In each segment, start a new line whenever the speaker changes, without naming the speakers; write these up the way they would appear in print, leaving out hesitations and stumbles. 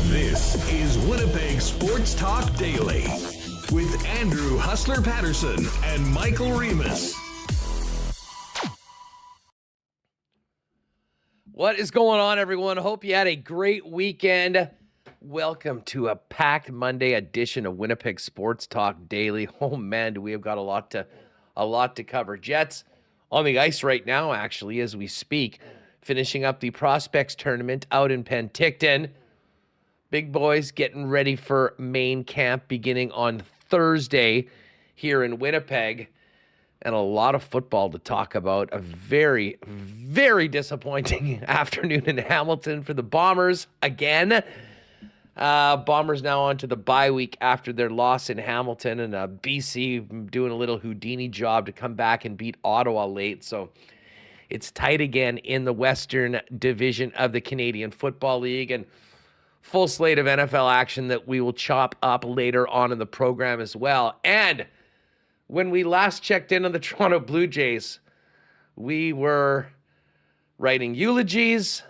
This is Winnipeg Sports Talk Daily with Andrew Hustler Paterson and Michael Remis.
What is going on, everyone? Hope you had a great weekend. Welcome to a packed Monday edition of Winnipeg Sports Talk Daily. Oh man, do we have got a lot to cover. Jets on the ice right now, actually, as we speak, finishing up the prospects tournament out in Penticton. Big boys getting ready for main camp beginning on Thursday here in Winnipeg. And a lot of football to talk about. A very, very disappointing afternoon in Hamilton for the Bombers again. Bombers now on to the bye week after their loss in Hamilton, and BC doing a little Houdini job to come back and beat Ottawa late. So it's tight again in the Western Division of the Canadian Football League, and full slate of NFL action that we will chop up later on in the program as well. And when we last checked in on the Toronto Blue Jays, we were writing eulogies.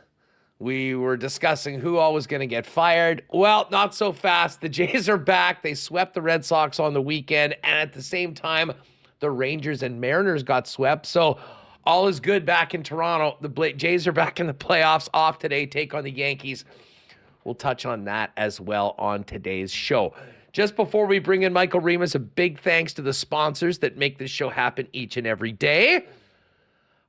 We were discussing who all was going to get fired. Well, not so fast. The Jays are back. They swept the Red Sox on the weekend. And at the same time, the Rangers and Mariners got swept. So all is good back in Toronto. The Jays are back in the playoffs, off today, take on the Yankees. We'll touch on that as well on today's show. Just before we bring in Michael Remis, a big thanks to the sponsors that make this show happen each and every day.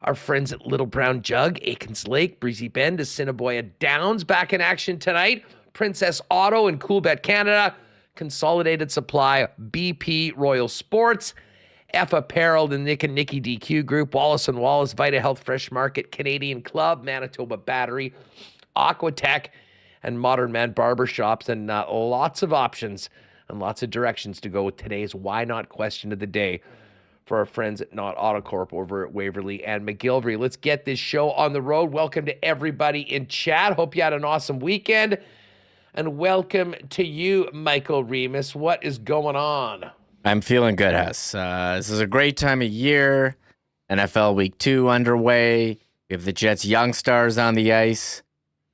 Our friends at Little Brown Jug, Aikens Lake, Breezy Bend, Assiniboia Downs back in action tonight. Princess Auto and Coolbet Canada, Consolidated Supply, BP Royal Sports, F Apparel, the Nick and Nicky DQ Group, Wallace & Wallace, Vita Health Fresh Market, Canadian Club, Manitoba Battery, Aquatech, and Modern Man Barbershops, and lots of options and lots of directions to go with today's Why Not question of the day for our friends at Not Autocorp over at Waverly and McGillivray. Let's get this show on the road. Welcome to everybody in chat. Hope you had an awesome weekend. And welcome to you, Michael Remis. What is going on?
I'm feeling good, Hess. This is a great time of year. NFL Week 2 underway. We have the Jets Young Stars on the ice.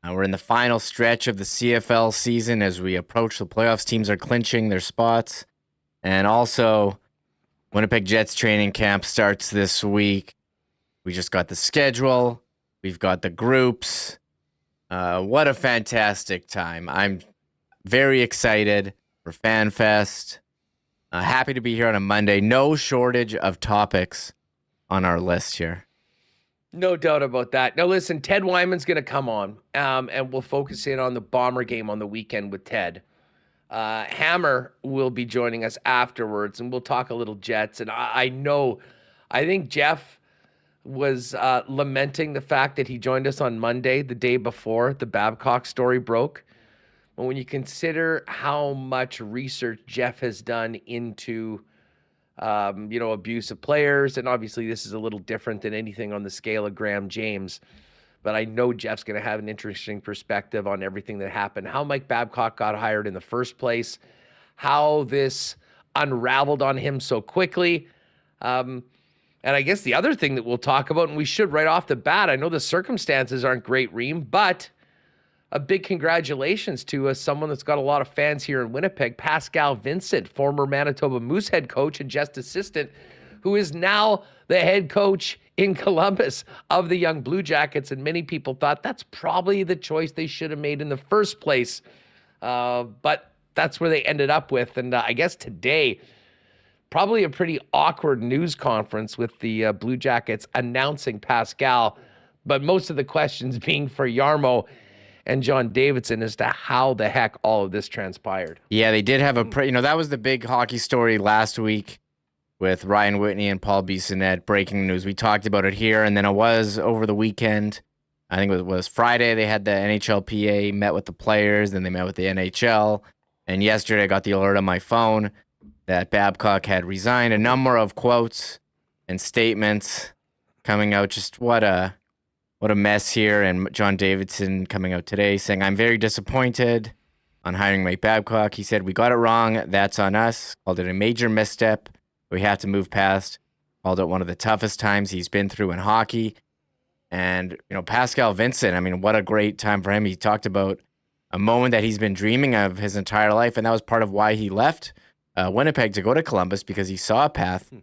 We're in the final stretch of the CFL season as we approach the playoffs. Teams are clinching their spots. And also, Winnipeg Jets training camp starts this week. We just got the schedule. We've got the groups. What a fantastic time. I'm very excited for FanFest. Happy to be here on a Monday. No shortage of topics on our list here.
No doubt about that. Now, listen, Ted Wyman's going to come on, and we'll focus in on the Bomber game on the weekend with Ted. Hammer will be joining us afterwards, and we'll talk a little Jets. And I think Jeff was lamenting the fact that he joined us on Monday, the day before the Babcock story broke. But when you consider how much research Jeff has done into abuse of players, and obviously this is a little different than anything on the scale of Graham James, but I know Jeff's going to have an interesting perspective on everything that happened, how Mike Babcock got hired in the first place, how this unraveled on him so quickly. And I guess the other thing that we'll talk about, and we should right off the bat, I know the circumstances aren't great, Reem, but a big congratulations to someone that's got a lot of fans here in Winnipeg, Pascal Vincent, former Manitoba Moose head coach and just assistant, who is now the head coach in Columbus of the Young Blue Jackets. And many people thought that's probably the choice they should have made in the first place. But that's where they ended up with. And I guess today, probably a pretty awkward news conference with the Blue Jackets announcing Pascal, but most of the questions being for Yarmo and John Davidson as to how the heck all of this transpired.
Yeah, they did have that was the big hockey story last week. with Ryan Whitney and Paul Bissonnette breaking news. We talked about it here, and then it was over the weekend. I think it was Friday. They had the NHLPA met with the players, then they met with the NHL. And yesterday I got the alert on my phone that Babcock had resigned. A number of quotes and statements coming out. Just what a mess here. And John Davidson coming out today saying, "I'm very disappointed on hiring Mike Babcock." He said, "We got it wrong. That's on us." Called it a major misstep we have to move past. Called it one of the toughest times he's been through in hockey. And, Pascal Vincent, I mean, what a great time for him. He talked about a moment that he's been dreaming of his entire life, and that was part of why he left Winnipeg to go to Columbus, because he saw a path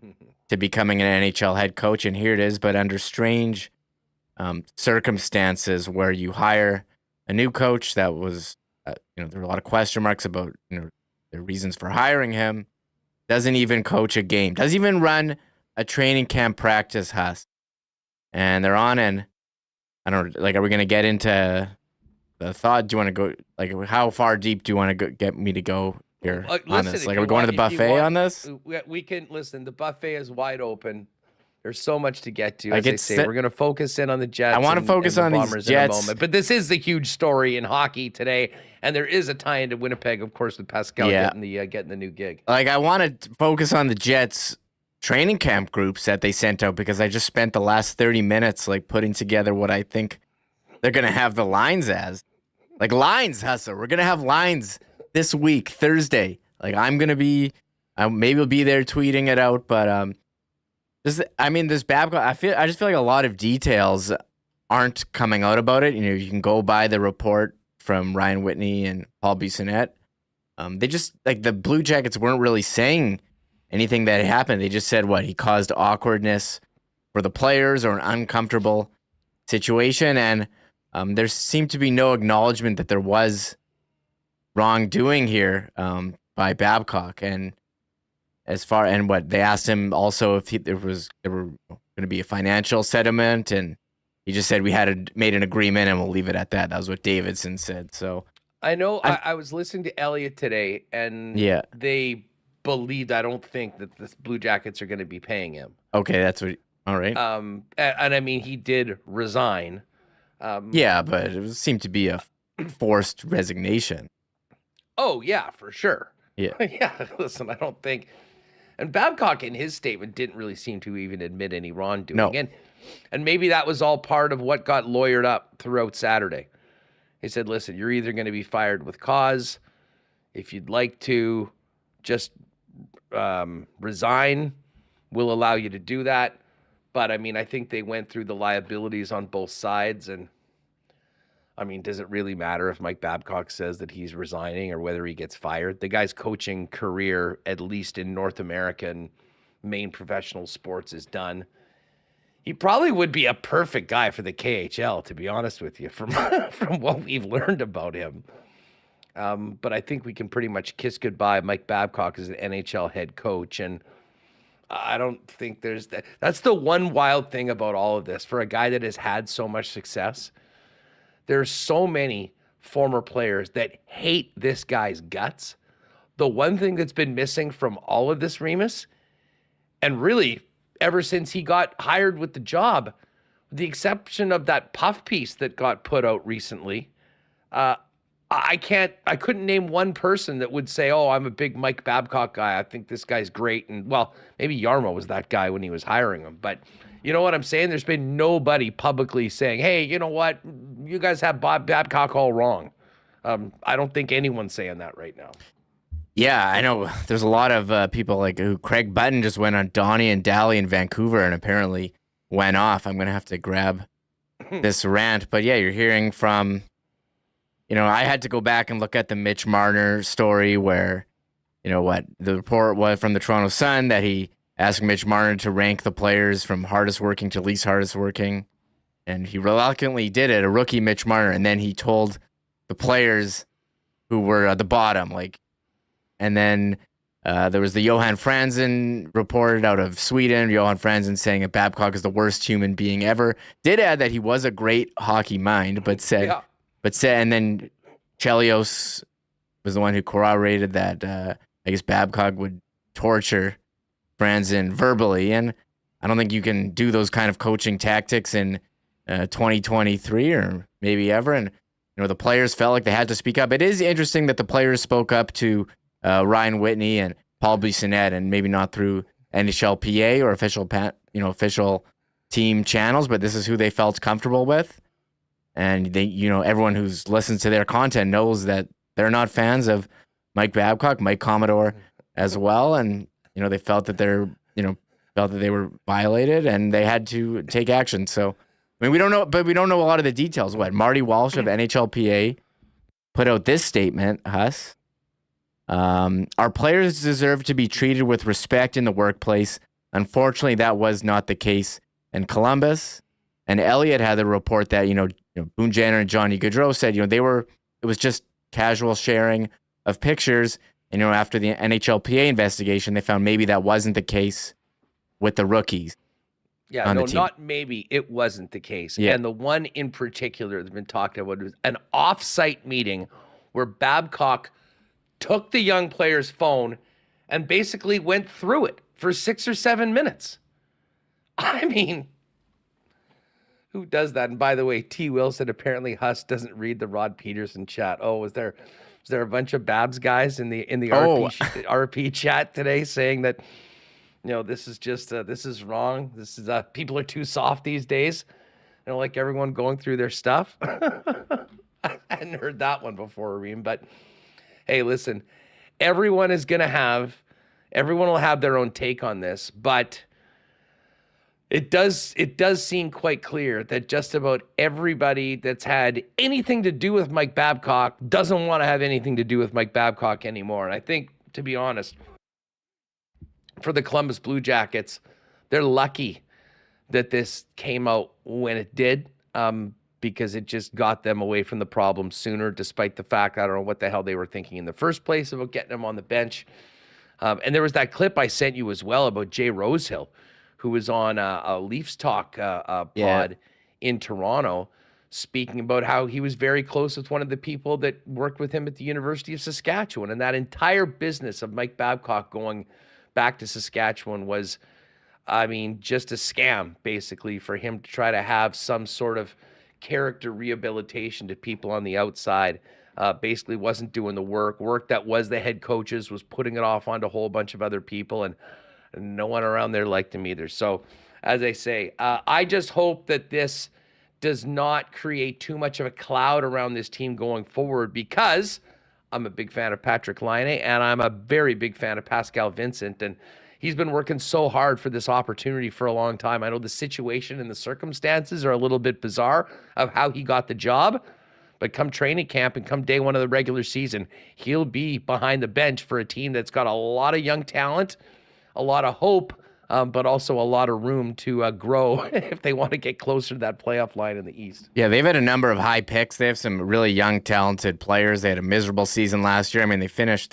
to becoming an NHL head coach, and here it is, but under strange circumstances where you hire a new coach that was, there were a lot of question marks about, the reasons for hiring him. Doesn't even coach a game. Doesn't even run a training camp practice, Huss. And they're on, and I don't, are we going to get into the thought? Do you want to go, how far deep do you want to get me to go here on this? Are we going to the buffet on this?
We can, listen, the buffet is wide open. There's so much to get to. As I say, we're going to focus in on the Jets.
I want to focus on
Bombers
these Jets
in a moment. But this is the huge story in hockey today, and there is a tie into Winnipeg, of course, with Pascal getting the new gig.
I want to focus on the Jets training camp groups that they sent out, because I just spent the last 30 minutes putting together what I think they're going to have the lines as. Lines, Hustler. We're going to have lines this week, Thursday. I'm going to be, maybe we'll be there tweeting it out, but this Babcock, I just feel like a lot of details aren't coming out about it. You can go by the report from Ryan Whitney and Paul Bissonnette. They just, the Blue Jackets weren't really saying anything that happened. They just said he caused awkwardness for the players or an uncomfortable situation. And there seemed to be no acknowledgement that there was wrongdoing here by Babcock. And what they asked him also if there were going to be a financial settlement, and he just said we had made an agreement and we'll leave it at that. That was what Davidson said. So
I know I was listening to Elliott today, and they believed, I don't think that the Blue Jackets are going to be paying him.
Okay, that's what. All right.
And I mean, he did resign.
But it seemed to be a forced resignation.
Oh yeah, for sure.
Yeah.
Yeah. Listen, I don't think. And Babcock in his statement didn't really seem to even admit any wrongdoing.
No.
And maybe that was all part of what got lawyered up throughout Saturday. He said, listen, you're either going to be fired with cause. If you'd like to just resign, we'll allow you to do that. But, I mean, I think they went through the liabilities on both sides. And, I mean, does it really matter if Mike Babcock says that he's resigning or whether he gets fired? The guy's coaching career, at least in North American main professional sports, is done. He probably would be a perfect guy for the KHL, to be honest with you, from what we've learned about him. But I think we can pretty much kiss goodbye Mike Babcock as an NHL head coach. And I don't think there's that. That's the one wild thing about all of this. For a guy that has had so much success, there's so many former players that hate this guy's guts. The one thing that's been missing from all of this, Remis, and really ever since he got hired with the job, with the exception of that puff piece that got put out recently, I couldn't name one person that would say, oh, I'm a big Mike Babcock guy. I think this guy's great. And well, maybe Yarmo was that guy when he was hiring him. But you know what I'm saying? There's been nobody publicly saying, hey, you know what? You guys have Bob Babcock all wrong. I don't think anyone's saying that right now.
Yeah, I know. There's a lot of people who Craig Button just went on Donnie and Dally in Vancouver and apparently went off. I'm going to have to grab this rant. But yeah, you're hearing from, I had to go back and look at the Mitch Marner story where, the report was from the Toronto Sun that he asked Mitch Marner to rank the players from hardest working to least hardest working. And he reluctantly did it, a rookie Mitch Marner. And then he told the players who were at the bottom, and then there was the Johan Franzen report out of Sweden. Johan Franzen saying that Babcock is the worst human being ever. Did add that he was a great hockey mind, but said, and then Chelios was the one who corroborated that. I guess Babcock would torture Franzen verbally. And I don't think you can do those kind of coaching tactics in 2023 or maybe ever. And, the players felt like they had to speak up. It is interesting that the players spoke up to Ryan Whitney and Paul Bissonnette, and maybe not through NHLPA or official team channels, but this is who they felt comfortable with. And they, everyone who's listened to their content knows that they're not fans of Mike Babcock, Mike Commodore as well. And, they felt that they were violated and they had to take action. So, we don't know, but we don't know a lot of the details. What Marty Walsh of NHLPA put out this statement, Huss. Our players deserve to be treated with respect in the workplace. Unfortunately, that was not the case in Columbus. And Elliott had the report that, Boone Jenner and Johnny Gaudreau said, it was just casual sharing of pictures. And, after the NHLPA investigation, they found maybe that wasn't the case with the rookies.
Yeah, no, not maybe. It wasn't the case.
Yeah.
And the one in particular that's been talked about was an off-site meeting where Babcock took the young player's phone and basically went through it for 6 or 7 minutes. I mean, who does that? And by the way, T. Wilson, apparently Huss doesn't read the Rod Peterson chat. Oh, was there a bunch of Babs guys in the RP chat today saying that, this is just this is wrong. This is people are too soft these days. Like everyone going through their stuff. I hadn't heard that one before, Reem, but hey, listen, everyone will have their own take on this, but it does seem quite clear that just about everybody that's had anything to do with Mike Babcock doesn't want to have anything to do with Mike Babcock anymore. And I think, to be honest, for the Columbus Blue Jackets, they're lucky that this came out when it did, because it just got them away from the problem sooner, despite the fact, I don't know what the hell they were thinking in the first place about getting him on the bench. And there was that clip I sent you as well about Jay Rosehill, who was on a Leafs Talk pod in Toronto, speaking about how he was very close with one of the people that worked with him at the University of Saskatchewan. And that entire business of Mike Babcock going back to Saskatchewan was, just a scam, basically, for him to try to have some sort of character rehabilitation to people on the outside. Basically wasn't doing the work that was the head coaches, was putting it off onto a whole bunch of other people, and no one around there liked him either. So, as I say, I just hope that this does not create too much of a cloud around this team going forward, because I'm a big fan of Patrick Laine, and I'm a very big fan of Pascal Vincent, and he's been working so hard for this opportunity for a long time. I know the situation and the circumstances are a little bit bizarre of how he got the job, but come training camp and come day one of the regular season, he'll be behind the bench for a team that's got a lot of young talent, a lot of hope, but also a lot of room to grow if they want to get closer to that playoff line in the East.
Yeah, they've had a number of high picks. They have some really young, talented players. They had a miserable season last year. They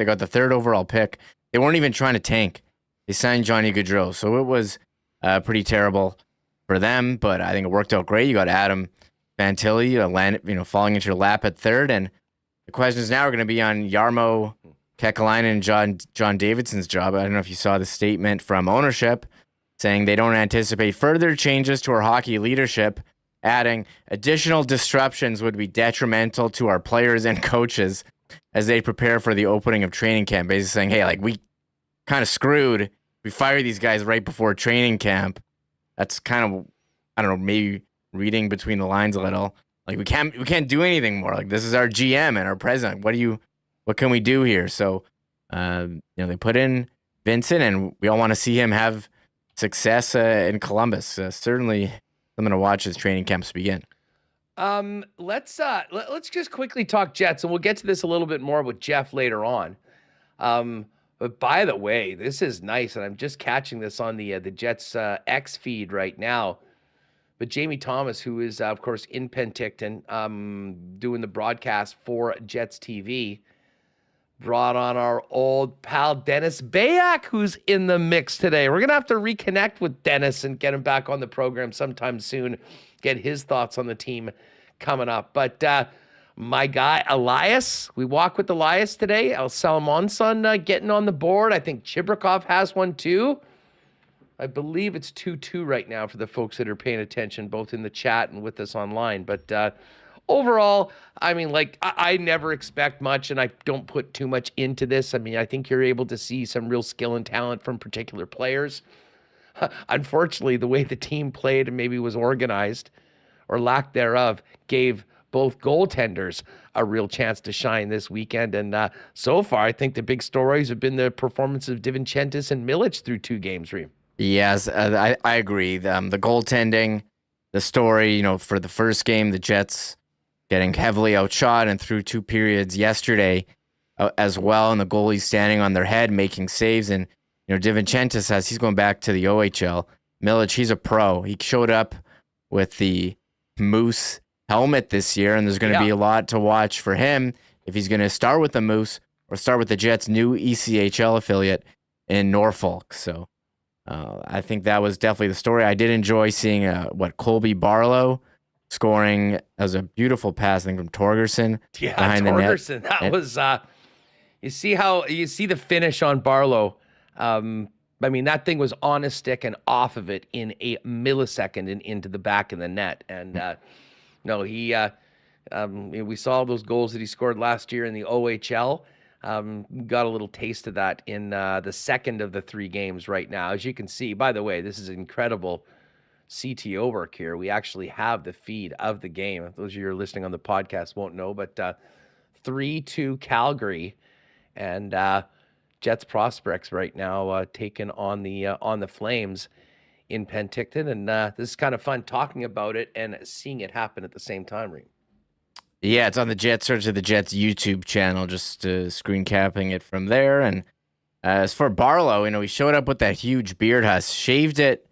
got the 3rd overall pick. They weren't even trying to tank. They signed Johnny Gaudreau, so it was pretty terrible for them, but I think it worked out great. You got Adam Fantilli falling into your lap at 3rd, and the questions now are going to be on Jarmo Kekalainen and John Davidson's job. I don't know if you saw the statement from ownership saying they don't anticipate further changes to our hockey leadership, adding additional disruptions would be detrimental to our players and coaches as they prepare for the opening of training camp. Basically saying, hey, we kind of screwed. We fired these guys right before training camp. That's kind of, I don't know, maybe reading between the lines a little. We can't do anything more. This is our GM and our president. What can we do here? So, they put in Vincent, and we all want to see him have success in Columbus. Certainly something to watch as training camps begin.
Let's just quickly talk Jets, and we'll get to this a little bit more with Jeff later on. But by the way, this is nice, and I'm just catching this on the Jets X feed right now. But Jamie Thomas, who is, of course, in Penticton, doing the broadcast for Jets TV, brought on our old pal Dennis Bayak, who's in the mix today. We're going to have to reconnect with Dennis and get him back on the program sometime soon, get his thoughts on the team coming up. But my guy, Elias, we walk with Elias today. El Salamonson getting on the board. I think Chibrikov has one too. I believe it's 2-2 right now for the folks that are paying attention, both in the chat and with us online. But overall, I mean, like, I never expect much, and I don't put too much into this. I mean, I think you're able to see some real skill and talent from particular players. Unfortunately, the way the team played and maybe was organized, or lack thereof, gave both goaltenders a real chance to shine this weekend. And so far, I think the big stories have been the performance of DiVincentis and Milic through 2 games, Reem.
Yes, I agree. The goaltending, the story, for the first game, the Jets getting heavily outshot and through 2 periods yesterday as well, and the goalies standing on their head, making saves. And, DiVincentis says he's going back to the OHL. Milic, he's a pro. He showed up with the Moose helmet this year, and there's going to be a lot to watch for him if he's going to start with the Moose or start with the Jets' new ECHL affiliate in Norfolk. So I think that was definitely the story. I did enjoy seeing Colby Barlow scoring. That was a beautiful pass, I think, from Torgerson.
Yeah,
behind
Torgerson.
The net.
That was you see the finish on Barlow. I mean, that thing was on a stick and off of it in a millisecond and into the back of the net. And we saw those goals that he scored last year in the OHL. Got a little taste of that in the second of the 3 games right now. As you can see, by the way, this is incredible CTO work here. We actually have the feed of the game. Those of you who are listening on the podcast won't know, but 3-2 Calgary, and Jets prospects right now taking on the Flames in Penticton. And this is kind of fun talking about it and seeing it happen at the same time, Reem.
Yeah, it's on the Jets. Search of the Jets YouTube channel, just screen capping it from there. And as for Barlow, he showed up with that huge beard husk, shaved it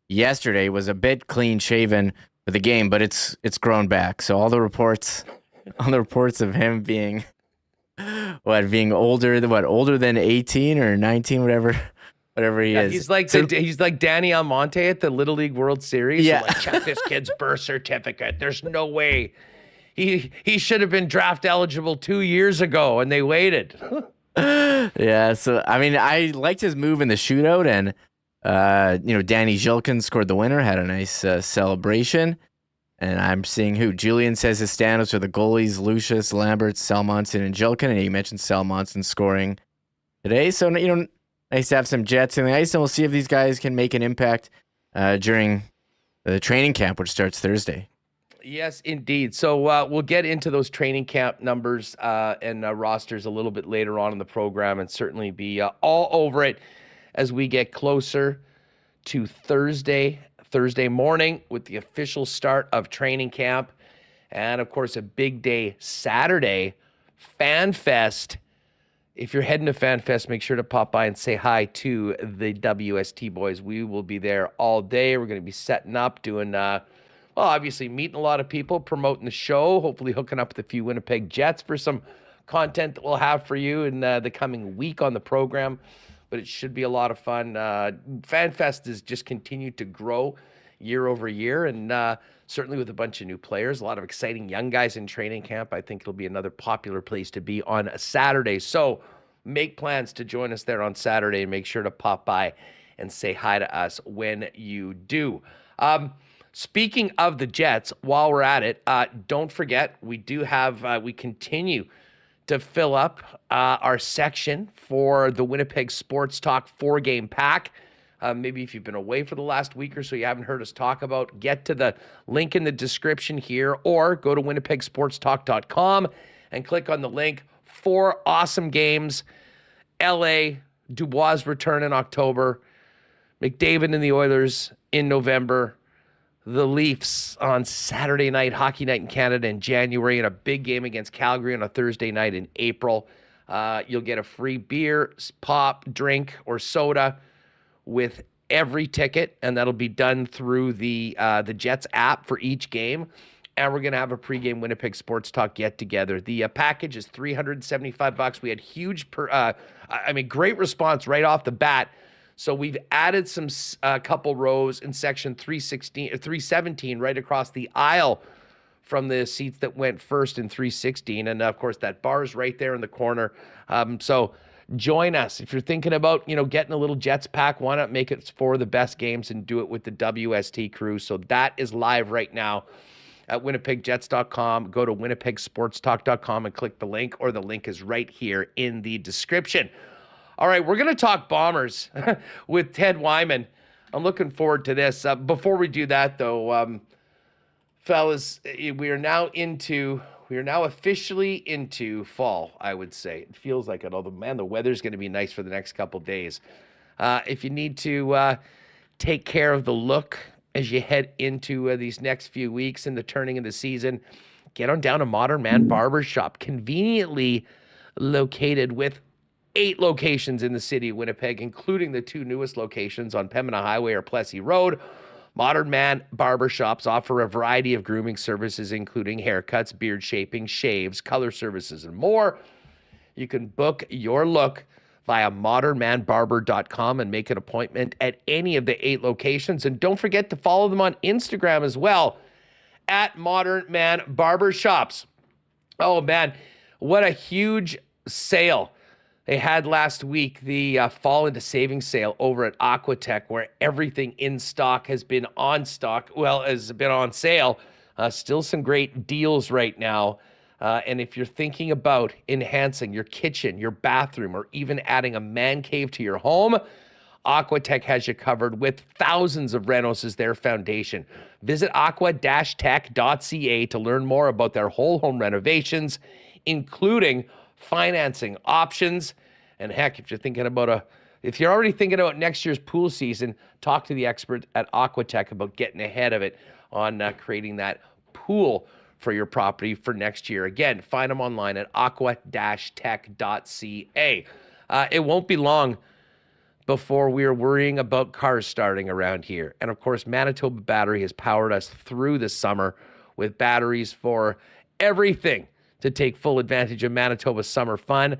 yesterday, was a bit clean shaven for the game, but it's grown back. So all the reports of him being older than 18 or 19, whatever he is.
He's like Danny Almonte at the Little League World Series.
Yeah.
So, like, check this kid's birth certificate. There's no way. He should have been draft eligible 2 years ago, and they waited.
Yeah, so I mean, I liked his move in the shootout, and Danny Zhilkin scored the winner, had a nice celebration. And I'm seeing Julian says his standouts are the goalies, Lucius, Lambert, Salmonson, and Zhilkin, and he mentioned Salmonson scoring today. So nice to have some Jets in the ice, and we'll see if these guys can make an impact during the training camp, which starts Thursday.
Yes, indeed. So we'll get into those training camp numbers and rosters a little bit later on in the program, and certainly be all over it as we get closer to Thursday morning with the official start of training camp. And, of course, a big day Saturday, Fan Fest. If you're heading to Fan Fest, make sure to pop by and say hi to the WST boys. We will be there all day. We're going to be setting up, doing obviously meeting a lot of people, promoting the show, hopefully hooking up with a few Winnipeg Jets for some content that we'll have for you in the coming week on the program. But it should be a lot of fun. FanFest has just continued to grow year over year, and certainly with a bunch of new players, a lot of exciting young guys in training camp. I think it'll be another popular place to be on a Saturday. So make plans to join us there on Saturday, and make sure to pop by and say hi to us when you do. Speaking of the Jets, while we're at it, don't forget, we continue to fill up our section for the Winnipeg Sports Talk 4-game pack. Maybe if you've been away for the last week or so you haven't heard us talk about, get to the link in the description here, or go to winnipegsportstalk.com and click on the link. 4 awesome games. LA, Dubois return in October, McDavid and the Oilers in November, the Leafs on Saturday night, hockey night in Canada in January, and a big game against Calgary on a Thursday night in April. You'll get a free beer, pop, drink, or soda with every ticket, and that'll be done through the Jets app for each game. And we're going to have a pregame Winnipeg Sports Talk get-together. The package is $375. We had great response right off the bat. So we've added some couple rows in section 317 right across the aisle from the seats that went first in 316. And, of course, that bar is right there in the corner. So join us. If you're thinking about, getting a little Jets pack, why not make it for the best games and do it with the WST crew? So that is live right now at winnipegjets.com. Go to winnipegsportstalk.com and click the link, or the link is right here in the description. All right, we're going to talk Bombers with Ted Wyman. I'm looking forward to this. Before we do that, though, fellas, we are now officially into fall, I would say. It feels like it, although, man, the weather's going to be nice for the next couple days. If you need to take care of the look as you head into these next few weeks in the turning of the season, get on down to Modern Man Barber Shop, conveniently located with 8 locations in the city of Winnipeg, including the 2 newest locations on Pembina Highway or Plessis Road. Modern Man Barber Shops offer a variety of grooming services, including haircuts, beard shaping, shaves, color services, and more. You can book your look via modernmanbarber.com and make an appointment at any of the 8 locations. And don't forget to follow them on Instagram as well, at Modern Man Barber Shops. Oh, man, what a huge sale they had last week, the Fall into Savings sale over at Aquatech, where everything in stock has been on sale. Still some great deals right now. And if you're thinking about enhancing your kitchen, your bathroom, or even adding a man cave to your home, Aquatech has you covered with thousands of renos as their foundation. Visit aqua-tech.ca to learn more about their whole home renovations, including financing options. And heck, if you're already thinking about next year's pool season, talk to the expert at Aquatech about getting ahead of it on creating that pool for your property for next year. Again, find them online at aqua-tech.ca. It won't be long before we are worrying about cars starting around here. And of course, Manitoba Battery has powered us through the summer with batteries for everything to take full advantage of Manitoba's summer fun.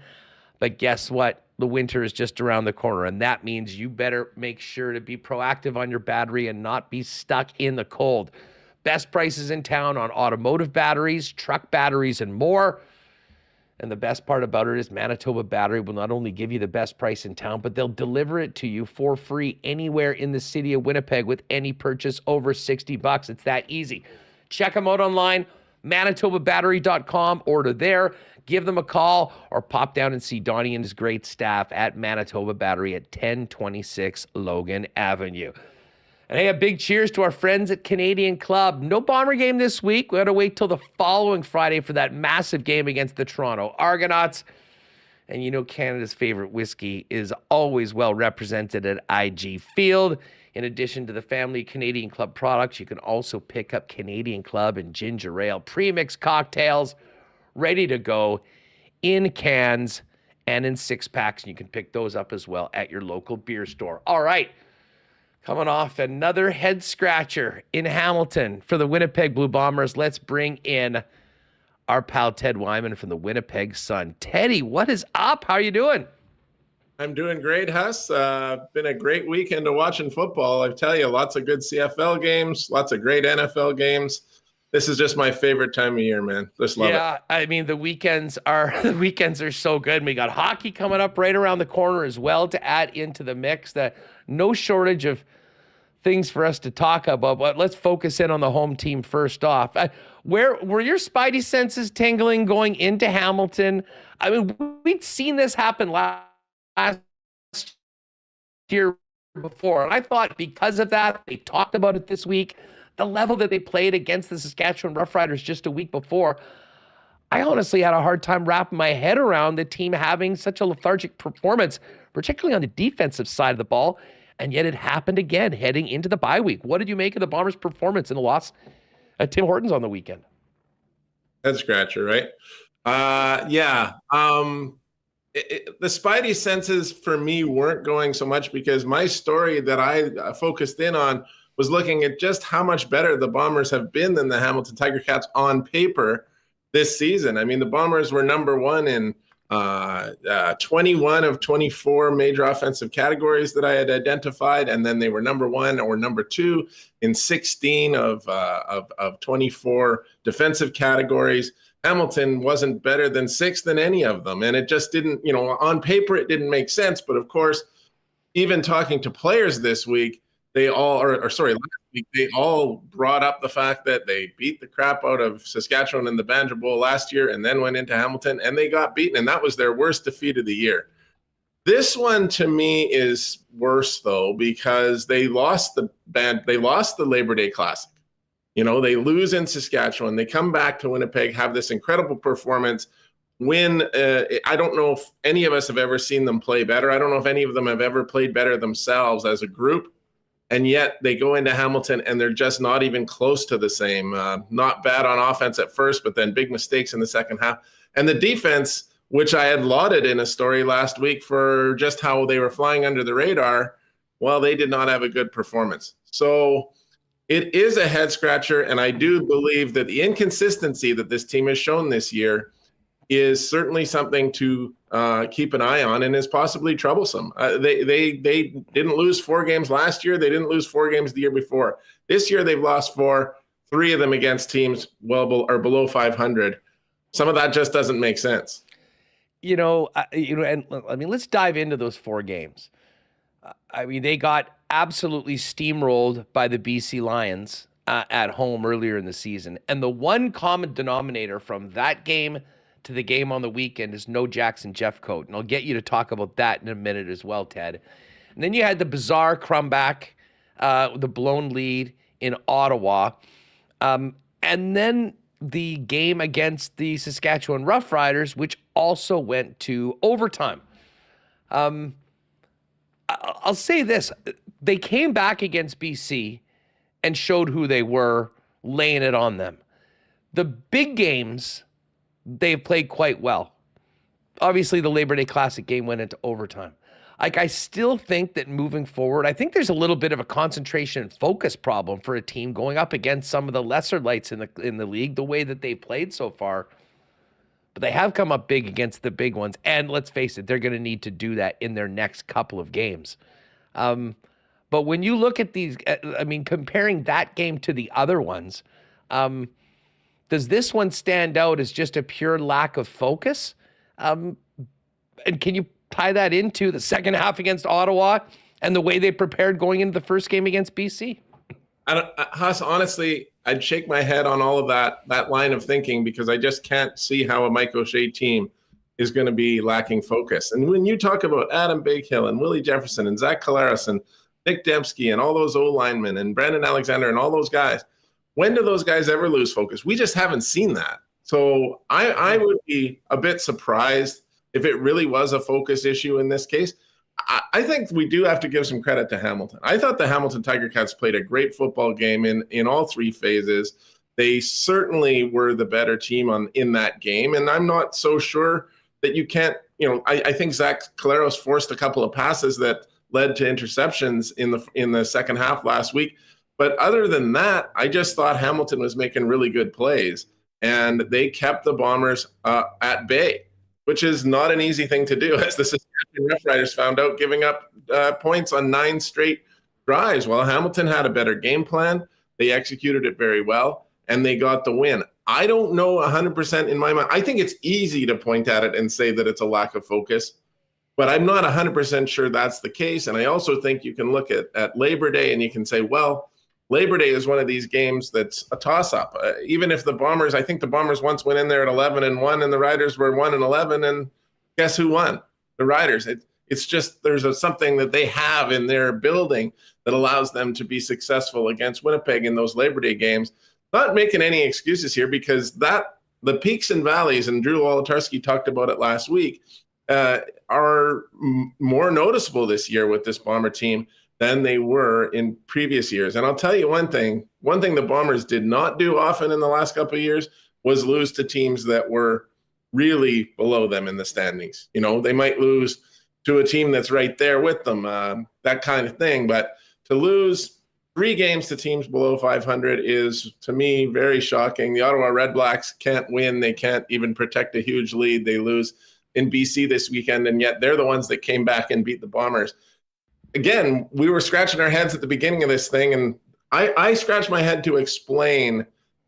But guess what? The winter is just around the corner, and that means you better make sure to be proactive on your battery and not be stuck in the cold. Best prices in town on automotive batteries, truck batteries, and more. And the best part about it is Manitoba Battery will not only give you the best price in town, but they'll deliver it to you for free anywhere in the city of Winnipeg with any purchase over $60. It's that easy. Check them out online, manitobabattery.com. Order there, give them a call, or pop down and see Donnie and his great staff at Manitoba Battery at 1026 Logan Avenue. And hey, a big cheers to our friends at Canadian Club. No Bomber game this week. We got to wait till the following Friday for that massive game against the Toronto Argonauts. And Canada's favorite whiskey is always well represented at IG Field. In addition to the family Canadian Club products, you can also pick up Canadian Club and ginger ale premix cocktails ready to go in cans and in 6-packs. And you can pick those up as well at your local beer store. All right. Coming off another head scratcher in Hamilton for the Winnipeg Blue Bombers, let's bring in our pal Ted Wyman from the Winnipeg Sun. Teddy, what is up? How are you doing?
I'm doing great, Huss. Been a great weekend of watching football. I tell you, lots of good CFL games, lots of great NFL games. This is just my favorite time of year, man. Just love it.
Yeah, I mean, the weekends are so good. We got hockey coming up right around the corner as well to add into the mix. No shortage of things for us to talk about, but let's focus in on the home team first off. Where were your spidey senses tingling going into Hamilton? I mean, we'd seen this happen last year before, and I thought because of that, they talked about it this week, the level that they played against the Saskatchewan Roughriders just a week before. I honestly had a hard time wrapping my head around the team having such a lethargic performance, particularly on the defensive side of the ball. And yet it happened again heading into the bye week. What did you make of the Bombers' performance in the loss at Tim Hortons on the weekend?
Head scratcher, right? The spidey senses for me weren't going so much because my story that I focused in on was looking at just how much better the Bombers have been than the Hamilton Tiger Cats on paper this season. I mean, the Bombers were number one in 21 of 24 major offensive categories that I had identified, and then they were number one or number two in 16 of 24 defensive categories. Hamilton wasn't better than sixth in any of them. And it just didn't, on paper, it didn't make sense. But of course, even talking to players this week, last week, they all brought up the fact that they beat the crap out of Saskatchewan in the Banjo Bowl last year and then went into Hamilton and they got beaten. And that was their worst defeat of the year. This one to me is worse though, because they lost the Labor Day Classic. They lose in Saskatchewan. They come back to Winnipeg, have this incredible performance. I don't know if any of us have ever seen them play better. I don't know if any of them have ever played better themselves as a group. And yet they go into Hamilton and they're just not even close to the same. Not bad on offense at first, but then big mistakes in the second half. And the defense, which I had lauded in a story last week for just how they were flying under the radar, well, they did not have a good performance. So it is a head scratcher. And I do believe that the inconsistency that this team has shown this year is certainly something to keep an eye on and is possibly troublesome. They didn't lose 4 games last year. They didn't lose 4 games the year before. This year they've lost 4, 3 of them against teams below 500. Some of that just doesn't make sense.
Let's dive into those 4 games. They got absolutely steamrolled by the BC Lions at home earlier in the season. And the one common denominator from that game to the game on the weekend is no Jackson Jeffcoat. And I'll get you to talk about that in a minute as well, Ted. And then you had the bizarre comeback, the blown lead in Ottawa. And then the game against the Saskatchewan Roughriders, which also went to overtime. I'll say this. They came back against BC and showed who they were, laying it on them. The big games, they've played quite well. Obviously, the Labor Day Classic game went into overtime. I still think that moving forward, I think there's a little bit of a concentration and focus problem for a team going up against some of the lesser lights in the league, the way that they played so far. But they have come up big against the big ones. And let's face it, they're going to need to do that in their next couple of games. But when you look at these, comparing that game to the other ones, does this one stand out as just a pure lack of focus? And can you tie that into the second half against Ottawa and the way they prepared going into the first game against BC?
Huss, honestly, I'd shake my head on all of that line of thinking because I just can't see how a Mike O'Shea team is going to be lacking focus. And when you talk about Adam Bighill and Willie Jefferson and Zach Collaros and Nick Dembski and all those old linemen and Brandon Alexander and all those guys, when do those guys ever lose focus? We just haven't seen that. So I would be a bit surprised if it really was a focus issue in this case. I think we do have to give some credit to Hamilton. I thought the Hamilton Tiger Cats played a great football game in all 3 phases. They certainly were the better team in that game. And I'm not so sure that you can't, I think Zach Collaros forced a couple of passes that led to interceptions in the second half last week. But other than that, I just thought Hamilton was making really good plays, and they kept the Bombers at bay, which is not an easy thing to do, as the Saskatchewan Roughriders found out, giving up points on 9 straight drives. Well, Hamilton had a better game plan. They executed it very well, and they got the win. I don't know 100% in my mind. I think it's easy to point at it and say that it's a lack of focus, but I'm not 100% sure that's the case. And I also think you can look at Labor Day and you can say, well, Labor Day is one of these games that's a toss-up. Even if I think the Bombers once went in there at 11-1, and the Riders were 1-11, and guess who won? The Riders. It's just there's something that they have in their building that allows them to be successful against Winnipeg in those Labor Day games. Not making any excuses here, because the peaks and valleys, and Drew Wolotarski talked about it last week, are more noticeable this year with this Bomber team than they were in previous years. And I'll tell you one thing the Bombers did not do often in the last couple of years was lose to teams that were really below them in the standings. They might lose to a team that's right there with them, that kind of thing. But to lose 3 games to teams below 500 is, to me, very shocking. The Ottawa Redblacks can't win. They can't even protect a huge lead. They lose in BC this weekend, and yet they're the ones that came back and beat the Bombers. Again, we were scratching our heads at the beginning of this thing, and I scratched my head to explain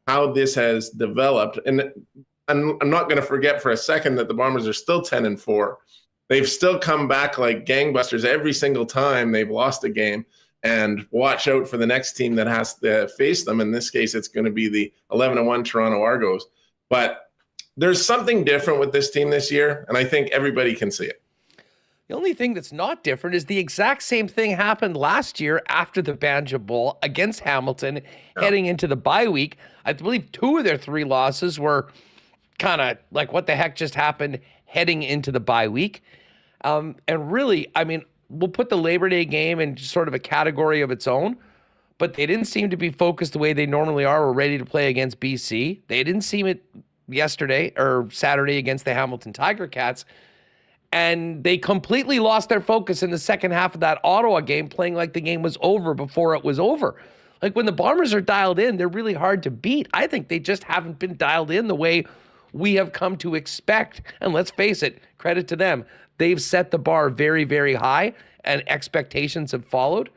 how this has developed. And I'm not going to forget for a second that the Bombers are still 10-4. They've still come back like gangbusters every single time they've lost a game. And watch out for the next team that has to face them. In this case, it's going to be the 11-1 Toronto Argos. But there's something different with this team this year, and I think everybody can see it.
The only thing that's not different is the exact same thing happened last year after the Banjo Bowl against Hamilton, heading into the bye week. I believe 2 of their 3 losses were kind of like, what the heck just happened heading into the bye week. And really, I mean, we'll put the Labor Day game in sort of a category of its own, but they didn't seem to be focused the way they normally are or ready to play against BC. They didn't seem it yesterday or Saturday against the Hamilton Tiger Cats. And they completely lost their focus in the second half of that Ottawa game, playing like the game was over before it was over. Like, when the Bombers are dialed in, they're really hard to beat. I think they just haven't been dialed in the way we have come to expect. And let's face it, credit to them. They've set the bar very, very high, and expectations have followed.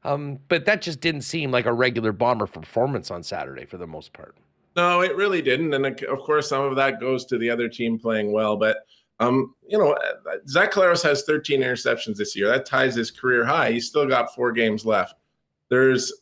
But that just didn't seem like a regular Bomber performance on Saturday for the most part.
No, it really didn't. And of course, some of that goes to the other team playing well. But, Zach Collaros has 13 interceptions this year. That ties his career high. He's still got 4 games left. There's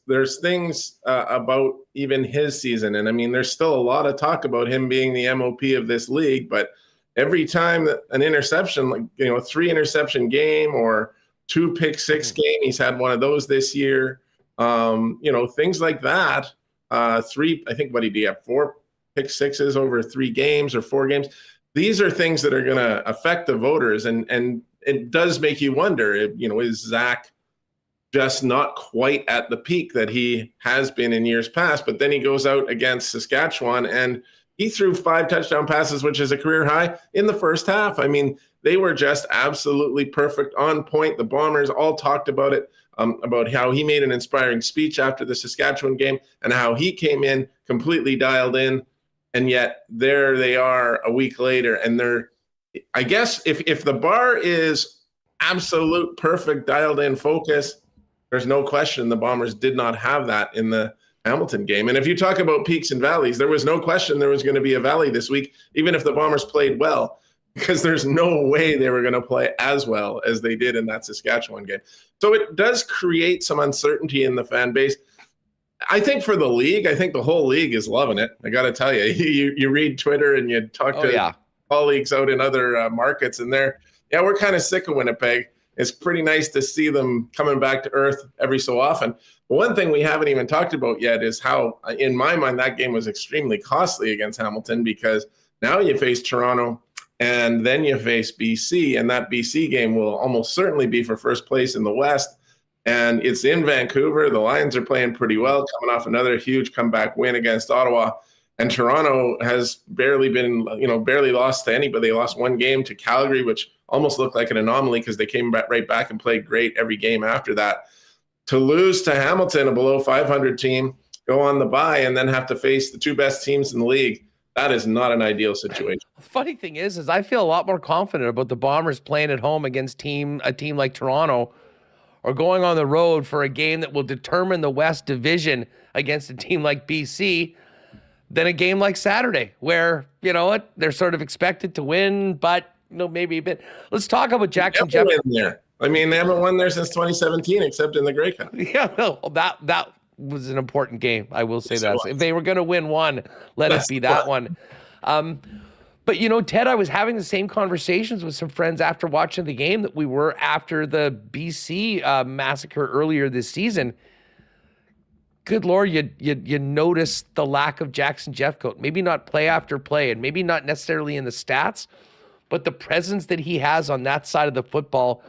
things about even his season. And I mean, there's still a lot of talk about him being the MOP of this league, but every time that an interception, like, 3 interception game or 2 pick 6 game, he's had one of those this year. Things like that. 3, I think, what did he have? 4 pick 6s over 3 games or 4 games. These are things that are going to affect the voters. And it does make you wonder, is Zach just not quite at the peak that he has been in years past? But then he goes out against Saskatchewan and he threw 5 touchdown passes, which is a career high in the first half. I mean, they were just absolutely perfect, on point. The Bombers all talked about it, about how he made an inspiring speech after the Saskatchewan game and how he came in completely dialed in. And yet there they are a week later. And I guess if the bar is absolute perfect dialed in focus, there's no question the Bombers did not have that in the Hamilton game. And if you talk about peaks and valleys, there was no question there was going to be a valley this week, even if the Bombers played well, because there's no way they were going to play as well as they did in that Saskatchewan game. So it does create some uncertainty in the fan base. I think for the league, I think the whole league is loving it. I got to tell you, you read Twitter and you talk to colleagues out in other markets, and we're kind of sick of Winnipeg. It's pretty nice to see them coming back to earth every so often. But one thing we haven't even talked about yet is how, in my mind, that game was extremely costly against Hamilton, because now you face Toronto and then you face BC, and that BC game will almost certainly be for first place in the West. And it's in Vancouver. The Lions are playing pretty well, coming off another huge comeback win against Ottawa. And Toronto has barely lost to anybody. They lost 1 game to Calgary, which almost looked like an anomaly because they came right back and played great every game after that. To lose to Hamilton, a below 500 team, go on the bye, and then have to face the 2 best teams in the league, that is not an ideal situation.
The funny thing is I feel a lot more confident about the Bombers playing at home against a team like Toronto, or going on the road for a game that will determine the West Division against a team like BC, than a game like Saturday, where, they're sort of expected to win, but maybe a bit. Let's talk about Jackson Jeff.
I mean, they haven't won there since 2017, except in the Grey Cup.
Yeah, no, that was an important game. I will say that. If they were going to win one, let it be that one. But, Ted, I was having the same conversations with some friends after watching the game that we were after the BC massacre earlier this season. Good Lord, you notice the lack of Jackson Jeffcoat. Maybe not play after play, and maybe not necessarily in the stats, but the presence that he has on that side of the football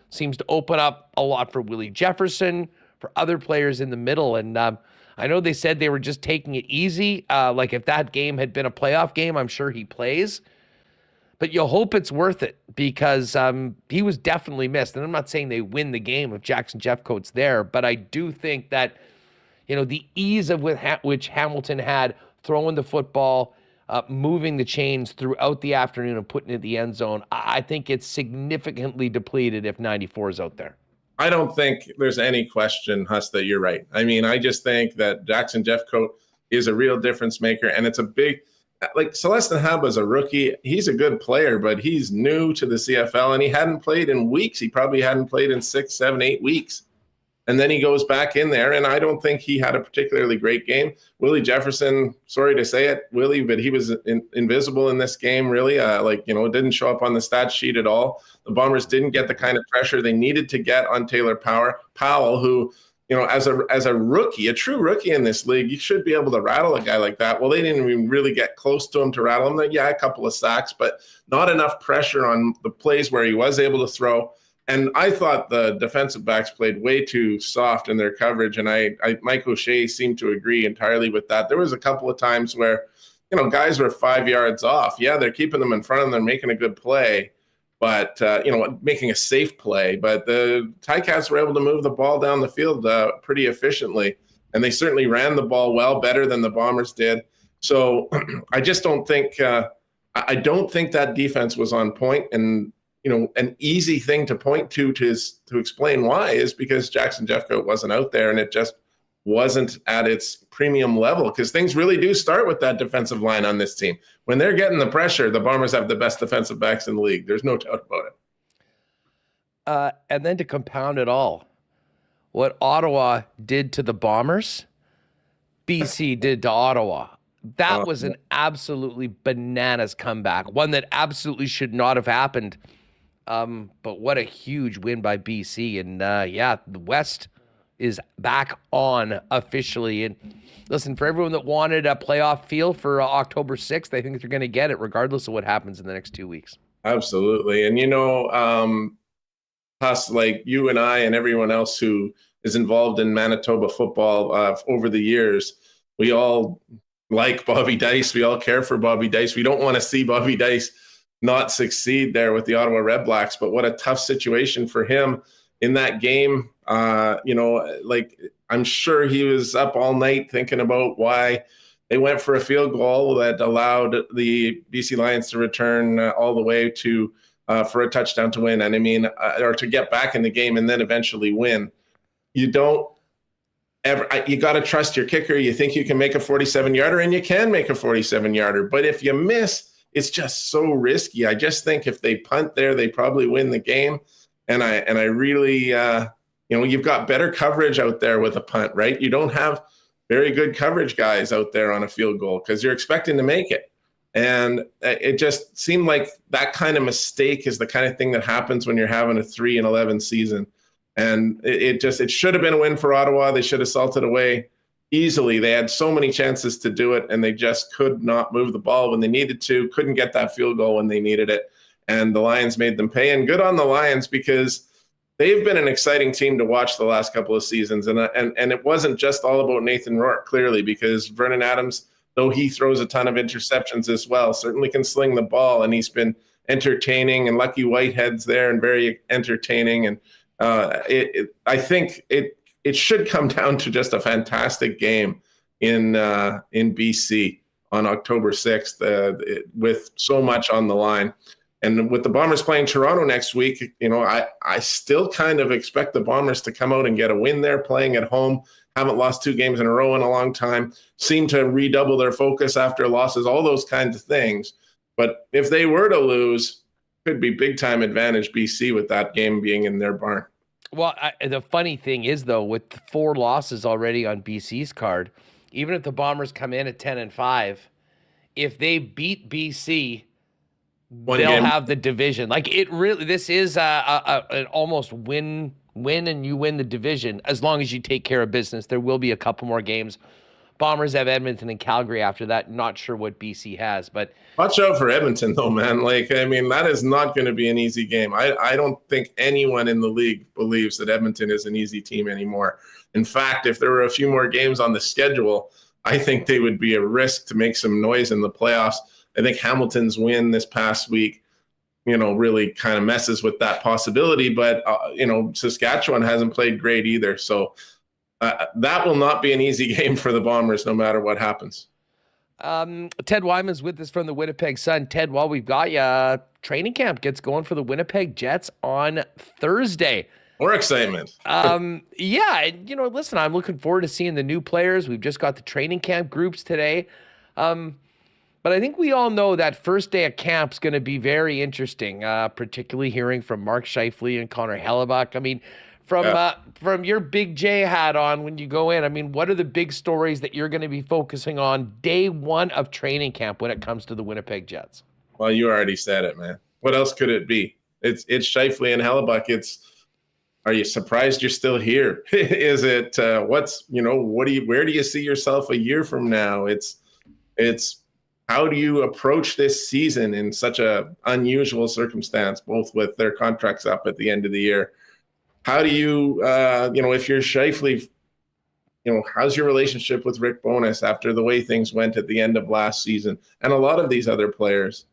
seems to open up a lot for Willie Jefferson, for other players in the middle. And I know they said they were just taking it easy. Like, if that game had been a playoff game, I'm sure he plays. But you hope it's worth it, because he was definitely missed. And I'm not saying they win the game if Jackson Jeffcoat's there, but I do think that, the ease of which Hamilton had throwing the football, moving the chains throughout the afternoon and putting it in the end zone, I think it's significantly depleted if 94 is out there.
I don't think there's any question, Huss, that you're right. I mean, I just think that Jackson Jeffcoat is a real difference maker, and it's a big like Celestin Haba's a rookie. He's a good player, but he's new to the CFL and he hadn't played in weeks. He probably hadn't played in 6, 7, 8 weeks. And then he goes back in there, and I don't think he had a particularly great game. Willie Jefferson, sorry to say it, Willie, but he was invisible in this game, really. Didn't show up on the stat sheet at all. The Bombers didn't get the kind of pressure they needed to get on Taylor Powell, who, as a rookie, a true rookie in this league, you should be able to rattle a guy like that. Well, they didn't even really get close to him to rattle him. Yeah, a couple of sacks, but not enough pressure on the plays where he was able to throw. And I thought the defensive backs played way too soft in their coverage, and Mike O'Shea seemed to agree entirely with that. There was a couple of times where, guys were 5 yards off. Yeah, they're keeping them in front of them, they're making a good play, but making a safe play. But the Ticats were able to move the ball down the field pretty efficiently, and they certainly ran the ball well, better than the Bombers did. So I just don't think I don't think that defense was on point. And an easy thing to point to explain why is because Jackson Jeffcoat wasn't out there, and it just wasn't at its premium level, because things really do start with that defensive line on this team. When they're getting the pressure, the Bombers have the best defensive backs in the league. There's no doubt about it.
And then to compound it all, what Ottawa did to the Bombers, BC did to Ottawa. That was an absolutely bananas comeback, one that absolutely should not have happened. But what a huge win by BC. And the West is back on officially. And listen, for everyone that wanted a playoff feel for October 6th, I think they're going to get it regardless of what happens in the next 2 weeks.
Absolutely. And, us, like you and I and everyone else who is involved in Manitoba football over the years, we all like Bobby Dice. We all care for Bobby Dice. We don't want to see Bobby Dice not succeed there with the Ottawa Red Blacks, but what a tough situation for him in that game. I'm sure he was up all night thinking about why they went for a field goal that allowed the BC Lions to return all the way to for a touchdown to win. And or to get back in the game and then eventually win. You got to trust your kicker. You think you can make a 47-yarder, and you can make a 47-yarder, but if you miss, it's just so risky. I just think if they punt there, they probably win the game. And I really, you've got better coverage out there with a punt, right? You don't have very good coverage guys out there on a field goal because you're expecting to make it. And it just seemed like that kind of mistake is the kind of thing that happens when you're having a 3-11 season. And it should have been a win for Ottawa. They should have salted away easily. They had so many chances to do it, and they just could not move the ball when they needed to, couldn't get that field goal when they needed it. And the Lions made them pay. And good on the Lions, because they've been an exciting team to watch the last couple of seasons. And it wasn't just all about Nathan Rourke, clearly, because Vernon Adams, though he throws a ton of interceptions as well, certainly can sling the ball, and he's been entertaining, and Lucky Whitehead's there and very entertaining. And I think it should come down to just a fantastic game in BC on October 6th with so much on the line. And with the Bombers playing Toronto next week, I still kind of expect the Bombers to come out and get a win there, playing at home. Haven't lost 2 games in a row in a long time. Seem to redouble their focus after losses, all those kinds of things. But if they were to lose, could be big-time advantage BC with that game being in their barn.
Well, the funny thing is, though, with 4 losses already on BC's card, even if the Bombers come in at 10-5, if they beat BC, they'll have the division. Like, this is an almost win and you win the division as long as you take care of business. There will be a couple more games. Bombers have Edmonton and Calgary after that. Not sure what BC has, but
watch out for Edmonton, though, man. That is not going to be an easy game. I don't think anyone in the league believes that Edmonton is an easy team anymore. In fact, if there were a few more games on the schedule, I think they would be a risk to make some noise in the playoffs. I think Hamilton's win this past week, really kind of messes with that possibility. But, Saskatchewan hasn't played great either. So that will not be an easy game for the Bombers, no matter what happens.
Ted Wyman's with us from the Winnipeg Sun. Ted, while we've got you, training camp gets going for the Winnipeg Jets on Thursday.
More excitement.
Listen, I'm looking forward to seeing the new players. We've just got the training camp groups today. But But I think we all know that first day of camp's going to be very interesting, particularly hearing from Mark Scheifele and Connor Hellebuck. I mean, from your Big J hat on when you go in, I mean, what are the big stories that you're going to be focusing on day one of training camp when it comes to the Winnipeg Jets?
Well, you already said it, man. What else could it be? It's Scheifele and Hellebuck. Are you surprised you're still here? Is it where do you see yourself a year from now? It's how do you approach this season in such a unusual circumstance, both with their contracts up at the end of the year? How do you, if you're Scheifele, how's your relationship with Rick Bowness after the way things went at the end of last season? And a lot of these other players.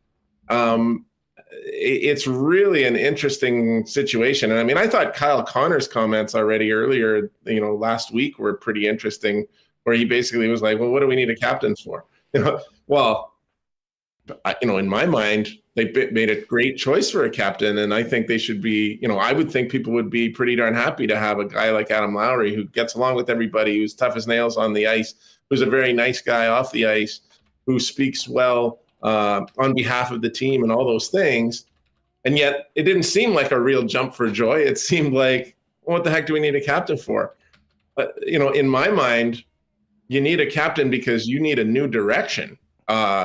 It's really an interesting situation. And I mean, I thought Kyle Connor's comments already earlier, last week were pretty interesting, where he basically was like, well, what do we need a captain for? Well, in my mind, they made a great choice for a captain. And I think they should be, I would think people would be pretty darn happy to have a guy like Adam Lowry, who gets along with everybody, who's tough as nails on the ice, who's a very nice guy off the ice, who speaks well on behalf of the team and all those things. And yet it didn't seem like a real jump for joy. It seemed like, what the heck do we need a captain for? But, in my mind, you need a captain because you need a new direction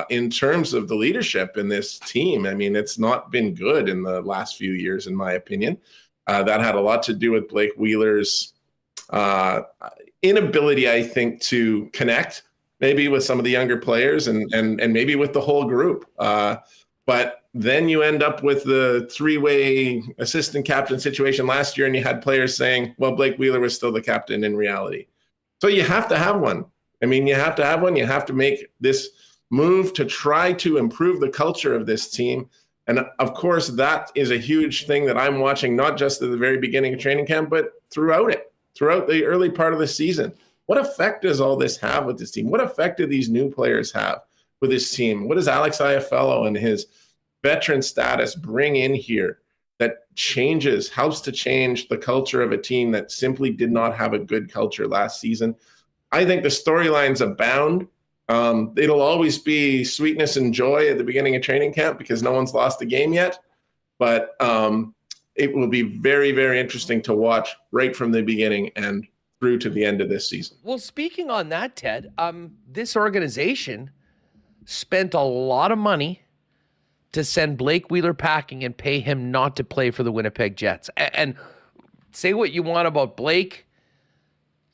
in terms of the leadership in this team. I mean, it's not been good in the last few years, in my opinion. That had a lot to do with Blake Wheeler's inability, I think, to connect maybe with some of the younger players and maybe with the whole group. But then you end up with the three-way assistant captain situation last year, and you had players saying, well, Blake Wheeler was still the captain in reality. So you have to have one. I mean, you have to have one. You have to make this move to try to improve the culture of this team. And of course, that is a huge thing that I'm watching, not just at the very beginning of training camp, but throughout the early part of the season. What effect does all this have with this team? What effect do these new players have with this team? What does Alex Iafallo and his veteran status bring in here that helps to change the culture of a team that simply did not have a good culture last season? I think the storylines abound. It'll always be sweetness and joy at the beginning of training camp because no one's lost a game yet. But it will be very, very interesting to watch right from the beginning and through to the end of this season.
Well, speaking on that, Ted, this organization spent a lot of money to send Blake Wheeler packing and pay him not to play for the Winnipeg Jets. And say what you want about Blake,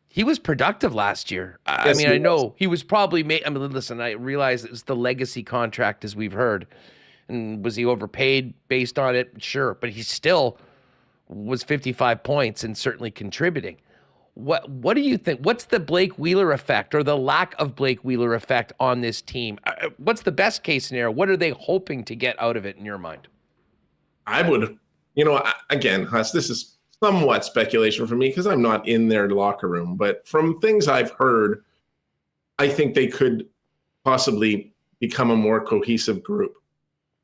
he was productive last year.
Yes,
I know he was probably listen, I realize it was the legacy contract, as we've heard. And was he overpaid based on it? Sure. But he still was 55 points and certainly contributing. What do you think? What's the Blake Wheeler effect or the lack of Blake Wheeler effect on this team? What's the best case scenario? What are they hoping to get out of it in your mind?
I would, again, Huss, this is somewhat speculation for me because I'm not in their locker room. But from things I've heard, I think they could possibly become a more cohesive group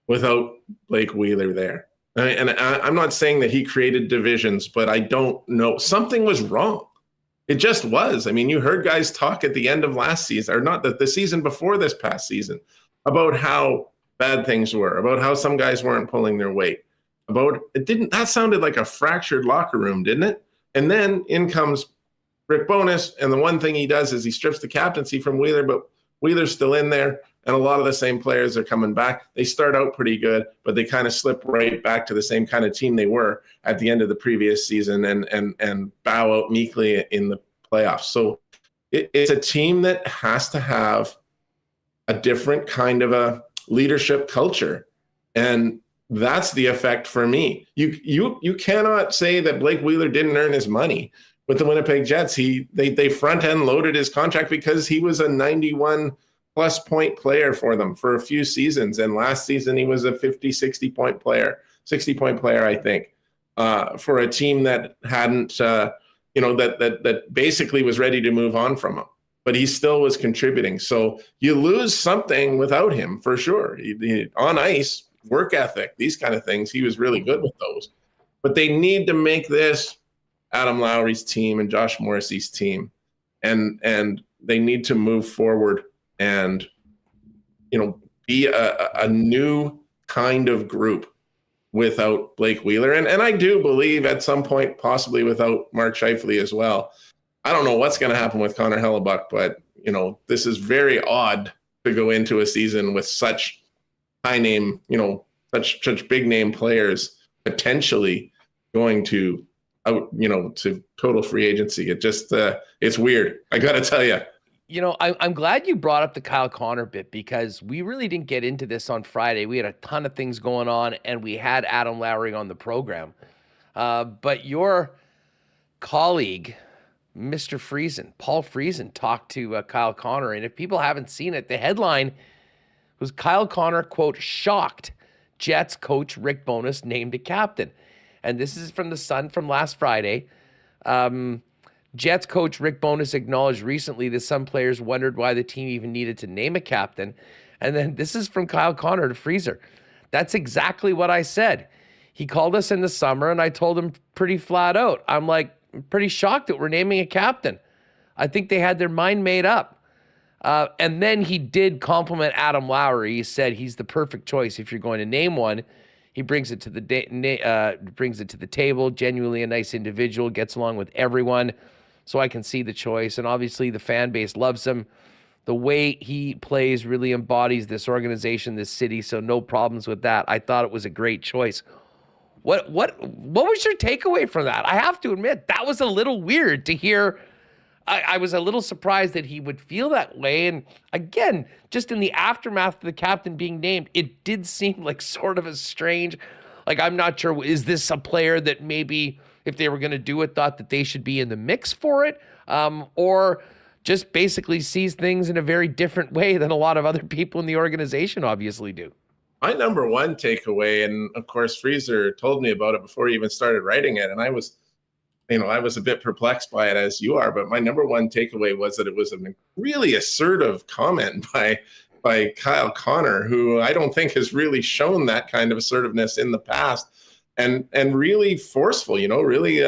without Blake Wheeler there. And I'm not saying that he created divisions, but I don't know. Something was wrong. It just was. I mean, you heard guys talk at the end of last season, or not the season before this past season, about how bad things were, about how some guys weren't pulling their weight. That sounded like a fractured locker room, didn't it? And then in comes Rick Bowness, and the one thing he does is he strips the captaincy from Wheeler, but Wheeler's still in there, and a lot of the same players are coming back. They start out pretty good, but they kind of slip right back to the same kind of team they were at the end of the previous season and bow out meekly in the playoffs. So it's a team that has to have a different kind of a leadership culture, and that's the effect for me. You cannot say that Blake Wheeler didn't earn his money with the Winnipeg Jets. They front end loaded his contract because he was a 91 plus point player for them for a few seasons. And last season he was a 50, 60 point player, I think, for a team that hadn't, that basically was ready to move on from him, but he still was contributing. So you lose something without him for sure. He, on ice, work ethic, these kind of things, he was really good with those. But they need to make this Adam Lowry's team and Josh Morrissey's team, and they need to move forward and be a new kind of group without Blake Wheeler. And I do believe at some point, possibly without Mark Scheifele as well. I don't know what's going to happen with Connor Hellebuck, but, this is very odd to go into a season with such high name, such big name players potentially going to out, to total free agency. It just, it's weird. I got to tell you.
I'm glad you brought up the Kyle Connor bit, because we really didn't get into this on Friday. We had a ton of things going on, and we had Adam Lowry on the program. But your colleague, Mr. Friesen, Paul Friesen, talked to Kyle Connor. And if people haven't seen it, the headline was Kyle Connor, quote, shocked Jets coach Rick Bowness named a captain. And this is from the Sun from last Friday. Jets coach Rick Bowness acknowledged recently that some players wondered why the team even needed to name a captain. And then this is from Kyle Connor to Freezer. That's exactly what I said. He called us in the summer, and I told him pretty flat out, I'm pretty shocked that we're naming a captain. I think they had their mind made up. And then he did compliment Adam Lowry. He said he's the perfect choice if you're going to name one. He brings it to the table. Genuinely a nice individual, gets along with everyone. So I can see the choice. And obviously the fan base loves him. The way he plays really embodies this organization, this city. So no problems with that. I thought it was a great choice. What was your takeaway from that? I have to admit, that was a little weird to hear. I was a little surprised that he would feel that way. And again, just in the aftermath of the captain being named, it did seem like sort of a strange, I'm not sure, is this a player that maybe if they were going to do it, thought that they should be in the mix for it? Or just basically sees things in a very different way than a lot of other people in the organization obviously do.
My number one takeaway, and of course, Freezer told me about it before he even started writing it, and I was a bit perplexed by it as you are, but my number one takeaway was that it was a really assertive comment by Kyle Connor, who I don't think has really shown that kind of assertiveness in the past, and really forceful, really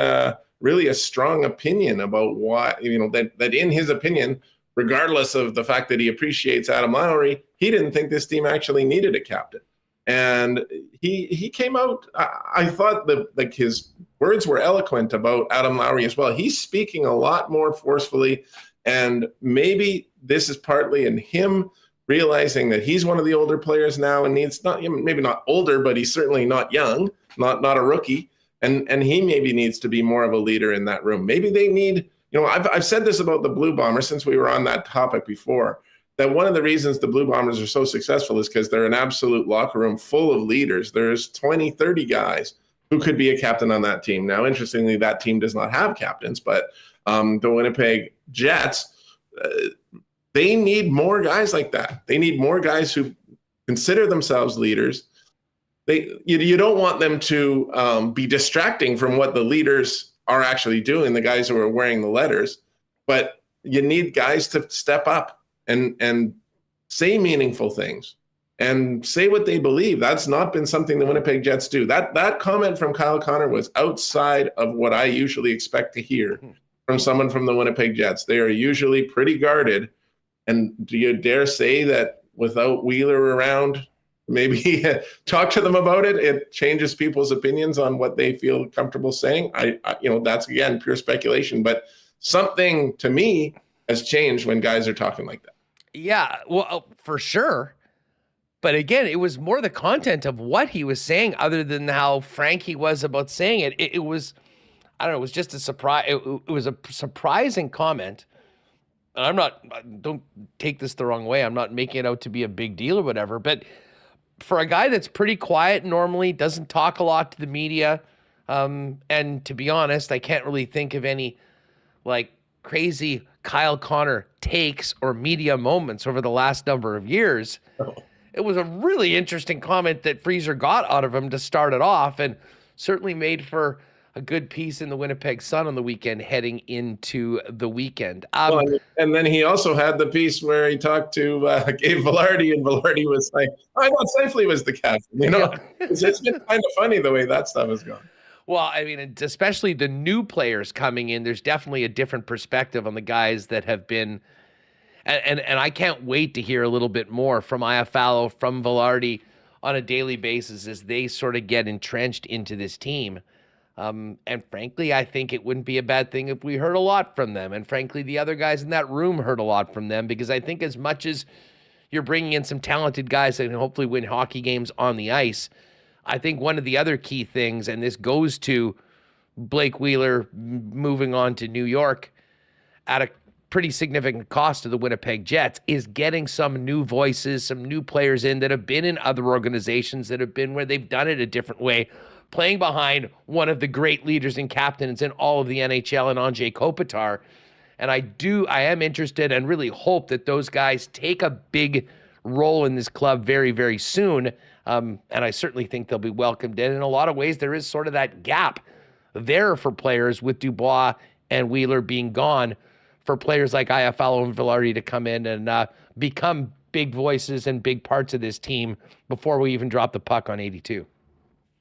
a strong opinion about why, that in his opinion, regardless of the fact that he appreciates Adam Lowry, he didn't think this team actually needed a captain. And he came out, I thought that his words were eloquent about Adam Lowry as well. He's speaking a lot more forcefully, and maybe this is partly in him realizing that he's one of the older players now and needs maybe not older, but he's certainly not young, not a rookie. And he maybe needs to be more of a leader in that room. Maybe they need, I've said this about the Blue Bombers since we were on that topic before, that one of the reasons the Blue Bombers are so successful is because they're an absolute locker room full of leaders. There's 20, 30 guys who could be a captain on that team. Now, interestingly, that team does not have captains, but the Winnipeg Jets, they need more guys like that. They need more guys who consider themselves leaders. You don't want them to be distracting from what the leaders are actually doing, the guys who are wearing the letters, but you need guys to step up and say meaningful things and say what they believe. That's not been something the Winnipeg Jets do. That comment from Kyle Connor was outside of what I usually expect to hear from someone from the Winnipeg Jets. They are usually pretty guarded. And do you dare say that without Wheeler around, maybe talk to them about it? It changes people's opinions on what they feel comfortable saying. I that's again pure speculation, but something to me has changed when guys are talking like that.
Yeah, well, for sure. But again, it was more the content of what he was saying, other than how frank he was about saying it. It was, I don't know, it was just a surprise. It was a surprising comment. And don't take this the wrong way. I'm not making it out to be a big deal or whatever. But for a guy that's pretty quiet normally, doesn't talk a lot to the media, and to be honest, I can't really think of any crazy Kyle Connor takes or media moments over the last number of years. Oh. It was a really interesting comment that Freezer got out of him to start it off, and certainly made for a good piece in the Winnipeg Sun on the weekend heading into the weekend.
And then he also had the piece where he talked to Gabe Vilardi, and Vilardi was like, I thought Scheifele was the captain. It's been kind of funny the way that stuff has gone.
Well, I mean, especially the new players coming in, there's definitely a different perspective on the guys that have been. And I can't wait to hear a little bit more from Iafallo, from Velarde on a daily basis as they sort of get entrenched into this team. And frankly, I think it wouldn't be a bad thing if we heard a lot from them. And frankly, the other guys in that room heard a lot from them, because I think as much as you're bringing in some talented guys that can hopefully win hockey games on the ice, I think one of the other key things, and this goes to Blake Wheeler moving on to New York at a pretty significant cost to the Winnipeg Jets, is getting some new voices, some new players in that have been in other organizations, that have been where they've done it a different way, playing behind one of the great leaders and captains in all of the NHL, and Anze Kopitar. And I am interested and really hope that those guys take a big role in this club very, very soon. And I certainly think they'll be welcomed in. In a lot of ways, there is sort of that gap there for players with Dubois and Wheeler being gone, for players like Iafallo and Velarde to come in and become big voices and big parts of this team before we even drop the puck on 82.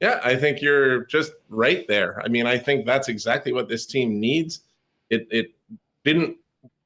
Yeah, I think you're just right there. I mean, I think that's exactly what this team needs. They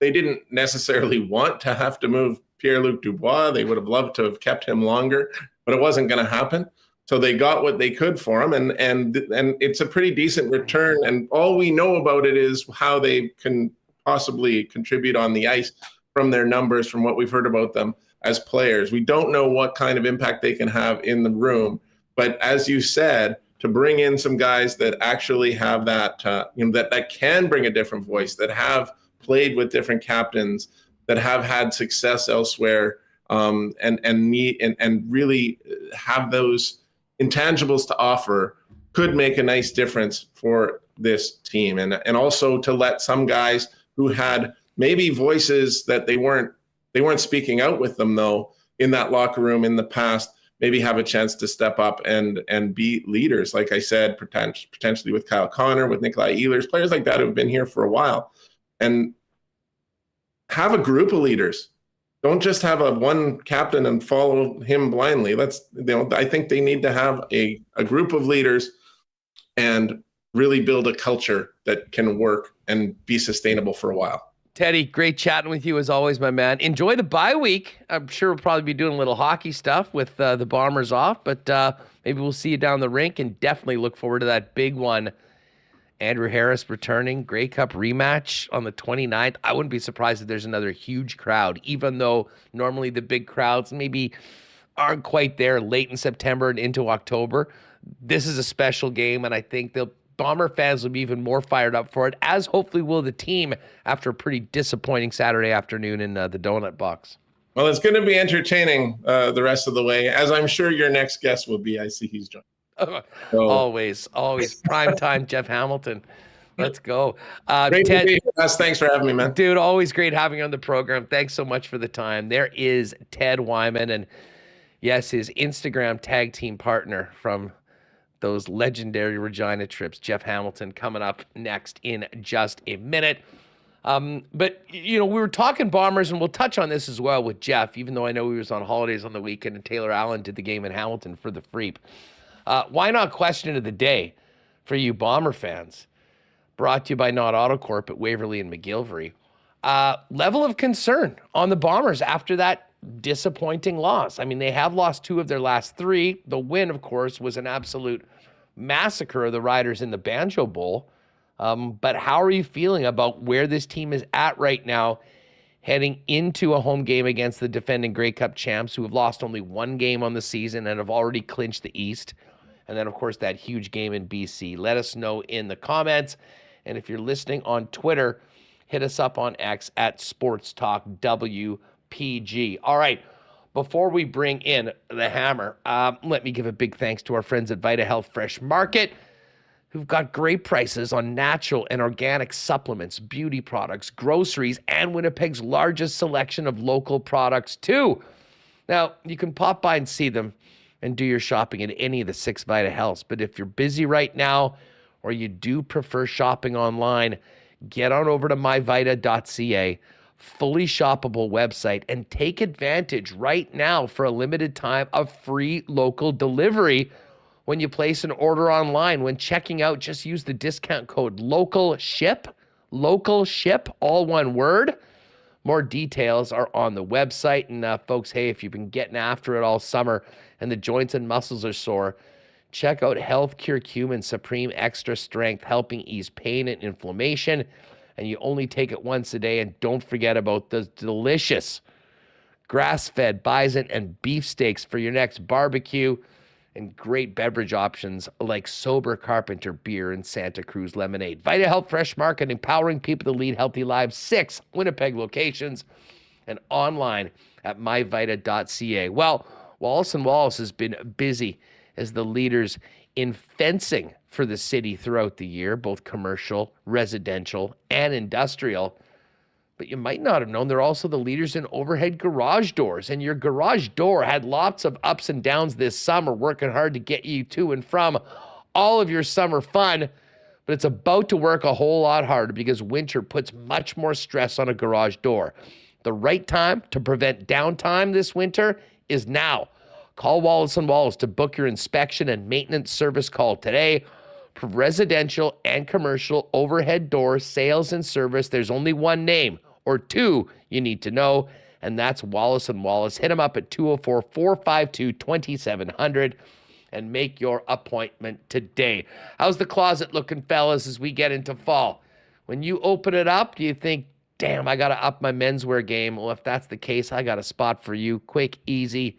didn't necessarily want to have to move Pierre-Luc Dubois. They would have loved to have kept him longer, but it wasn't going to happen. So they got what they could for him, and it's a pretty decent return. And all we know about it is how they can possibly contribute on the ice from their numbers, from what we've heard about them as players. We don't know what kind of impact they can have in the room, but as you said, to bring in some guys that actually have that, that can bring a different voice, that have played with different captains, that have had success elsewhere, and really have those intangibles to offer, could make a nice difference for this team. And also to let some guys who had maybe voices that they weren't speaking out with them, though, in that locker room in the past, maybe have a chance to step up and be leaders. Like I said, potentially with Kyle Connor, with Nikolai Ehlers, players like that who have been here for a while. And have a group of leaders. Don't just have one captain and follow him blindly. I think they need to have a group of leaders and really build a culture that can work and be sustainable for a while.
Teddy, great chatting with you as always, my man. Enjoy the bye week. I'm sure we'll probably be doing a little hockey stuff with the Bombers off, but maybe we'll see you down the rink, and definitely look forward to that big one. Andrew Harris returning, Grey Cup rematch on the 29th. I wouldn't be surprised if there's another huge crowd, even though normally the big crowds maybe aren't quite there late in September and into October. This is a special game, and I think the Bomber fans will be even more fired up for it, as hopefully will the team after a pretty disappointing Saturday afternoon in the Donut Box.
Well, it's going to be entertaining the rest of the way, as I'm sure your next guest will be. I see he's joining.
Always primetime Jeff Hamilton. Let's go.
Great
Ted,
to be with us. Thanks for having me, man.
Dude, always great having you on the program. Thanks so much for the time. There is Ted Wyman, and yes, his Instagram tag team partner from those legendary Regina trips, Jeff Hamilton, coming up next in just a minute. But, we were talking Bombers, and we'll touch on this as well with Jeff, even though I know he was on holidays on the weekend and Taylor Allen did the game in Hamilton for the Freep. Why not question of the day for you Bomber fans? Brought to you by Not Autocorp at Waverly and McGillivray. Level of concern on the Bombers after that disappointing loss. I mean, they have lost 2 of their last 3. The win, of course, was an absolute massacre of the Riders in the Banjo Bowl. But how are you feeling about where this team is at right now, heading into a home game against the defending Grey Cup champs, who have lost only 1 game on the season and have already clinched the East? And then, of course, that huge game in BC. Let us know in the comments. And if you're listening on Twitter, hit us up on X at Sports Talk WPG. All right, before we bring in the hammer, let me give a big thanks to our friends at Vita Health Fresh Market, who've got great prices on natural and organic supplements, beauty products, groceries, and Winnipeg's largest selection of local products, too. Now, you can pop by and see them and do your shopping at any of the 6 Vita Healths. But if you're busy right now, or you do prefer shopping online, get on over to myvita.ca, fully shoppable website, and take advantage right now for a limited time of free local delivery when you place an order online. When checking out, just use the discount code LOCALSHIP, all one word. More details are on the website. And folks, hey, if you've been getting after it all summer and the joints and muscles are sore, check out Health Curcumin Supreme Extra Strength, helping ease pain and inflammation. And you only take it once a day. And don't forget about the delicious grass-fed bison and beef steaks for your next barbecue, and great beverage options like Sober Carpenter beer and Santa Cruz lemonade. Vita Health Fresh Market, empowering people to lead healthy lives. 6 Winnipeg locations and online at myvita.ca. Well, Wallace & Wallace has been busy as the leaders in fencing for the city throughout the year, both commercial, residential, and industrial. But you might not have known they're also the leaders in overhead garage doors. And your garage door had lots of ups and downs this summer, working hard to get you to and from all of your summer fun. But it's about to work a whole lot harder because winter puts much more stress on a garage door. The right time to prevent downtime this winter is now. Call Wallace & Wallace to book your inspection and maintenance service. Call today. For residential and commercial overhead door sales and service, there's only one name or two you need to know, and that's Wallace & Wallace. Hit them up at 204-452-2700 and make your appointment today. How's the closet looking, fellas, as we get into fall? When you open it up, do you think, damn, I got to up my menswear game? Well, if that's the case, I got a spot for you. Quick, easy,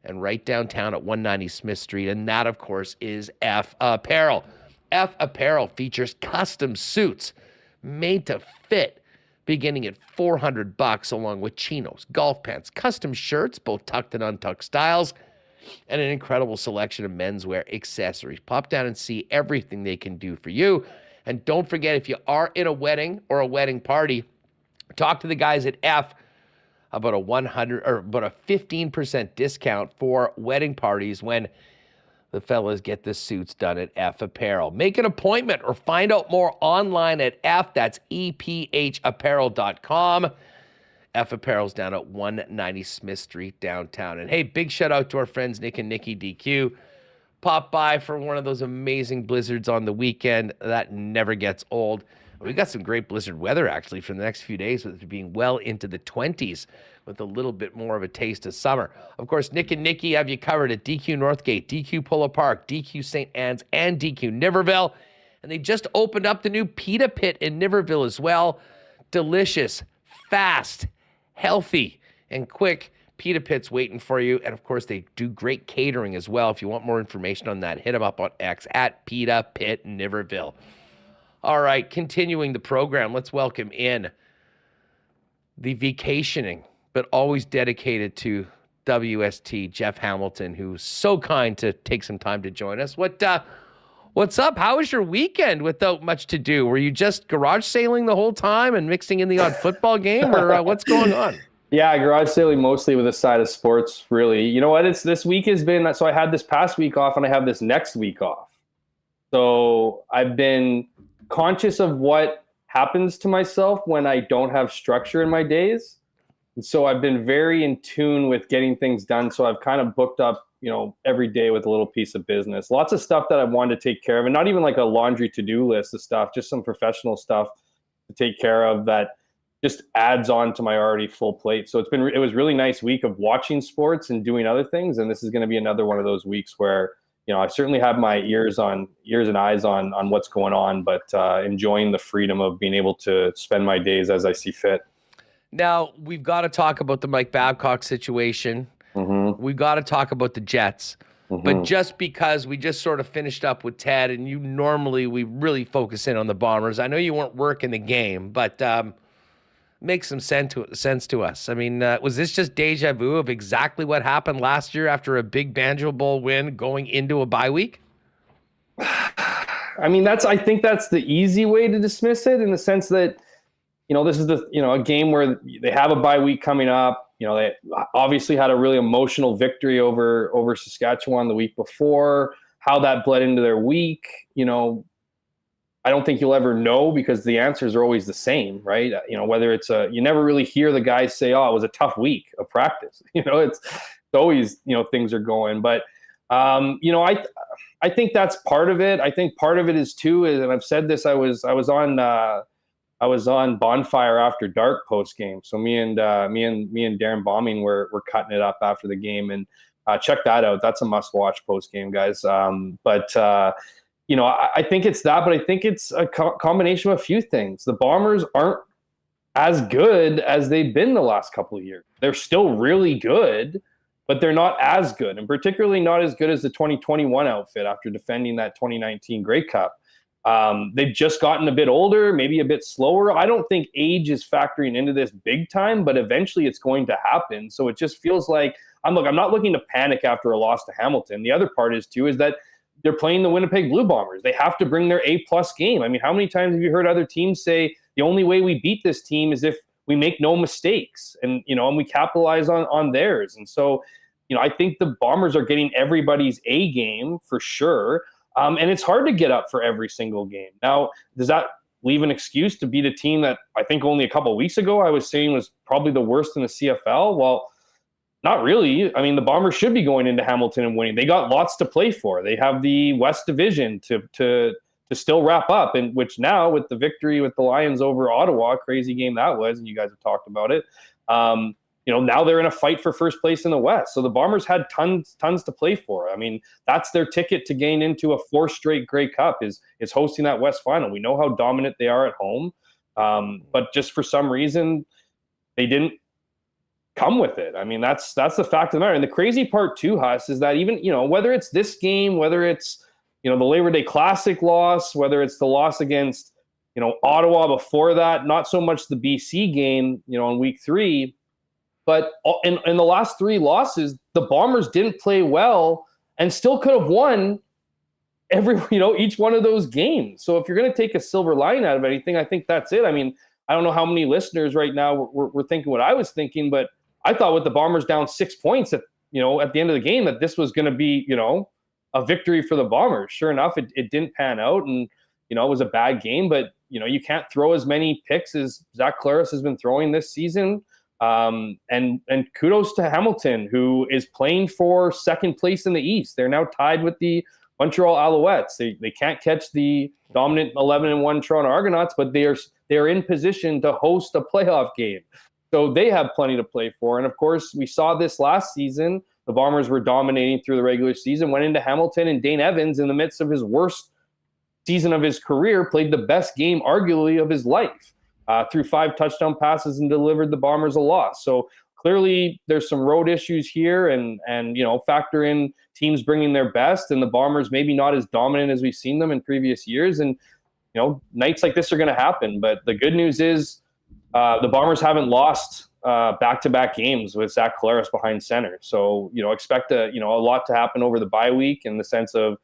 and right downtown at 190 Smith Street. And that, of course, is F Apparel. F Apparel features custom suits made to fit, beginning at $400, along with chinos, golf pants, custom shirts, both tucked and untucked styles, and an incredible selection of menswear accessories. Pop down and see everything they can do for you. And don't forget, if you are in a wedding or a wedding party, talk to the guys at F about a 15% discount for wedding parties when the fellas get the suits done at F Apparel. Make an appointment or find out more online at F. That's EPHapparel.com. F Apparel's down at 190 Smith Street downtown. And hey, big shout out to our friends Nick and Nikki DQ. Pop by for one of those amazing blizzards on the weekend. That never gets old. We got some great blizzard weather actually for the next few days, with it being well into the 20s with a little bit more of a taste of summer. Of course, Nick and Nikki have you covered at DQ Northgate, DQ Polo Park, DQ St. Anne's, and DQ Niverville. And they just opened up the new Pita Pit in Niverville as well. Delicious, fast, healthy, and quick Pita Pit's waiting for you. And of course, they do great catering as well. If you want more information on that, hit them up on X at Pita Pit Niverville. All right, continuing the program, let's welcome in the vacationing, but always dedicated to WST, Jeff Hamilton, who's so kind to take some time to join us. What's up? How was your weekend without much to do? Were you just garage sailing the whole time and mixing in the odd football game, or what's going on?
Yeah, garage sailing mostly with a side of sports, really. You know what? This week has been, so I had this past week off and I have this next week off. So I've been conscious of what happens to myself when I don't have structure in my days. And so I've been very in tune with getting things done. So I've kind of booked up, every day with a little piece of business. Lots of stuff that I wanted to take care of, and not even like a laundry to-do list of stuff, just some professional stuff to take care of that just adds on to my already full plate. So it was really nice week of watching sports and doing other things. And this is going to be another one of those weeks where, I certainly have my ears and eyes on what's going on, but enjoying the freedom of being able to spend my days as I see fit.
Now, we've got to talk about the Mike Babcock situation. Mm-hmm. We've got to talk about the Jets. Mm-hmm. But just because we just sort of finished up with Ted, and we really focus in on the Bombers. I know you weren't working the game, but makes some sense to us. I mean, was this just deja vu of exactly what happened last year after a big Banjo Bowl win going into a bye week?
I mean, I think that's the easy way to dismiss it, in the sense that, this is a game where they have a bye week coming up. They obviously had a really emotional victory over Saskatchewan the week before. How that bled into their week, I don't think you'll ever know, because the answers are always the same, right? Whether it's you never really hear the guys say, "Oh, it was a tough week of practice." It's always, things are going. But, I think that's part of it. I think part of it is too, and I've said this. I was on I was on Bonfire After Dark post game. So me and Darren Bombing were cutting it up after the game, and check that out. That's a must watch post game, guys. I think it's that, but I think it's a combination of a few things. The Bombers aren't as good as they've been the last couple of years. They're still really good, but they're not as good, and particularly not as good as the 2021 outfit after defending that 2019 Grey Cup. They've just gotten a bit older, maybe a bit slower. I don't think age is factoring into this big time, but eventually it's going to happen. So it just feels like I'm not looking to panic after a loss to Hamilton. The other part is that they're playing the Winnipeg Blue Bombers. They have to bring their A-plus game. I mean, how many times have you heard other teams say the only way we beat this team is if we make no mistakes and we capitalize on theirs? And so, I think the Bombers are getting everybody's A game for sure. And it's hard to get up for every single game. Now, does that leave an excuse to beat a team that I think only a couple of weeks ago I was saying was probably the worst in the CFL? Well, not really. I mean, the Bombers should be going into Hamilton and winning. They got lots to play for. They have the West Division to still wrap up, and which now with the victory with the Lions over Ottawa, crazy game that was, and you guys have talked about it. Now they're in a fight for first place in the West. So the Bombers had tons to play for. I mean, that's their ticket to gain into a 4th straight Grey Cup is hosting that West Final. We know how dominant they are at home, but just for some reason they didn't come with it. I mean, that's the fact of the matter. And the crazy part too, Huss, is that even, whether it's this game, whether it's, the Labor Day Classic loss, whether it's the loss against, Ottawa before that, not so much the BC game, in week 3, but in the last 3 losses, the Bombers didn't play well and still could have won each one of those games. So if you're going to take a silver line out of anything, I think that's it. I mean, I don't know how many listeners right now were thinking what I was thinking, but I thought with the Bombers down 6 points at the end of the game that this was going to be, a victory for the Bombers. Sure enough, it didn't pan out, and, it was a bad game, but, you can't throw as many picks as Zach Claris has been throwing this season. And kudos to Hamilton, who is playing for second place in the East. They're now tied with the Montreal Alouettes. They can't catch the dominant 11-1 Toronto Argonauts, but they're in position to host a playoff game. So they have plenty to play for. And of course, we saw this last season. The Bombers were dominating through the regular season, went into Hamilton, and Dane Evans, in the midst of his worst season of his career, played the best game arguably of his life. Threw 5 touchdown passes and delivered the Bombers a loss. So clearly there's some road issues here, and factor in teams bringing their best, and the Bombers maybe not as dominant as we've seen them in previous years. And, nights like this are going to happen. But the good news is, the Bombers haven't lost back-to-back games with Zach Claris behind center. So, expect a lot to happen over the bye week in the sense of,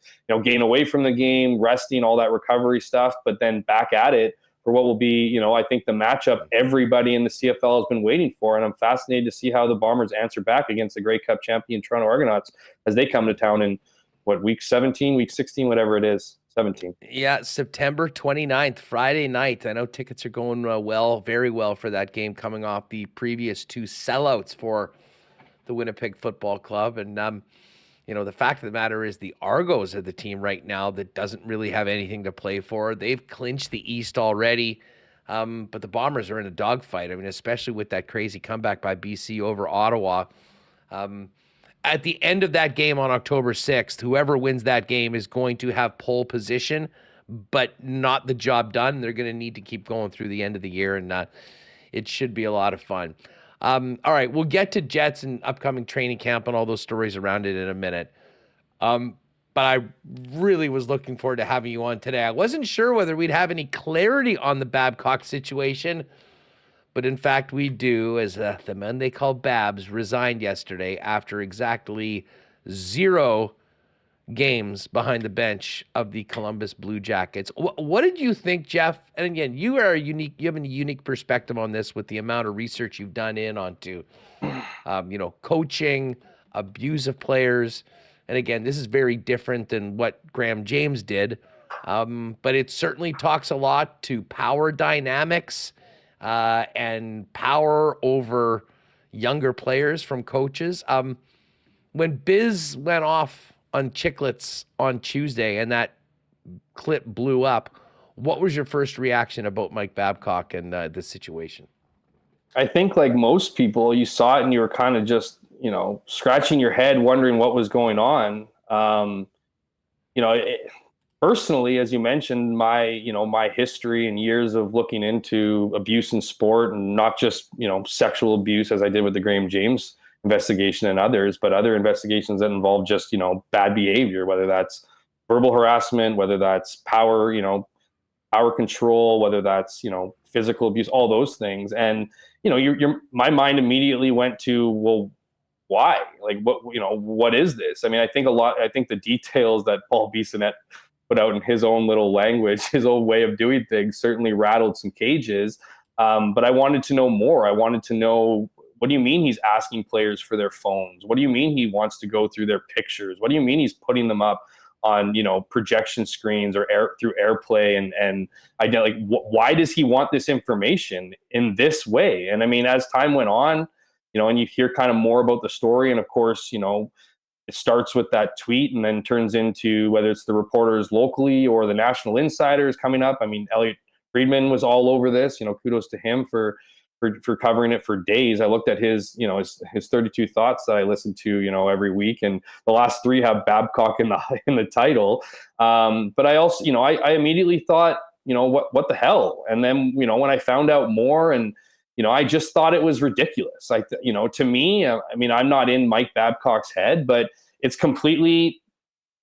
getting away from the game, resting, all that recovery stuff, but then back at it for what will be, I think the matchup everybody in the CFL has been waiting for. And I'm fascinated to see how the Bombers answer back against the Grey Cup champion Toronto Argonauts as they come to town in week 17, week 16, whatever it is. 17.
Yeah, September 29th, Friday night. I know tickets are going very well for that game, coming off the previous 2 sellouts for the Winnipeg Football Club. And, the fact of the matter is the Argos are the team right now that doesn't really have anything to play for. They've clinched the East already, but the Bombers are in a dogfight. I mean, especially with that crazy comeback by BC over Ottawa. At the end of that game on October 6th, whoever wins that game is going to have pole position, but not the job done. They're going to need to keep going through the end of the year, and it should be a lot of fun. All right, we'll get to Jets and upcoming training camp and all those stories around it in a minute. But I really was looking forward to having you on today. I wasn't sure whether we'd have any clarity on the Babcock situation, but in fact, we do, as the man they call Babs resigned yesterday after exactly 0 games behind the bench of the Columbus Blue Jackets. What did you think, Jeff? And again, you have a unique perspective on this with the amount of research you've done onto, coaching, abuse of players. And again, this is very different than what Graham James did, but it certainly talks a lot to power dynamics, and power over younger players from coaches. When Biz went off on Chicklets on Tuesday and that clip blew up, What was your first reaction about Mike Babcock and this situation?
I think like most people, you saw it and you were kind of just, scratching your head, wondering what was going on. Personally, as you mentioned, my history and years of looking into abuse in sport, and not just, sexual abuse as I did with the Graham James investigation and others, but other investigations that involve just, bad behavior, whether that's verbal harassment, whether that's power control, whether that's, physical abuse, all those things. And, my mind immediately went to, well, why? Like, what is this? I mean, I think the details that Paul Bissonnette put out in his own little language, his own way of doing things, certainly rattled some cages. But I wanted to know more. I wanted to know, what do you mean he's asking players for their phones? What do you mean he wants to go through their pictures? What do you mean he's putting them up on, projection screens or through AirPlay? And I get like, why does he want this information in this way? And I mean, as time went on, and you hear kind of more about the story, and of course, it starts with that tweet and then turns into whether it's the reporters locally or the national insiders coming up. I mean, Elliot Friedman was all over this. Kudos to him for covering it for days. I looked at his 32 thoughts that I listen to, every week, and the last 3 have Babcock in the title. But I also, I immediately thought, what the hell? And then, when I found out more, and I just thought it was ridiculous. Like, to me, I mean, I'm not in Mike Babcock's head, but it's completely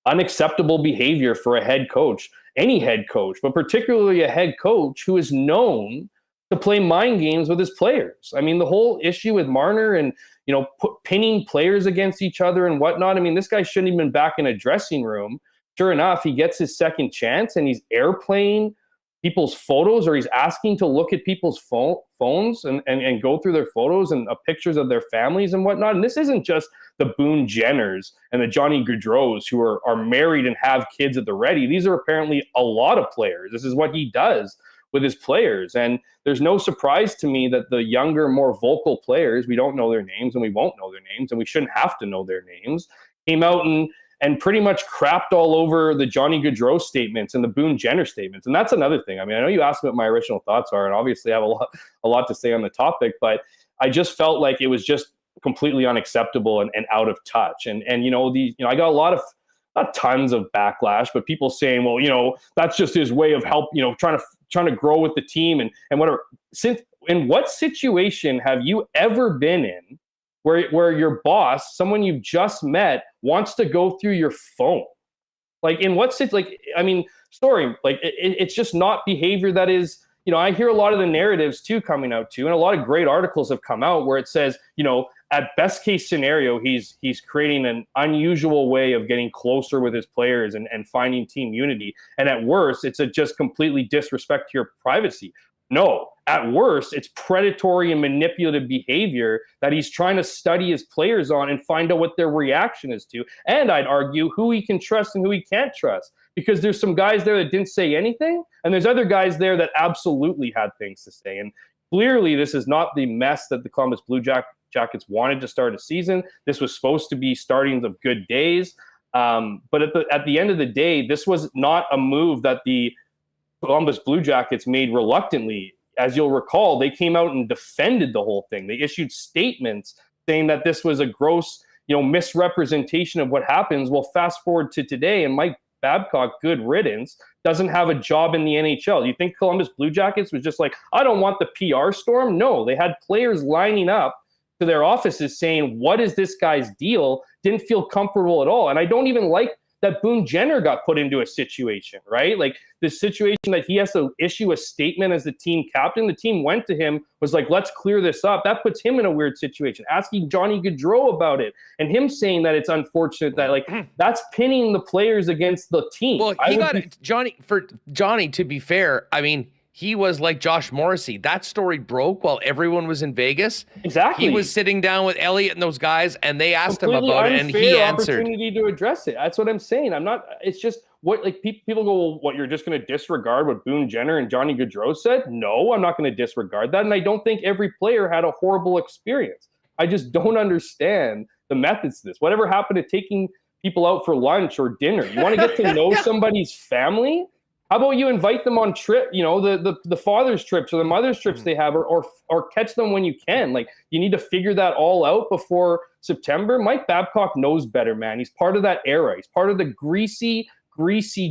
unacceptable behavior for a head coach, any head coach, but particularly a head coach who is known to play mind games with his players. I mean, the whole issue with Marner and, pinning players against each other and whatnot. I mean, this guy shouldn't even been back in a dressing room. Sure enough, he gets his second chance and he's airplaying people's photos, or he's asking to look at people's phones and go through their photos and pictures of their families and whatnot. And this isn't just the Boone Jenners and the Johnny Gaudreaus who are married and have kids at the ready. These are apparently a lot of players. This is what he does with his players. And there's no surprise to me that the younger, more vocal players, we don't know their names and we won't know their names and we shouldn't have to know their names, came out and pretty much crapped all over the Johnny Gaudreau statements and the Boone Jenner statements. And that's another thing. I mean, I know you asked what my original thoughts are, and obviously I have a lot to say on the topic, but I just felt like it was just completely unacceptable and out of touch. And I got a lot of, not tons of backlash, but people saying, well, that's just his way of trying to grow with the team and whatever. In what situation have you ever been in where your boss, someone you've just met, wants to go through your phone? Like, in what story, like it's just not behavior that is, I hear a lot of the narratives too coming out too, and a lot of great articles have come out where it says, at best case scenario, he's creating an unusual way of getting closer with his players and finding team unity. And at worst, it's a just completely disrespect to your privacy. No, at worst, it's predatory and manipulative behavior that he's trying to study his players on and find out what their reaction is to. And I'd argue who he can trust and who he can't trust, because there's some guys there that didn't say anything, and there's other guys there that absolutely had things to say. And clearly, this is not the mess that the Columbus Blue Jackets wanted to start a season. This was supposed to be startings of good days. But at the end of the day, this was not a move that the Columbus Blue Jackets made reluctantly. As you'll recall, they came out and defended the whole thing. They issued statements saying that this was a gross, misrepresentation of what happens. Well, fast forward to today, and Mike Babcock, good riddance, doesn't have a job in the NHL. You think Columbus Blue Jackets was just like, I don't want the PR storm? No, they had players lining up to their offices saying, what is this guy's deal? Didn't feel comfortable at all. And I don't even like that Boone Jenner got put into a situation, right? Like the situation that he has to issue a statement as the team captain. The team went to him, was like, let's clear this up. That puts him in a weird situation. Asking Johnny Gaudreau about it and him saying that it's unfortunate that that's pinning the players against the team.
Well, Johnny, to be fair, I mean, he was like Josh Morrissey. That story broke while everyone was in Vegas.
Exactly.
He was sitting down with Elliot and those guys, and they asked
completely
him about it, and he answered.
Opportunity to address it. That's what I'm saying. I'm not. It's just what people go. Well, what, you're just going to disregard what Boone Jenner and Johnny Gaudreau said? No, I'm not going to disregard that. And I don't think every player had a horrible experience. I just don't understand the methods to this. Whatever happened to taking people out for lunch or dinner? You want to get to know somebody's family? How about you invite them on trip, the father's trips or the mother's trips they have, or catch them when you can. Like, you need to figure that all out before September. Mike Babcock knows better, man. He's part of that era. He's part of the greasy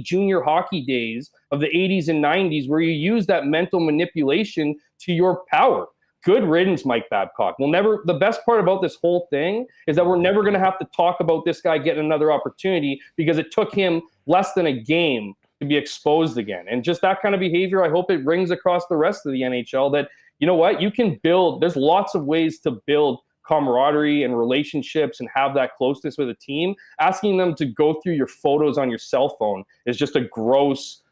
junior hockey days of the 80s and 90s where you use that mental manipulation to your power. Good riddance, Mike Babcock. The best part about this whole thing is that we're never going to have to talk about this guy getting another opportunity because it took him less than a game to be exposed again. And just that kind of behavior, I hope it rings across the rest of the NHL that, you know what, you can build, there's lots of ways to build camaraderie and relationships and have that closeness with a team. Asking them to go through your photos on your cell phone is just a gross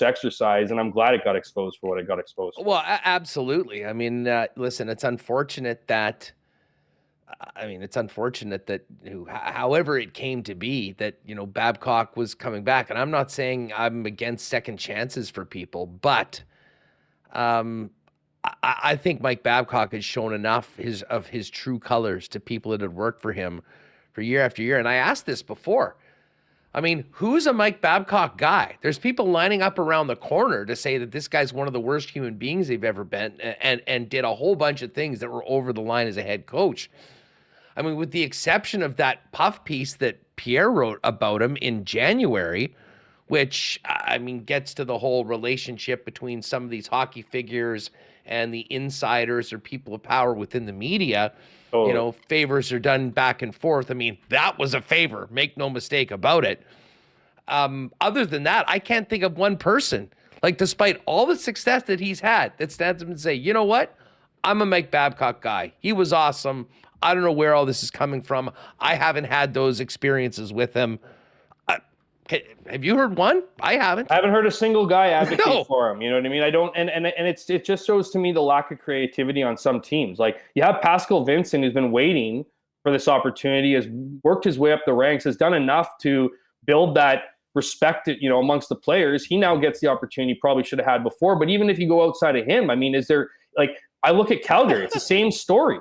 exercise, and I'm glad it got exposed for what it got exposed for.
Well, absolutely. I mean, listen, it's unfortunate that however it came to be that, Babcock was coming back. And I'm not saying I'm against second chances for people, but I think Mike Babcock has shown enough of his true colors to people that had worked for him for year after year. And I asked this before. I mean, who's a Mike Babcock guy? There's people lining up around the corner to say that this guy's one of the worst human beings they've ever been and did a whole bunch of things that were over the line as a head coach. I mean, with the exception of that puff piece that Pierre wrote about him in January, which, gets to the whole relationship between some of these hockey figures and the insiders or people of power within the media. Oh. Favors are done back and forth. I mean, that was a favor. Make no mistake about it. Other than that, I can't think of one person, like, despite all the success that he's had, that stands up and say, you know what? I'm a Mike Babcock guy. He was awesome. I don't know where all this is coming from. I haven't had those experiences with him. Have you heard one? I haven't.
I haven't heard a single guy advocate for him. You know what I mean? I don't, and it just shows to me the lack of creativity on some teams. Like, you have Pascal Vincent, who's been waiting for this opportunity, has worked his way up the ranks, has done enough to build that respect, amongst the players. He now gets the opportunity he probably should have had before. But even if you go outside of him, is there, like, I look at Calgary, it's the same story,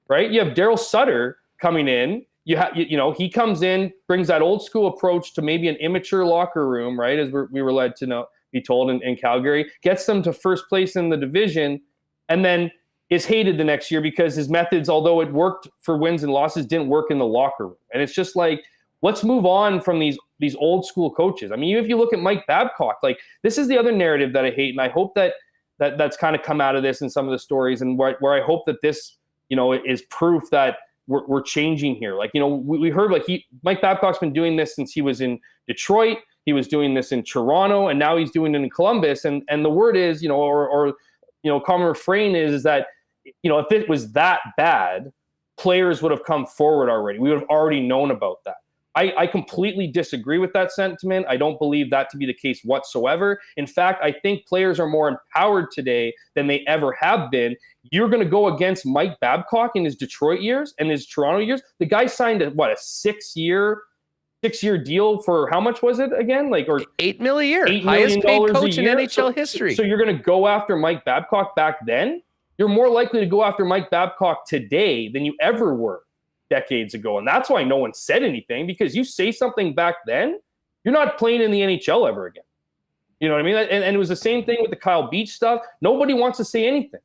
right? You have Daryl Sutter coming in. He comes in, brings that old school approach to maybe an immature locker room, right? As we were led to be told in Calgary, gets them to first place in the division, and then is hated the next year because his methods, although it worked for wins and losses, didn't work in the locker room. And it's just like, let's move on from these old school coaches. I mean, if you look at Mike Babcock, like, this is the other narrative that I hate, and I hope that's kind of come out of this in some of the stories, and where I hope that this, is proof that we're changing here. Like, we heard, like, Mike Babcock's been doing this since he was in Detroit. He was doing this in Toronto, and now he's doing it in Columbus. And the word is, common refrain is that, if it was that bad, players would have come forward already. We would have already known about that. I completely disagree with that sentiment. I don't believe that to be the case whatsoever. In fact, I think players are more empowered today than they ever have been. You're going to go against Mike Babcock in his Detroit years and his Toronto years. The guy signed a 6-year deal for, how much was it again? Like, or
$8 million a year, highest paid coach in NHL history.
So you're going to go after Mike Babcock back then? You're more likely to go after Mike Babcock today than you ever were decades ago. And that's why no one said anything, because you say something back then, you're not playing in the NHL ever again. You know what I mean? And it was the same thing with the Kyle Beach stuff. Nobody wants to say anything.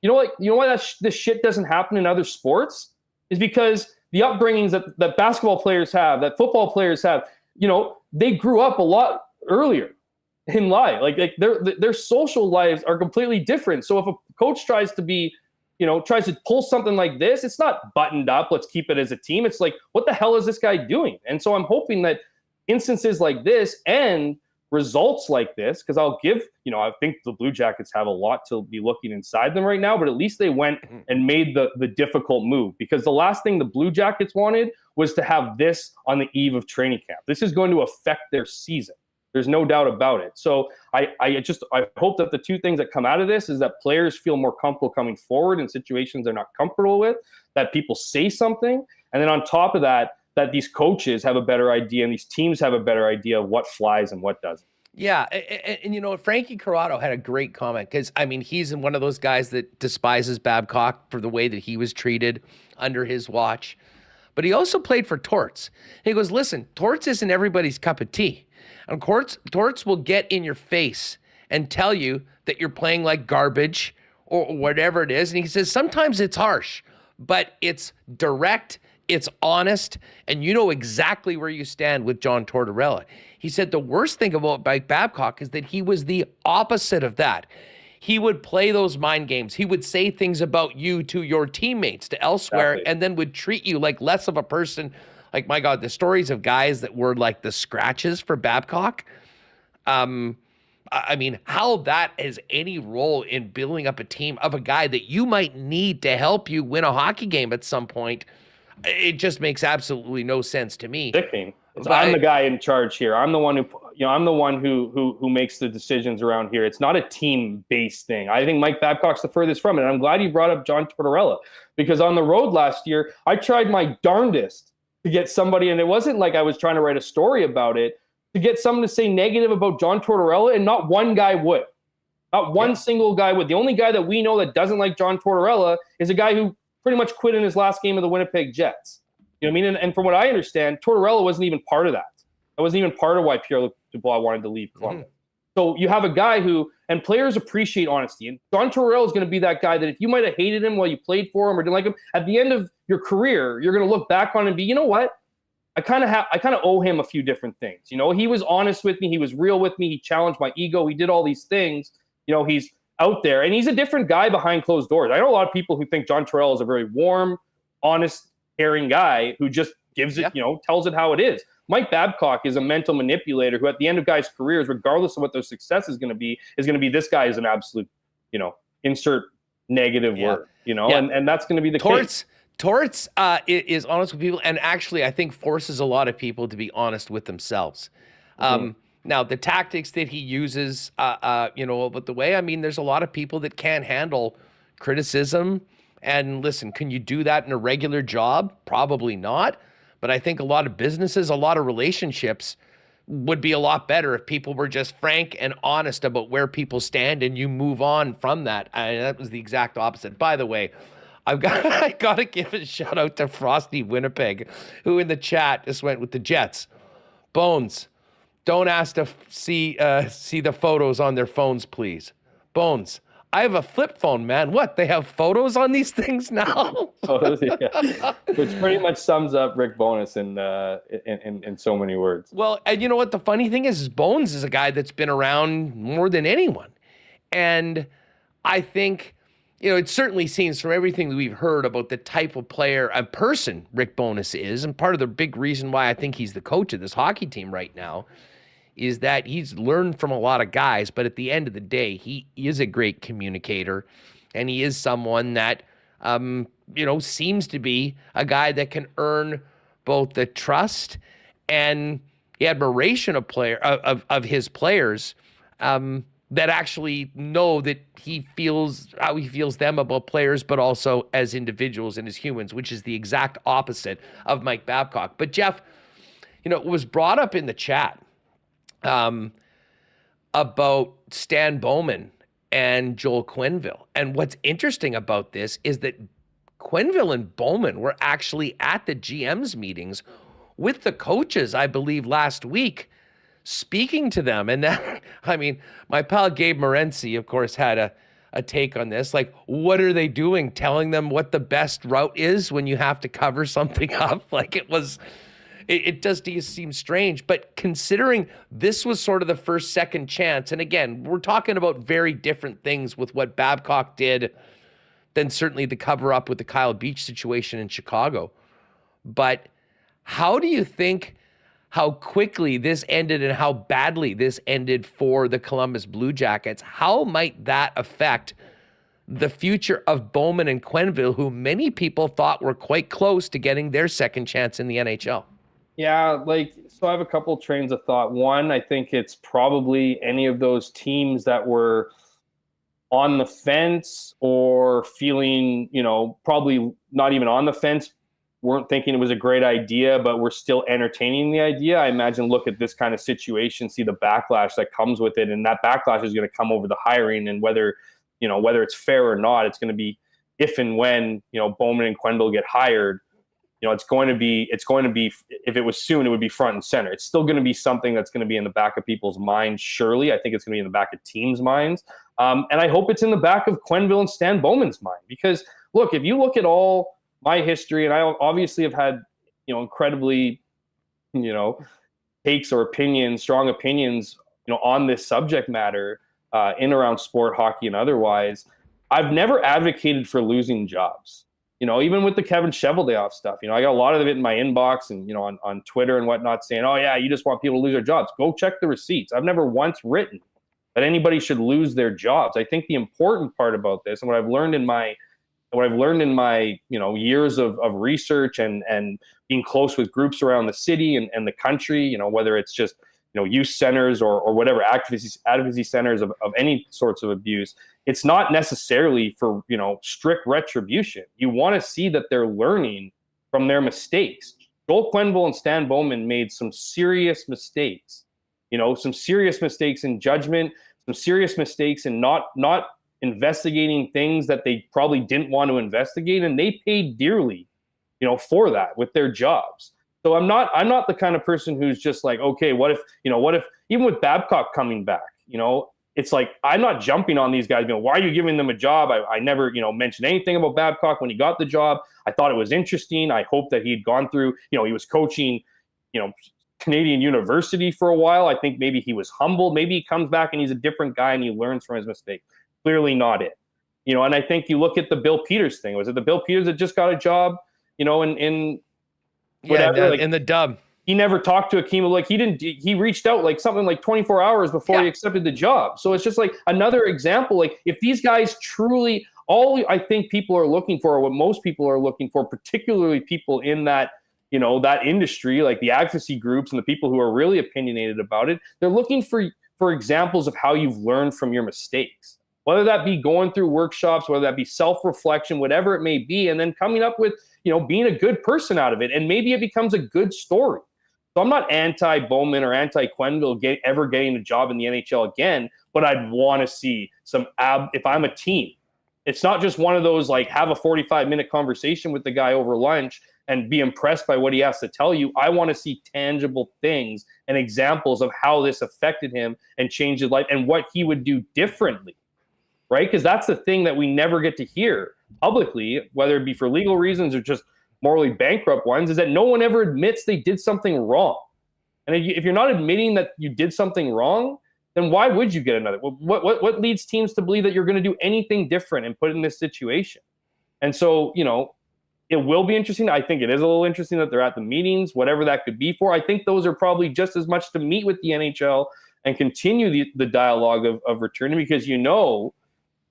You know why this shit doesn't happen in other sports? Is because the upbringings that basketball players have, that football players have, they grew up a lot earlier in life. Like their social lives are completely different. So if a coach tries to pull something like this, it's not buttoned up, let's keep it as a team. It's like, what the hell is this guy doing? And so I'm hoping that instances like this and results like this, because I think the Blue Jackets have a lot to be looking inside them right now, but at least they went and made the difficult move, because the last thing the Blue Jackets wanted was to have this on the eve of training camp. This is going to affect their season. There's no doubt about it. So I hope that the two things that come out of this is that players feel more comfortable coming forward in situations they're not comfortable with, that people say something, and then on top of that these coaches have a better idea and these teams have a better idea of what flies and what doesn't.
Yeah, and Frankie Corrado had a great comment, because, he's one of those guys that despises Babcock for the way that he was treated under his watch. But he also played for Torts. He goes, listen, Torts isn't everybody's cup of tea. And Torts will get in your face and tell you that you're playing like garbage or whatever it is. And he says sometimes it's harsh, but it's direct, it's honest, and you know exactly where you stand with John Tortorella. He said the worst thing about Mike Babcock is that he was the opposite of that. He would play those mind games. He would say things about you to your teammates, to elsewhere,
Exactly.
and then would treat you like less of a person. Like, my God, the stories of guys that were like the scratches for Babcock. I mean, how that has any role in building up a team of a guy that you might need to help you win a hockey game at some point, it just makes absolutely no sense to me.
Sickening. I'm the guy in charge here. I'm the one who makes the decisions around here. It's not a team-based thing. I think Mike Babcock's the furthest from it. And I'm glad you brought up John Tortorella, because on the road last year, I tried my darndest to get somebody, and it wasn't like I was trying to write a story about it, to get someone to say negative about John Tortorella, and not one guy would. Not one single guy would. The only guy that we know that doesn't like John Tortorella is a guy who pretty much quit in his last game of the Winnipeg Jets. You know what I mean? And from what I understand, Tortorella wasn't even part of that. That wasn't even part of why Pierre Dubois wanted to leave Columbus. So you have a guy who, and players appreciate honesty. And John Tortorella is going to be that guy that if you might have hated him while you played for him or didn't like him, at the end of your career, you're going to look back on him and be, you know what? I kind of owe him a few different things. You know, he was honest with me. He was real with me. He challenged my ego. He did all these things. You know, he's out there, and he's a different guy behind closed doors. I know a lot of people who think John Tortorella is a very warm, honest, caring guy who just gives it, tells it how it is. Mike Babcock is a mental manipulator who, at the end of guys' careers, regardless of what their success is going to be, this guy is an absolute, insert negative word, and that's going to be the case.
Torts is honest with people, and actually, I think forces a lot of people to be honest with themselves. Now, the tactics that he uses, but the way, there's a lot of people that can't handle criticism. And listen, can you do that in a regular job? Probably not. But I think a lot of businesses, a lot of relationships would be a lot better if people were just frank and honest about where people stand and you move on from that. And that was the exact opposite. By the way, I got to give a shout out to Frosty Winnipeg, who in the chat just went with the Jets. Bones, don't ask to see the photos on their phones, please. Bones, I have a flip phone, man. What? They have photos on these things now?
Photos, yeah. Which pretty much sums up Rick Bowness in so many words.
Well, and you know what the funny thing is Bones is a guy that's been around more than anyone. And I think, it certainly seems from everything that we've heard about the type of player and person Rick Bowness is, and part of the big reason why I think he's the coach of this hockey team right now, is that he's learned from a lot of guys, but at the end of the day, he is a great communicator, and he is someone that, seems to be a guy that can earn both the trust and the admiration of his players, that actually know that he feels how he feels them about players, but also as individuals and as humans, which is the exact opposite of Mike Babcock. But Jeff, it was brought up in the chat about Stan Bowman and Joel Quenneville. And what's interesting about this is that Quenneville and Bowman were actually at the GM's meetings with the coaches, I believe, last week, speaking to them. And that, my pal Gabe Morency, of course, had a take on this. Like, what are they doing? Telling them what the best route is when you have to cover something up? Like, it does seem strange, but considering this was sort of the first, second chance, and again, we're talking about very different things with what Babcock did than certainly the cover up with the Kyle Beach situation in Chicago. But how do you think how quickly this ended and how badly this ended for the Columbus Blue Jackets? How might that affect the future of Bowman and Quenneville, who many people thought were quite close to getting their second chance in the NHL?
Yeah, so I have a couple trains of thought. One, I think it's probably any of those teams that were on the fence or feeling, probably not even on the fence, weren't thinking it was a great idea, but were still entertaining the idea. I imagine look at this kind of situation, see the backlash that comes with it, and that backlash is going to come over the hiring, and whether it's fair or not, it's going to be if and when, Bowman and Quenneville get hired. it's going to be, if it was soon, it would be front and center. It's still going to be something that's going to be in the back of people's minds. Surely. I think it's going to be in the back of teams' minds. And I hope it's in the back of Quenneville and Stan Bowman's mind, because look, if you look at all my history, and I obviously have had, incredibly, takes or opinions, strong opinions, on this subject matter, in around sport, hockey, and otherwise, I've never advocated for losing jobs. Even with the Kevin Cheveldayoff stuff, I got a lot of it in my inbox and, on Twitter and whatnot saying, oh yeah, you just want people to lose their jobs. Go check the receipts. I've never once written that anybody should lose their jobs. I think the important part about this, and what I've learned in my years of research and being close with groups around the city and the country, whether it's just, youth centers or whatever advocacy centers of any sorts of abuse, it's not necessarily for, strict retribution. You want to see that they're learning from their mistakes. Joel Quenneville and Stan Bowman made some serious mistakes, some serious mistakes in judgment, some serious mistakes in not investigating things that they probably didn't want to investigate, and they paid dearly, for that with their jobs. So I'm not the kind of person who's just like, okay, what if even with Babcock coming back, it's like, I'm not jumping on these guys, why are you giving them a job? I never, mentioned anything about Babcock when he got the job. I thought it was interesting. I hope that he'd gone through, he was coaching, Canadian University for a while. I think maybe he was humbled. Maybe he comes back and he's a different guy and he learns from his mistakes. Clearly not it. And I think you look at the Bill Peters thing. Was it the Bill Peters that just got a job, in whatever?
In the dub.
He never talked to Akeem. He reached out like something like 24 hours before he accepted the job. So it's just like another example. Like, if these guys truly, all I think people are looking for, or what most people are looking for, particularly people in that, that industry, like the advocacy groups and the people who are really opinionated about it, they're looking for examples of how you've learned from your mistakes. Whether that be going through workshops, whether that be self-reflection, whatever it may be, and then coming up with, being a good person out of it. And maybe it becomes a good story. So I'm not anti-Bowman or anti-Quenneville ever getting a job in the NHL again, but I'd want to see if I'm a team. It's not just one of those, like, have a 45-minute conversation with the guy over lunch and be impressed by what he has to tell you. I want to see tangible things and examples of how this affected him and changed his life and what he would do differently. Right? Because that's the thing that we never get to hear publicly, whether it be for legal reasons or just morally bankrupt ones, is that no one ever admits they did something wrong. And if you're not admitting that you did something wrong, then why would you get another? What leads teams to believe that you're going to do anything different and put in this situation? And so, it will be interesting. I think it is a little interesting that they're at the meetings, whatever that could be for. I think those are probably just as much to meet with the NHL and continue the dialogue of returning, because the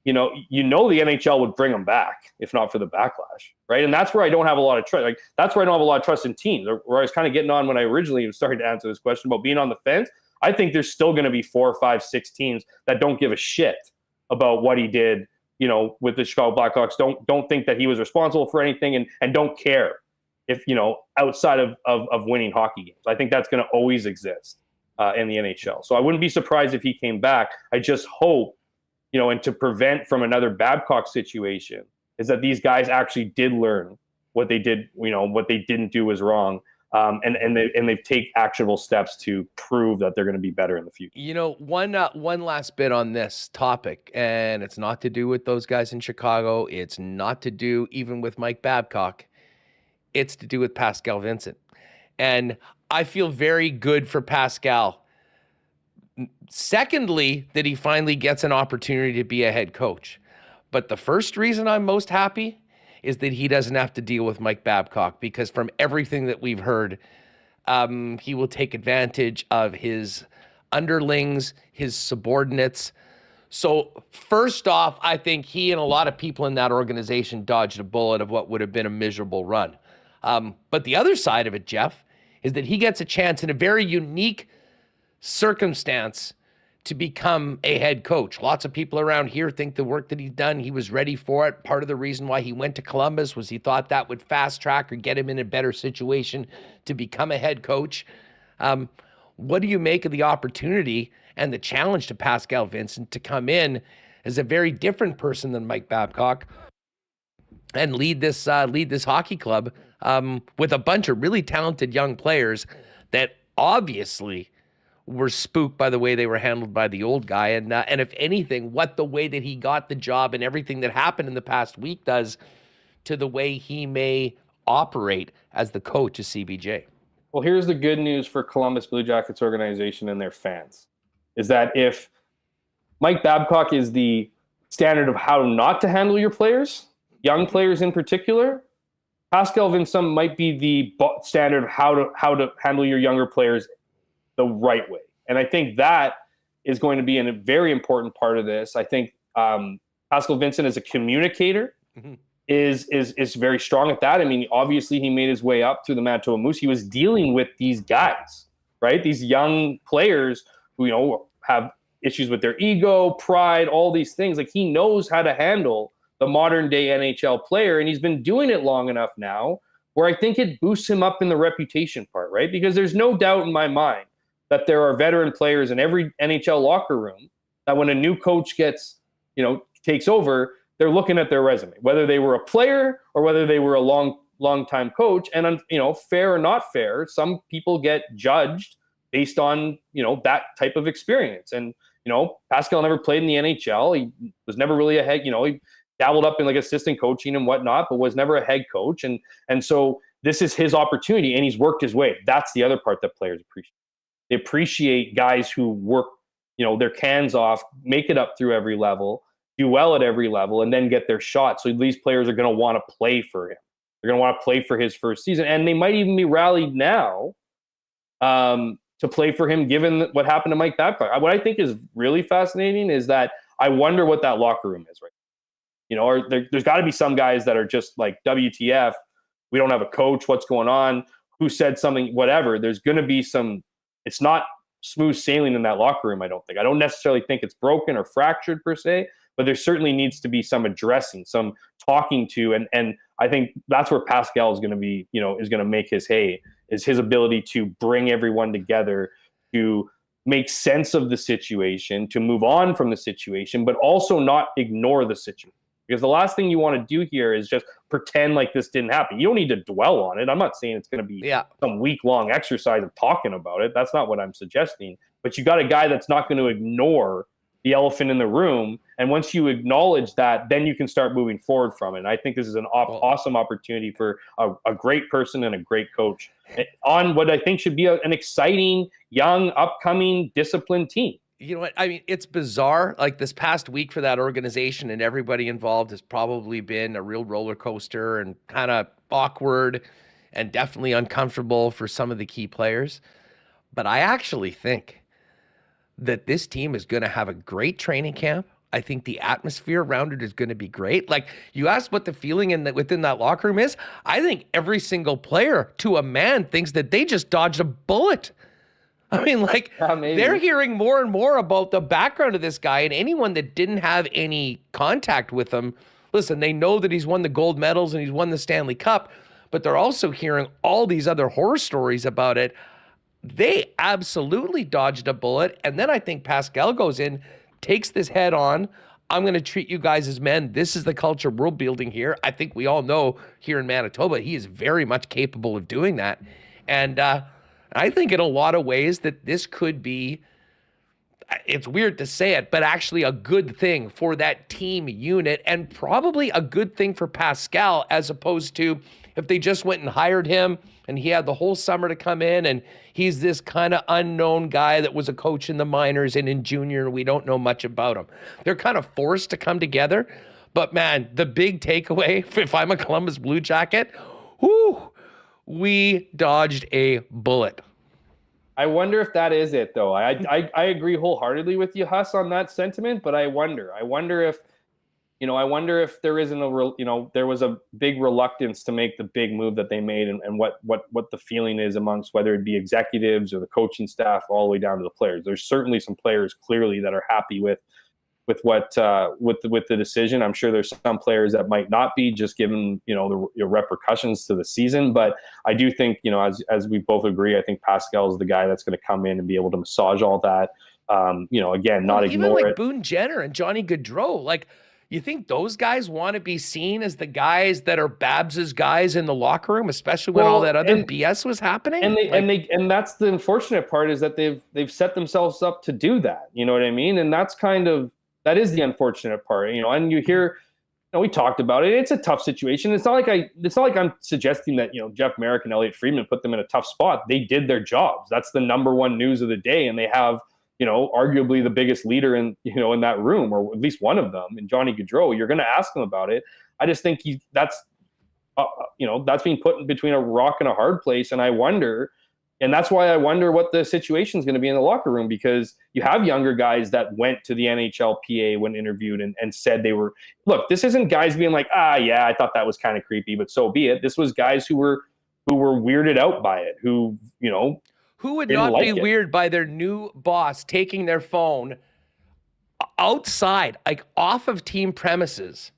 NHL would bring them back if not for the backlash, right? And that's where I don't have a lot of trust. Like, that's where I don't have a lot of trust in teams. Where I was kind of getting on when I originally was starting to answer this question about being on the fence. I think there's still going to be 4, 5, 6 teams that don't give a shit about what he did, with the Chicago Blackhawks. Don't think that he was responsible for anything and don't care if, outside of winning hockey games. I think that's going to always exist in the NHL. So I wouldn't be surprised if he came back. I just hope, and to prevent from another Babcock situation, is that these guys actually did learn what they did, what they didn't do was wrong. And they take actionable steps to prove that they're going to be better in the future.
One last bit on this topic, and it's not to do with those guys in Chicago. It's not to do even with Mike Babcock. It's to do with Pascal Vincent. And I feel very good for Pascal. Secondly, that he finally gets an opportunity to be a head coach. But the first reason I'm most happy is that he doesn't have to deal with Mike Babcock, because from everything that we've heard, he will take advantage of his underlings, his subordinates. So first off, I think he and a lot of people in that organization dodged a bullet of what would have been a miserable run. But the other side of it, Jeff, is that he gets a chance in a very unique circumstance to become a head coach. Lots of people around here think the work that he's done, he was ready for it. Part of the reason why he went to Columbus was he thought that would fast track or get him in a better situation to become a head coach. What do you make of the opportunity and the challenge to Pascal Vincent to come in as a very different person than Mike Babcock and lead this hockey club with a bunch of really talented young players that obviously were spooked by the way they were handled by the old guy. And if anything, what the way that he got the job and everything that happened in the past week does to the way he may operate as the coach of CBJ.
Well, here's the good news for Columbus Blue Jackets organization and their fans, is that if Mike Babcock is the standard of how not to handle your players, young players in particular, Pascal Vincent might be the standard of how to handle your younger players the right way. And I think that is going to be a very important part of this. I think Pascal Vincent as a communicator is very strong at that. I mean, obviously he made his way up through the Manitoba Moose. He was dealing with these guys, right? These young players who, you know, have issues with their ego, pride, all these things. Like, he knows how to handle the modern day NHL player, and he's been doing it long enough now where I think it boosts him up in the reputation part, right? Because there's no doubt in my mind that there are veteran players in every NHL locker room that when a new coach takes over, they're looking at their resume, whether they were a player or whether they were a long time coach. And, you know, fair or not fair, some people get judged based on, you know, that type of experience. And, you know, Pascal never played in the NHL. He was never really a head, you know, he dabbled up in like assistant coaching and whatnot, but was never a head coach. And so this is his opportunity, and he's worked his way. That's the other part that players appreciate. They appreciate guys who work, you know, their cans off, make it up through every level, do well at every level, and then get their shot. So these players are going to want to play for him. They're going to want to play for his first season. And they might even be rallied now to play for him, given what happened to Mike Babcock. What I think is really fascinating is that I wonder what that locker room is right now. You know, or there's got to be some guys that are just like, WTF, we don't have a coach, what's going on, who said something, whatever. There's going to be some, it's not smooth sailing in that locker room, I don't think. I don't necessarily think it's broken or fractured per se, but there certainly needs to be some addressing, some talking to, and I think that's where Pascal is going to be, you know, is going to make his hay, is his ability to bring everyone together, to make sense of the situation, to move on from the situation, but also not ignore the situation. Because the last thing you want to do here is just pretend like this didn't happen. You don't need to dwell on it. I'm not saying it's going to be some week-long exercise of talking about it. That's not what I'm suggesting. But you got a guy that's not going to ignore the elephant in the room. And once you acknowledge that, then you can start moving forward from it. And I think this is an awesome opportunity for a great person and a great coach on what I think should be an exciting, young, upcoming, disciplined team.
You know what? I mean, it's bizarre. Like, this past week for that organization and everybody involved has probably been a real roller coaster and kind of awkward and definitely uncomfortable for some of the key players. But I actually think that this team is going to have a great training camp. I think the atmosphere around it is going to be great. Like, you asked what the feeling within that locker room is. I think every single player, to a man, thinks that they just dodged a bullet. I mean, like, they're hearing more and more about the background of this guy, and anyone that didn't have any contact with him, listen, they know that he's won the gold medals and he's won the Stanley Cup, but they're also hearing all these other horror stories about it. They absolutely dodged a bullet. And then I think Pascal goes in, takes this head on. I'm going to treat you guys as men. This is the culture we're building here. I think we all know here in Manitoba, he is very much capable of doing that. And, I think in a lot of ways that this could be, it's weird to say it, but actually a good thing for that team unit, and probably a good thing for Pascal, as opposed to if they just went and hired him and he had the whole summer to come in and he's this kind of unknown guy that was a coach in the minors and in junior and we don't know much about him. They're kind of forced to come together. But man, the big takeaway, if I'm a Columbus Blue Jacket, we dodged a bullet.
I wonder if that is it, though. I agree wholeheartedly with you, Huss, on that sentiment. But I wonder if there isn't there was a big reluctance to make the big move that they made, and what the feeling is amongst whether it be executives or the coaching staff, all the way down to the players. There's certainly some players clearly that are happy with the decision. I'm sure there's some players that might not be, just given the repercussions to the season. But I do think, as we both agree, I think Pascal is the guy that's going to come in and be able to massage all that. Again, not
even
ignore
like
it.
Boone Jenner and Johnny Gaudreau, like, You think those guys want to be seen as the guys that are Babs's guys in the locker room, especially when all that other BS was happening?
And that's the unfortunate part, is that they've set themselves up to do that. You know what I mean? And that is the unfortunate part. And you hear, we talked about it. It's a tough situation. It's not like I'm suggesting that Jeff Merrick and Elliot Friedman put them in a tough spot. They did their jobs. That's the number one news of the day, and they have arguably the biggest leader in that room, or at least one of them, and Johnny Gaudreau. You're going to ask him about it. I just think that's being put in between a rock and a hard place, and I wonder. And that's why I wonder what the situation is going to be in the locker room, because you have younger guys that went to the NHLPA when interviewed and said they were, look, this isn't guys being like, yeah, I thought that was kind of creepy, but so be it. This was guys who were weirded out by it, who
would not be weird by their new boss taking their phone outside, like off of team premises,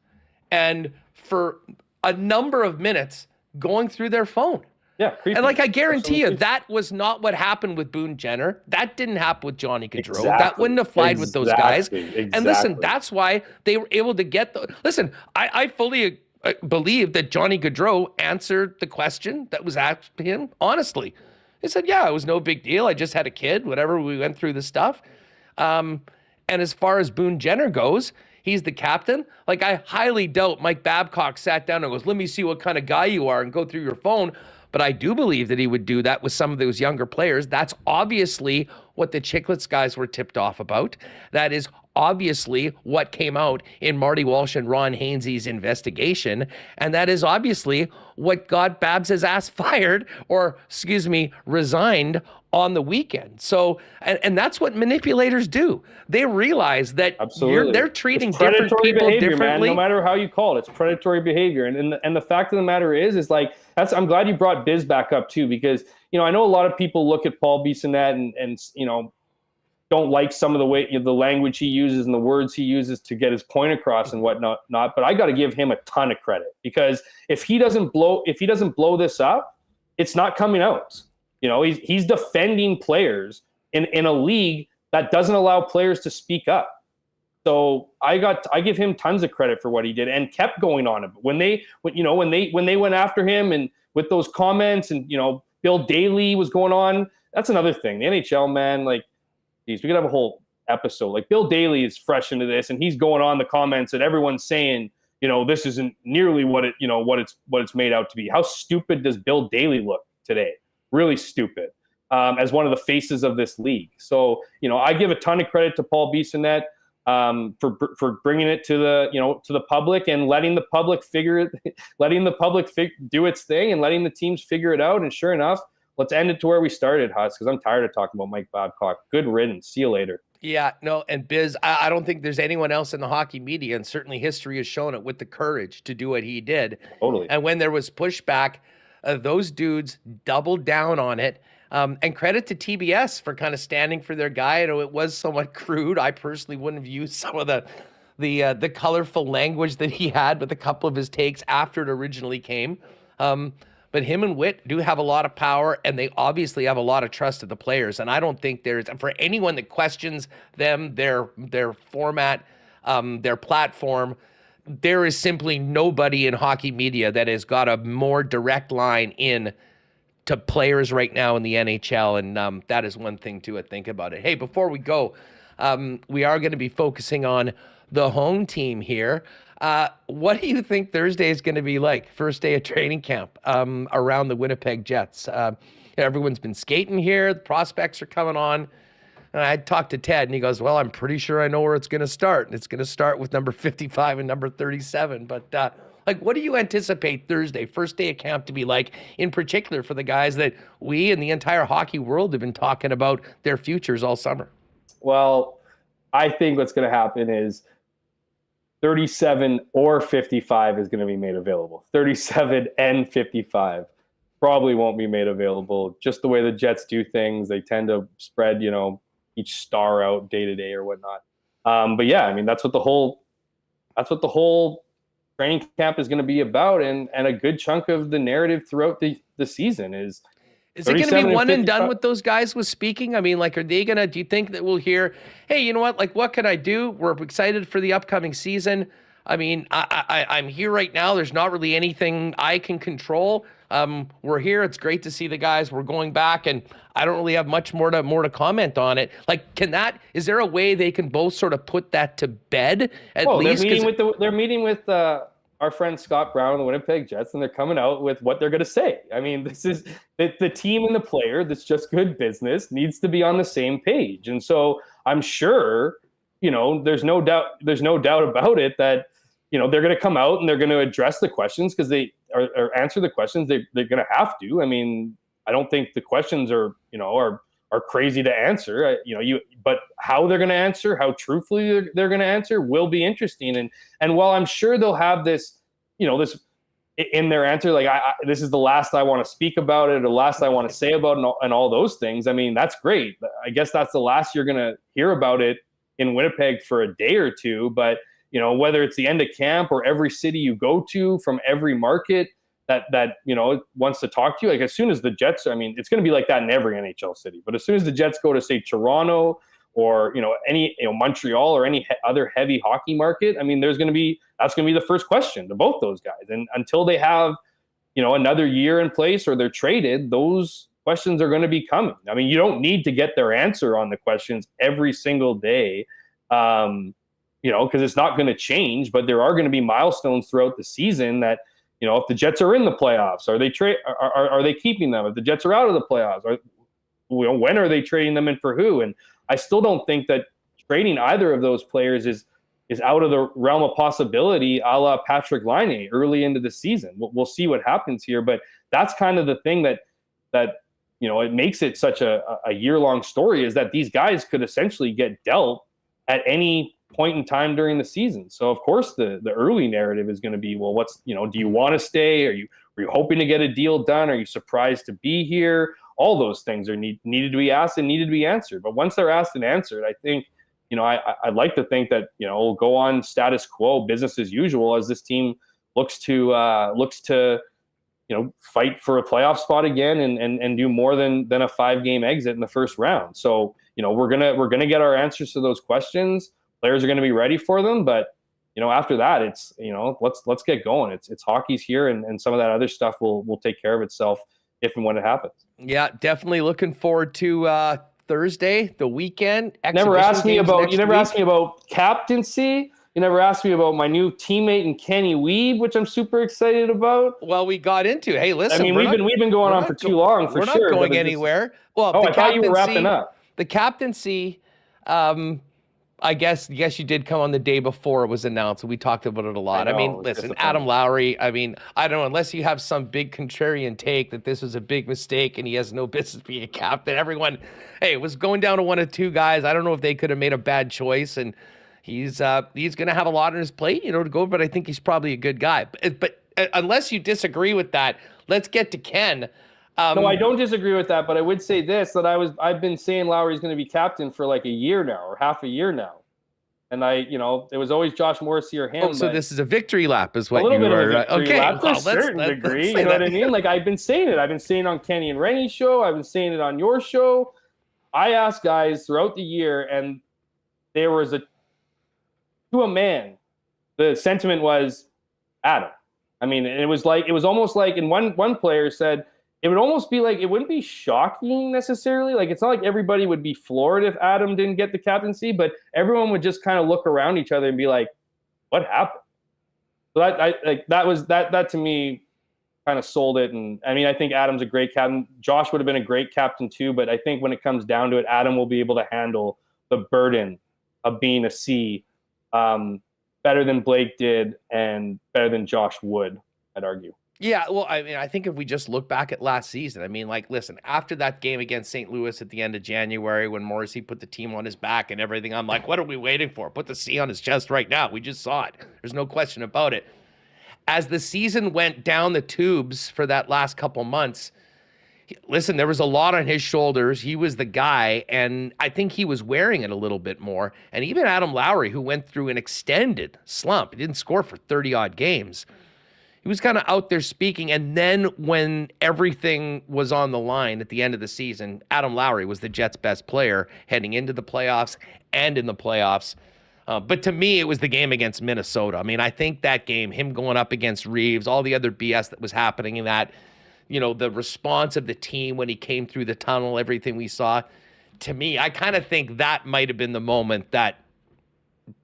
and for a number of minutes going through their phone.
Yeah, creepy.
And I guarantee you, that was not what happened with Boone Jenner. That didn't happen with Johnny Gaudreau.
Exactly.
That wouldn't have flied with those guys.
Exactly.
And listen, that's why they were able to get listen, I fully believe that Johnny Gaudreau answered the question that was asked to him honestly. He said, yeah, it was no big deal. I just had a kid, whatever. We went through the stuff. And as far as Boone Jenner goes, he's the captain. I highly doubt Mike Babcock sat down and goes, let me see what kind of guy you are and go through your phone. But I do believe that he would do that with some of those younger players. That's obviously what the Chicklets guys were tipped off about. That is obviously what came out in Marty Walsh and Ron Hainsey's investigation. And that is obviously what got Babs' ass fired, or, resigned on the weekend. So, and that's what manipulators do. They realize that they're treating different people differently. Man,
no matter how you call it, it's predatory behavior. And the fact of the matter is I'm glad you brought Biz back up too, because, I know a lot of people look at Paul Bissonnette and don't like some of the way the language he uses and the words he uses to get his point across and whatnot. But I got to give him a ton of credit, because if he doesn't blow this up, it's not coming out. He's defending players in a league that doesn't allow players to speak up. So I give him tons of credit for what he did and kept going on it. When they went after him and with those comments and Bill Daly was going on, that's another thing. The NHL, man, geez, we could have a whole episode. Bill Daly is fresh into this, and he's going on the comments and everyone's saying, this isn't nearly what it's made out to be. How stupid does Bill Daly look today? Really stupid, as one of the faces of this league. So, I give a ton of credit to Paul Bissonnette for bringing it to the public and letting the public do its thing and letting the teams figure it out. And sure enough, let's end it to where we started, Huss, because I'm tired of talking about Mike Babcock. Good riddance. See you later.
Yeah, no, and Biz, I don't think there's anyone else in the hockey media, and certainly history has shown it, with the courage to do what he did.
Totally.
And when there was pushback, those dudes doubled down on it. And credit to TBS for kind of standing for their guy. It was somewhat crude. I personally wouldn't have used some of the colorful language that he had with a couple of his takes after it originally came. But him and Witt do have a lot of power, and they obviously have a lot of trust of the players. And I don't think there's, for anyone that questions them, their format, their platform, there is simply nobody in hockey media that has got a more direct line in to players right now in the NHL. And that is one thing to think about it. Hey, before we go, we are going to be focusing on the home team here. What do you think Thursday is going to be like? First day of training camp around the Winnipeg Jets. Everyone's been skating here. The prospects are coming on. And I talked to Ted, and he goes, well, I'm pretty sure I know where it's going to start. And it's going to start with number 55 and number 37. But what do you anticipate Thursday, first day of camp, to be like, in particular for the guys that we and the entire hockey world have been talking about their futures all summer?
Well, I think what's going to happen is 37 or 55 is going to be made available. 37 and 55 probably won't be made available. Just the way the Jets do things, they tend to spread, each star out day to day or whatnot. But yeah, I mean, that's what the whole training camp is going to be about, and a good chunk of the narrative throughout the season is.
Is it going to be one and done with those guys with speaking? I mean, are they going to, do you think that we'll hear, hey, you know what, what can I do? We're excited for the upcoming season. I mean, I'm here right now. There's not really anything I can control. We're here. It's great to see the guys. We're going back, and I don't really have much more to comment on it. Like, is there a way they can both sort of put that to bed at least?
They're meeting with our friend Scott Brown of the Winnipeg Jets, and they're coming out with what they're going to say. I mean, this is the team and the player that's just good business needs to be on the same page. And so I'm sure, there's no doubt about it that, they're going to come out and they're going to address the questions because they or answer the questions they're going to have to. I mean, I don't think the questions are crazy to answer. But how they're going to answer, how truthfully they're going to answer will be interesting. And while I'm sure they'll have this, this in their answer, like this is the last I want to speak about it, or the last I want to say about it, and all those things. I mean, that's great. I guess that's the last you're going to hear about it in Winnipeg for a day or two. But whether it's the end of camp or every city you go to from every market that wants to talk to you, like as soon as the Jets, I mean, it's going to be like that in every NHL city. But as soon as the Jets go to say Toronto or any Montreal or any other heavy hockey market, I mean, that's going to be the first question to both those guys. And until they have another year in place or they're traded, those questions are going to be coming. I mean, you don't need to get their answer on the questions every single day. Because it's not going to change, but there are going to be milestones throughout the season that, if the Jets are in the playoffs, are they keeping them? If the Jets are out of the playoffs, when are they trading them and for who? And I still don't think that trading either of those players is out of the realm of possibility, a la Patrick Laine early into the season. We'll see what happens here, but that's kind of the thing that it makes it such a year-long story, is that these guys could essentially get dealt at any point in time during the season. So of course the early narrative is going to be, well, what's, do you want to stay? Are you hoping to get a deal done? Are you surprised to be here? All those things are needed to be asked and needed to be answered. But once they're asked and answered, I think, I'd like to think that, we'll go on status quo, business as usual, as this team looks to fight for a playoff spot again and do more than a 5-game exit in the first round. So, we're gonna get our answers to those questions. Players are going to be ready for them, but after that, it's let's get going. It's hockey's here, and some of that other stuff will take care of itself if and when it happens.
Yeah, definitely looking forward to Thursday, the weekend.
You never asked me about captaincy. You never asked me about my new teammate in Kenny Weeb, which I'm super excited about.
Well, we got into. Hey, listen,
I mean, we've been going on for too long. For sure,
we're not going anywhere. Well,
I thought you were wrapping up.
The captaincy. I guess you did come on the day before it was announced. We talked about it a lot. I mean, listen, Adam Lowry, I mean, I don't know, unless you have some big contrarian take that this was a big mistake and he has no business being a captain. Everyone, it was going down to one of two guys. I don't know if they could have made a bad choice, and he's going to have a lot on his plate, to go, but I think he's probably a good guy. But unless you disagree with that, let's get to Ken.
No, I don't disagree with that, but I would say this, that I've been saying Lowry's going to be captain for like a year now, or half a year now. And it was always Josh Morrissey or him.
Oh, so this is a victory lap is what
you are. A little bit of a victory lap to a certain degree, you know what I mean? Like, I've been saying it. I've been saying it on Kenny and Rennie's show. I've been saying it on your show. I asked guys throughout the year, and there was to a man, the sentiment was Adam. I mean, it was almost like, and one player said, it would almost be like, it wouldn't be shocking necessarily. Like, it's not like everybody would be floored if Adam didn't get the captaincy, but everyone would just kind of look around each other and be like, what happened? So that to me kind of sold it. And I mean, I think Adam's a great captain. Josh would have been a great captain too, but I think when it comes down to it, Adam will be able to handle the burden of being a C better than Blake did and better than Josh would, I'd argue.
Yeah, well, I mean, I think if we just look back at last season, I mean, like, listen, after that game against St. Louis at the end of January when Morrissey put the team on his back and everything, I'm like, what are we waiting for? Put the C on his chest right now. We just saw it. There's no question about it. As the season went down the tubes for that last couple months, listen, there was a lot on his shoulders. He was the guy, and I think he was wearing it a little bit more. And even Adam Lowry, who went through an extended slump, he didn't score for 30-odd games. He was kind of out there speaking, and then when everything was on the line at the end of the season, Adam Lowry was the Jets' best player heading into the playoffs and in the playoffs. But to me, it was the game against Minnesota. I mean, I think that game, him going up against Reeves, all the other BS that was happening in that, the response of the team when he came through the tunnel, everything we saw, to me, I kind of think that might have been the moment that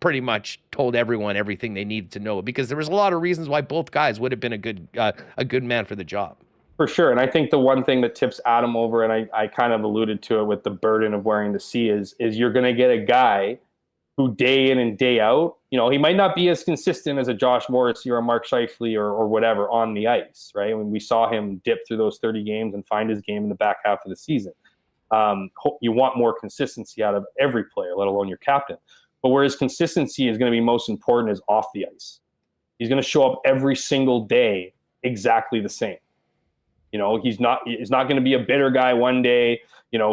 pretty much told everyone everything they needed to know, because there was a lot of reasons why both guys would have been a good man for the job.
For sure. And I think the one thing that tips Adam over, and I kind of alluded to it with the burden of wearing the C, is you're going to get a guy who day in and day out, he might not be as consistent as a Josh Morrissey or a Mark Scheifele or whatever on the ice, right? When we saw him dip through those 30 games and find his game in the back half of the season. You want more consistency out of every player, let alone your captain. But where his consistency is going to be most important is off the ice. He's going to show up every single day exactly the same. He's not going to be a bitter guy one day,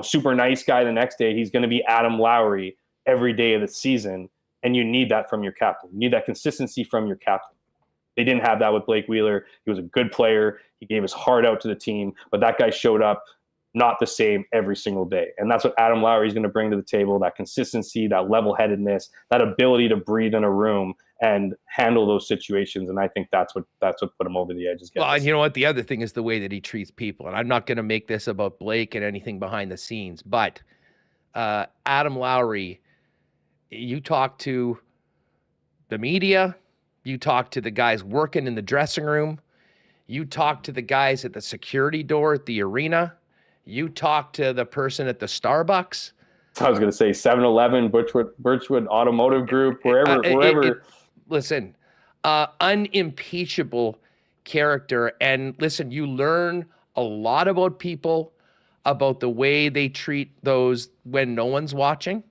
super nice guy the next day. He's going to be Adam Lowry every day of the season, and you need that from your captain. You need that consistency from your captain. They didn't have that with Blake Wheeler. He was a good player. He gave his heart out to the team, but that guy showed up not the same every single day. And that's what Adam Lowry is going to bring to the table, that consistency, that level-headedness, that ability to breathe in a room and handle those situations. And I think that's what put him over the edge.
Well, and you know what? The other thing is the way that he treats people. And I'm not going to make this about Blake and anything behind the scenes, but Adam Lowry, you talk to the media, you talk to the guys working in the dressing room, you talk to the guys at the security door at the arena, you talk to the person at the Starbucks.
I was going to say 7-Eleven, Birchwood Automotive Group, wherever.
Listen, unimpeachable character. And listen, you learn a lot about people, about the way they treat those when no one's watching.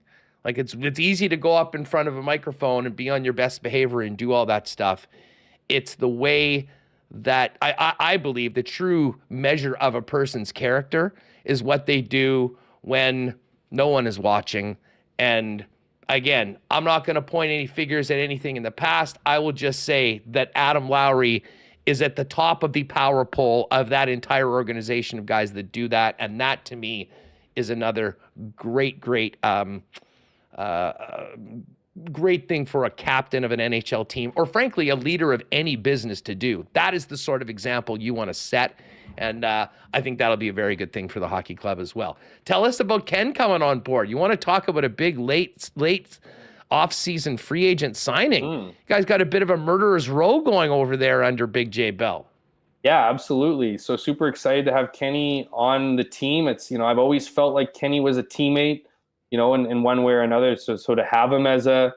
Like it's easy to go up in front of a microphone and be on your best behavior and do all that stuff. It's the way that I believe the true measure of a person's character is what they do when no one is watching. And again, I'm not going to point any figures at anything in the past. I will just say that Adam Lowry is at the top of the power pole of that entire organization of guys that do that. And that to me is another great thing for a captain of an NHL team, or frankly, a leader of any business to do. That is the sort of example you want to set. And I think that'll be a very good thing for the hockey club as well. Tell us about Ken coming on board. You want to talk about a big late off-season free agent signing. You guys got a bit of a murderer's row going over there under Big J Bell.
Yeah, absolutely. So super excited to have Kenny on the team. It's, I've always felt like Kenny was a teammate, in one way or another. So to have him as a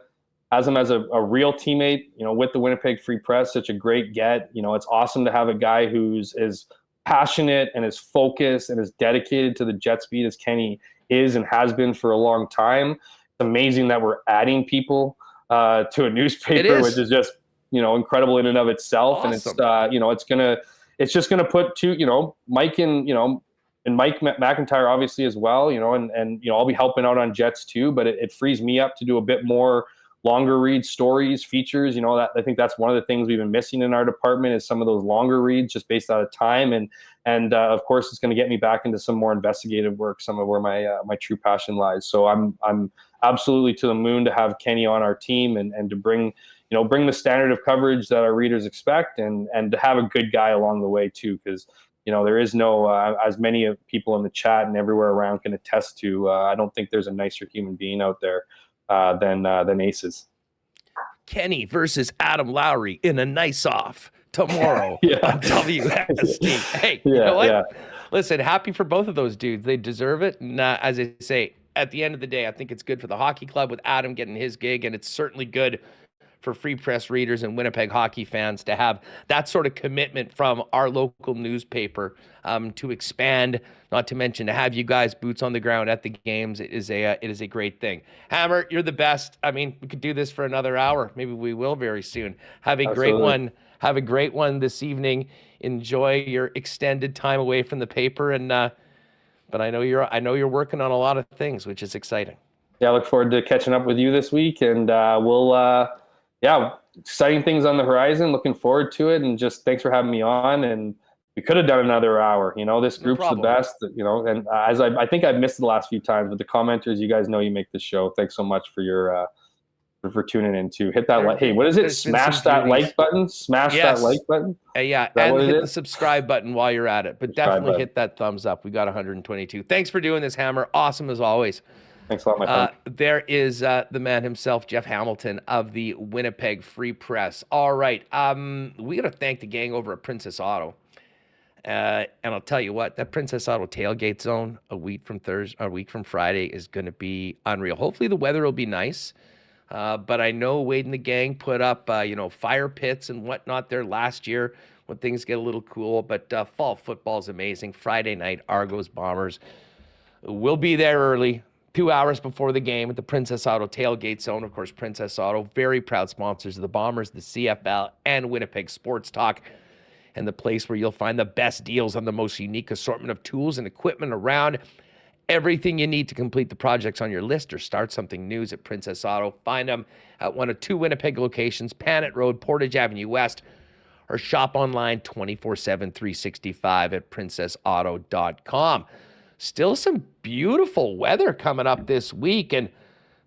real teammate, with the Winnipeg Free Press, such a great get. It's awesome to have a guy who's as passionate and as focused and as dedicated to the Jets beat as Kenny is and has been for a long time. It's amazing that we're adding people to a newspaper, which is just, incredible in and of itself.
Awesome.
And it's just gonna put Mike and Mike McIntyre obviously as well, and I'll be helping out on Jets too, but it frees me up to do a bit more longer read stories, features. That I think that's one of the things we've been missing in our department is some of those longer reads just based out of time. And of course it's going to get me back into some more investigative work, some of where my true passion lies. So I'm absolutely to the moon to have Kenny on our team and to bring the standard of coverage that our readers expect and to have a good guy along the way too. Cause there is no, as many of people in the chat and everywhere around can attest to, I don't think there's a nicer human being out there than Aces.
Kenny versus Adam Lowry in a nice-off tomorrow on WST. Hey, you know what? Yeah. Listen, happy for both of those dudes. They deserve it. And as I say, at the end of the day, I think it's good for the hockey club with Adam getting his gig, and it's certainly good for Free Press readers and Winnipeg hockey fans to have that sort of commitment from our local newspaper to expand, not to mention to have you guys boots on the ground at the games. It is a great thing. Hammer, you're the best. I mean, we could do this for another hour. Maybe we will very soon. Have a great one. Have a great one this evening. Enjoy your extended time away from the paper, and but I know you're working on a lot of things, which is exciting.
Yeah, I look forward to catching up with you this week, and exciting things on the horizon. Looking forward to it, and just thanks for having me on. And we could have done another hour. This group's the best. And as I think I've missed it the last few times, but the commenters, you guys know you make this show. Thanks so much for your for tuning in too. Hit that like. Hey, what is it?
There's been
Smash
some
that
beauties.
like button. Smash
Yes.
that like button.
Yeah,
that
and
what it
hit the
is?
subscribe button while you're at it. But
Subscribe
definitely
button.
hit that thumbs up. We got 122. Thanks for doing this, Hammer. Awesome as always.
Thanks a lot, my friend.
There is the man himself, Jeff Hamilton of the Winnipeg Free Press. All right, we got to thank the gang over at Princess Auto. And I'll tell you what, that Princess Auto tailgate zone a week from Friday is going to be unreal. Hopefully the weather will be nice. But I know Wade and the gang put up, fire pits and whatnot there last year when things get a little cool. But fall football is amazing. Friday night, Argos Bombers. We'll be there early, 2 hours before the game at the Princess Auto tailgate zone. Of course, Princess Auto, very proud sponsors of the Bombers, the CFL, and Winnipeg Sports Talk, and the place where you'll find the best deals on the most unique assortment of tools and equipment around. Everything you need to complete the projects on your list or start something new is at Princess Auto. Find them at one of 2 Winnipeg locations, Panet Road, Portage Avenue West, or shop online 24/7, 365 at princessauto.com. Still some beautiful weather coming up this week, and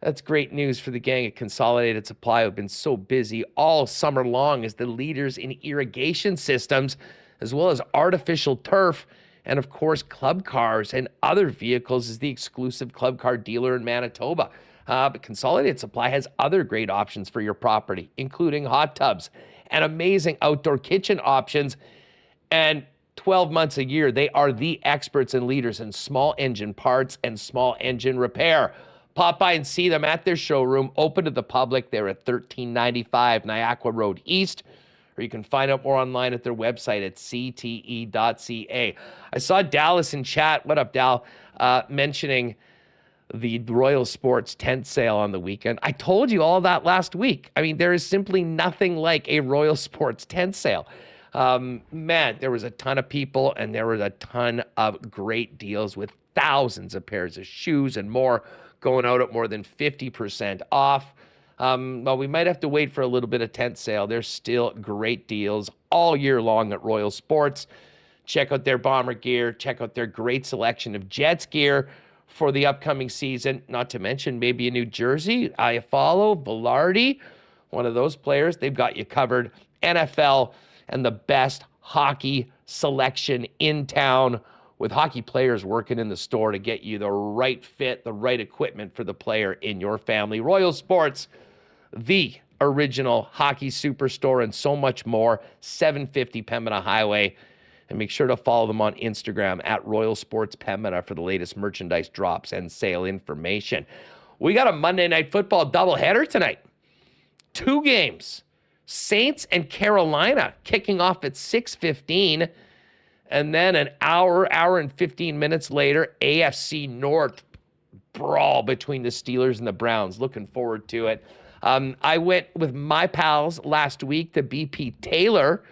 that's great news for the gang at Consolidated Supply, who've been so busy all summer long as the leaders in irrigation systems, as well as artificial turf, and of course, club cars and other vehicles is the exclusive club car dealer in Manitoba. But Consolidated Supply has other great options for your property, including hot tubs and amazing outdoor kitchen options. And 12 months a year, they are the experts and leaders in small engine parts and small engine repair. Pop by and see them at their showroom, open to the public. They're at 1395 Niagara Road East, or you can find out more online at their website at cte.ca. I saw Dallas in chat. What up, Dal? Mentioning the Royal Sports tent sale on the weekend. I told you all that last week. I mean, there is simply nothing like a Royal Sports tent sale. Man, there was a ton of people, and there was a ton of great deals with thousands of pairs of shoes and more going out at more than 50% off. Well, we might have to wait for a little bit of tent sale. There's still great deals all year long at Royal Sports. Check out their Bomber gear. Check out their great selection of Jets gear for the upcoming season. Not to mention maybe a new jersey. Iafallo, Velarde, one of those players. They've got you covered. NFL and the best hockey selection in town, with hockey players working in the store to get you the right fit, the right equipment for the player in your family. Royal Sports, the original hockey superstore, and so much more. 750 Pembina Highway. And make sure to follow them on Instagram at Royal Sports Pembina for the latest merchandise drops and sale information. We got a Monday Night Football doubleheader tonight. 2 games. Saints and Carolina kicking off at 6:15. And then an hour and 15 minutes later, AFC North brawl between the Steelers and the Browns. Looking forward to it. I went with my pals last week to BP Taylor.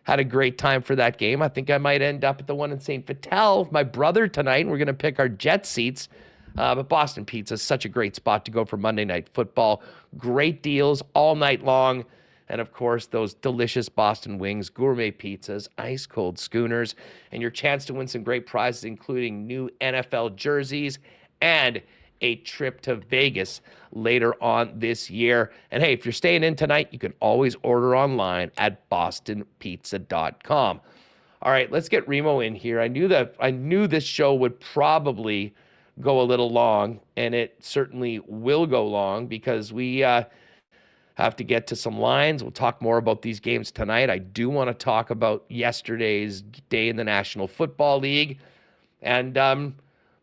Had a great time for that game. I think I might end up at the one in St. Vital with my brother tonight. We're going to pick our Jet seats. But Boston Pizza is such a great spot to go for Monday Night Football. Great deals all night long. And, of course, those delicious Boston wings, gourmet pizzas, ice-cold schooners, and your chance to win some great prizes, including new NFL jerseys and a trip to Vegas later on this year. And, hey, if you're staying in tonight, you can always order online at bostonpizza.com. All right, let's get Remo in here. I knew this show would probably go a little long, and it certainly will go long because we have to get to some lines. We'll talk more about these games tonight. I do want to talk about yesterday's day in the National Football League. And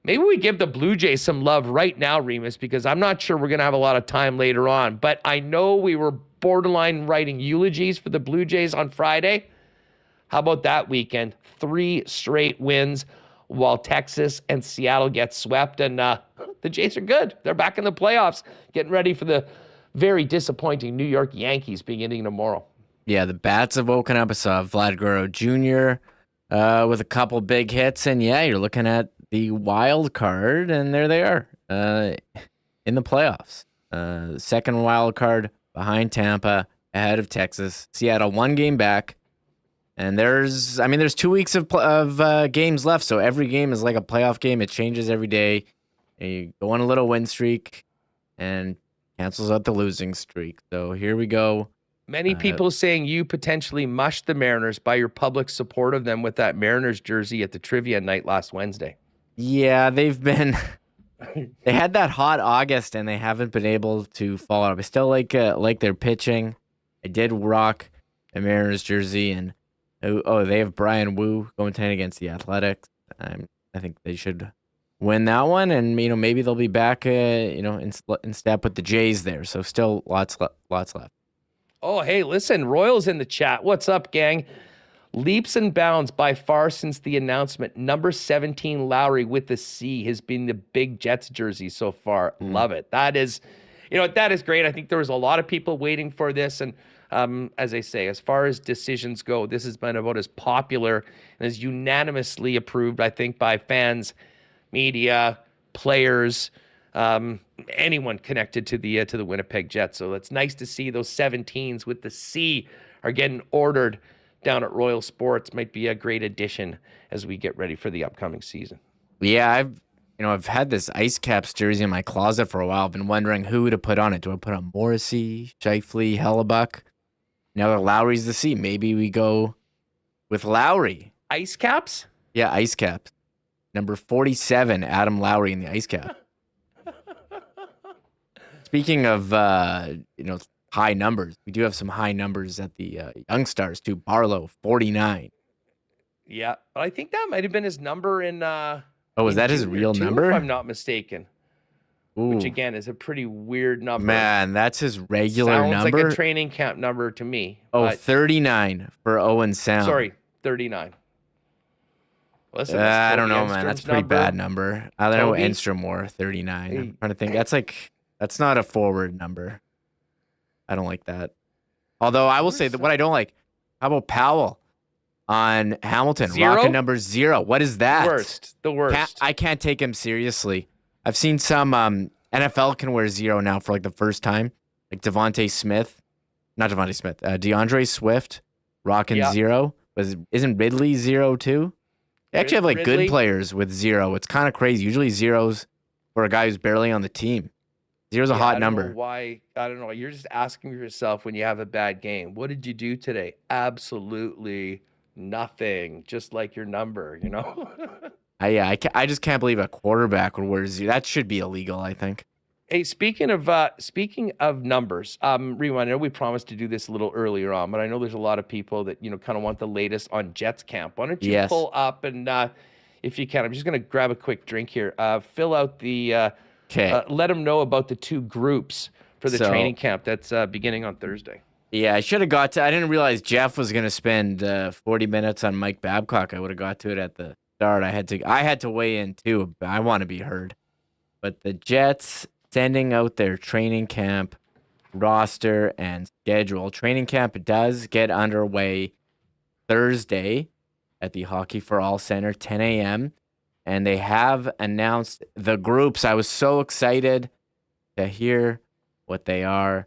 maybe we give the Blue Jays some love right now, Remis, because I'm not sure we're going to have a lot of time later on. But I know we were borderline writing eulogies for the Blue Jays on Friday. How about that weekend? 3 straight wins while Texas and Seattle get swept. And the Jays are good. They're back in the playoffs, getting ready for the very disappointing New York Yankees beginning tomorrow.
Yeah, the bats have woken up. I saw Vlad Guerrero Jr. With a couple big hits. And yeah, you're looking at the wild card, and there they are in the playoffs. Second wild card behind Tampa, ahead of Texas. Seattle 1 game back. And there's 2 weeks of games left, so every game is like a playoff game. It changes every day. And you go on a little win streak, and cancels out the losing streak. So here we go.
Many people saying you potentially mushed the Mariners by your public support of them with that Mariners jersey at the trivia night last Wednesday.
Yeah, they've been. They had that hot August and they haven't been able to follow up. I still like their pitching. I did rock the Mariners jersey, and they have Brian Wu going 10 against the Athletics. I think they should win that one, and maybe they'll be back in step with the Jays there. So still lots left.
Oh, hey, listen, Royals in the chat. What's up, gang? Leaps and bounds by far since the announcement. Number 17 Lowry with the C has been the big Jets jersey so far. Love it. That is, that is great. I think there was a lot of people waiting for this. And as I say, as far as decisions go, this has been about as popular and as unanimously approved, I think, by fans, media, players, anyone connected to the Winnipeg Jets. So it's nice to see those 17s with the C are getting ordered down at Royal Sports. Might be a great addition as we get ready for the upcoming season.
Yeah, I've had this Ice Caps jersey in my closet for a while. I've been wondering who to put on it. Do I put on Morrissey, Scheifele, Hellebuck? Now that Lowry's the C, maybe we go with Lowry.
Ice Caps?
Yeah, Ice Caps. Number 47, Adam Lowry in the Ice Cap. Speaking of high numbers, we do have some high numbers at the Young Stars too. Barlow, 49.
Yeah, but I think that might have been his number in.
Was that his real number?
If I'm not mistaken.
Ooh.
Which again is a pretty weird number.
Man, that's his regular
Sounds
number.
like a training camp number to me.
39 for Owen Sound.
Sorry, 39. Listen,
I don't know, man.
Enstrom's
That's a pretty bad number. I don't know Enstrom wore 39. I'm trying to think. That's not a forward number. I don't like that. Although I will say that what I don't like, how about Powell on Hamilton?
0?
Rocking number 0. What is that?
The worst.
I can't take him seriously. I've seen some NFL can wear 0 now for like the first time. Like DeAndre Swift rocking 0. Isn't Ridley 0 too? They actually have like good players with 0. It's kind of crazy. Usually 0's for a guy who's barely on the team. 0's a hot number.
Why? I don't know. You're just asking yourself when you have a bad game. What did you do today? Absolutely nothing. Just like your number,
I just can't believe a quarterback would wear 0. That should be illegal, I think.
Hey, speaking of numbers, Rewind, I know we promised to do this a little earlier on, but I know there's a lot of people that, kind of want the latest on Jets camp. Why don't you pull up and, if you can, I'm just going to grab a quick drink here. Fill out the, let them know about the 2 groups for the training camp that's beginning on Thursday. Yeah,
I should have got to. I didn't realize Jeff was going to spend 40 minutes on Mike Babcock. I would have got to it at the start. I had to weigh in too. I want to be heard. But the Jets sending out their training camp roster and schedule. Training camp does get underway Thursday at the Hockey for All Center, 10 a.m. And they have announced the groups. I was so excited to hear what they are.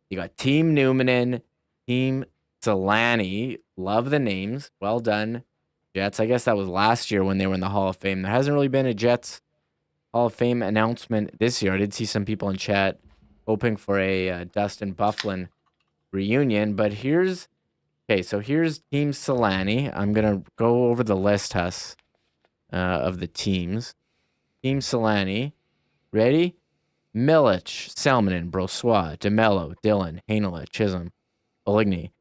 You got Team Newmanen, Team Solani. Love the names. Well done, Jets. I guess that was last year when they were in the Hall of Fame. There hasn't really been a Jets Hall of Fame announcement this year. I did see some people in chat hoping for a Dustin Byfuglien reunion. But here's Team Solani. I'm going to go over the list, Huss, of the teams. Team Solani. Ready? Milich, Salmonen, Brossois, DeMello, Dillon, Hainela, Chisholm, Oligny,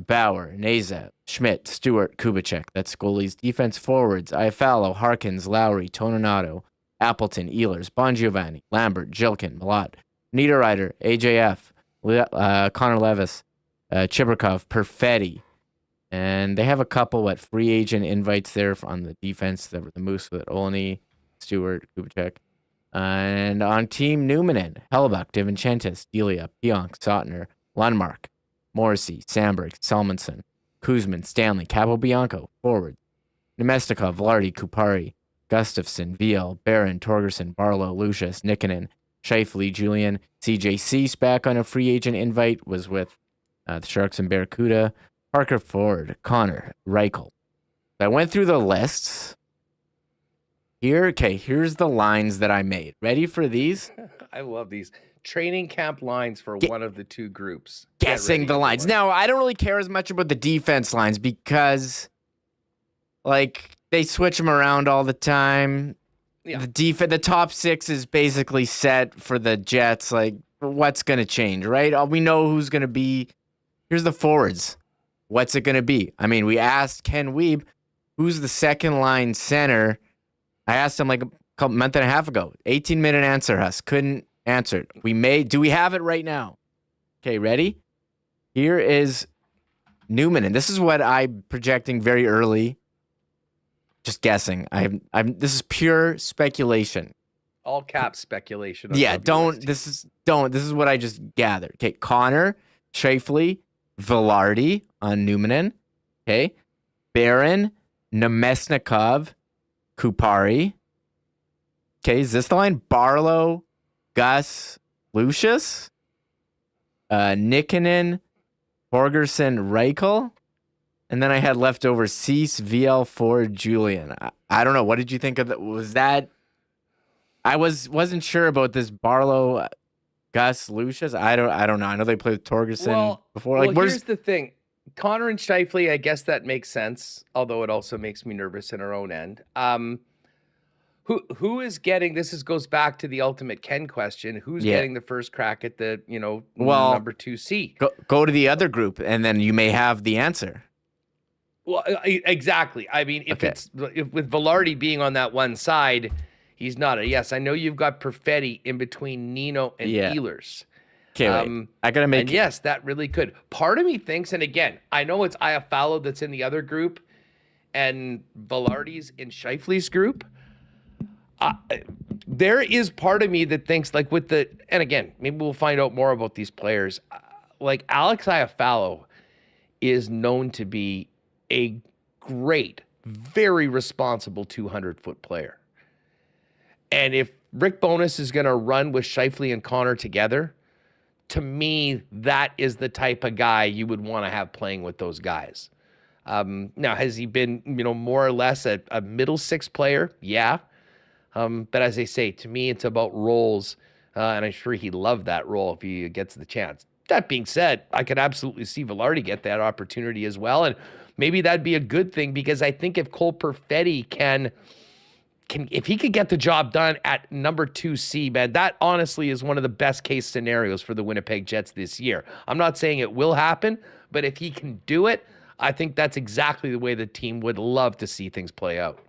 Bauer, Nazem, Schmidt, Stewart, Kubicek. That's goalies. Defense forwards, Iafallo, Harkins, Lowry, Toninato, Appleton, Ehlers, Bongiovanni, Lambert, Jilkin, Malott, Niederreiter, AJF, Connor Levis, Chibrikov, Perfetti. And they have a couple free agent invites there on the defense. The Moose with Olney, Stewart, Kubicek. And on Team Newmanen, Hellebuck, DiVincentis, Delia, Pionk, Sotner, Lundmark, Morrissey, Sandberg, Salmonson, Kuzman, Stanley, Capobianco, forwards, Nemestikov, Velarde, Kupari, Gustafsson, VL, Barron, Torgerson, Barlow, Lucius, Nikkanen, Scheifele, Julian, CJ Cease back on a free agent invite, was with the Sharks and Barracuda, Parker Ford, Connor, Reichel. I went through the lists. Here's the lines that I made. Ready for these?
I love these. training camp lines for one of the two groups.
Guessing the lines. Now, I don't really care as much about the defense lines because, like, they switch them around all the time.
Yeah.
The top 6 is basically set for the Jets. Like, what's going to change, right? We know who's going to be. Here's the forwards. What's it going to be? I mean, we asked Ken Wiebe, who's the second line center. I asked him like a month and a half ago. 18-minute answer, Huss. Couldn't answer it. Do we have it right now? Okay, ready? Here is Newman, and this is what I'm projecting very early. Just guessing. This is pure speculation.
All caps speculation.
Yeah, this is what I just gathered. Okay, Connor, Scheifele, Velarde on Newmanen. Okay. Barron, Nemesnikov, Kupari. Okay, is this the line? Barlow, Gus, Lucius, Nikkanen, Borgerson, Reichel. And then I had leftover Cease, VL, Ford, Julian. I don't know. What did you think of that? Was that... I wasn't sure about this Barlow, Gus, Lucius. I don't know. I know they played with Torgerson before. Like,
here's the thing. Connor and Scheifele, I guess that makes sense, although it also makes me nervous in our own end. Who is getting... This goes back to the ultimate Ken question. Who's getting the first crack at the, number 2C?
Go to the other group, and then you may have the answer.
Well, exactly. I mean, if with Velarde being on that one side, he's not a yes. I know you've got Perfetti in between Nino and Ehlers.
Okay, wait. I gotta make.
And yes, that really could. Part of me thinks, and again, I know it's Iafallo that's in the other group, and Velarde's in Scheifele's group. There is part of me that thinks, like with the, and again, maybe we'll find out more about these players. Like Alex Iafallo is known to be a great, very responsible 200-foot player. And if Rick Bowness is going to run with Scheifele and Connor together, to me, that is the type of guy you would want to have playing with those guys. Now, has he been, more or less a middle six player? Yeah. But as I say, to me, it's about roles, and I'm sure he'd love that role if he gets the chance. That being said, I could absolutely see Velarde get that opportunity as well, and maybe that'd be a good thing because I think if Cole Perfetti can if he could get the job done at number 2C, man, that honestly is one of the best case scenarios for the Winnipeg Jets this year. I'm not saying it will happen, but if he can do it, I think that's exactly the way the team would love to see things play out.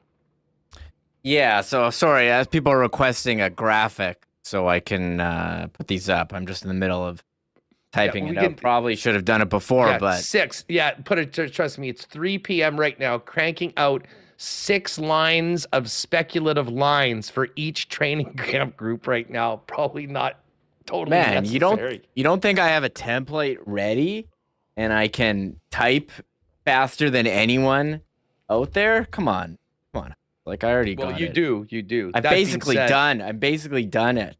Yeah, so sorry, as people are requesting a graphic so I can put these up. I'm just in the middle of typing it up. Probably should have done it before, but
6. Yeah, trust me, it's 3 p.m. right now, cranking out 6 lines of speculative lines for each training camp group right now. Probably not totally necessary.
You don't think I have a template ready and I can type faster than anyone out there? Come on. Like I already got it.
Well, you do.
I'm basically done it.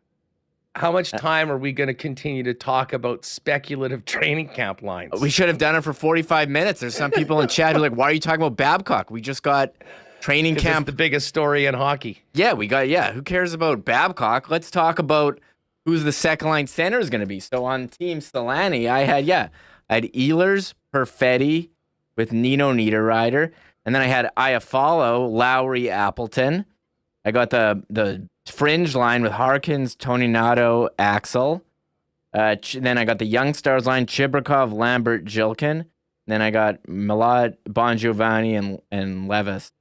How much time are we going to continue to talk about speculative training camp lines?
We should have done it for 45 minutes. There's some people in chat who are like, why are you talking about Babcock? We just got training camp.
It's the biggest story in hockey.
Yeah, who cares about Babcock? Let's talk about who's the second line center is going to be. So on Team Solani, I had Ehlers, Perfetti with Nino Niederreiter. And then I had Iafallo, Lowry, Appleton. I got the fringe line with Harkins, Toninato, Axel. Then I got the Young Stars line, Chibrikov, Lambert, Jilkin. Then I got Milad, Bon Giovanni, and Levis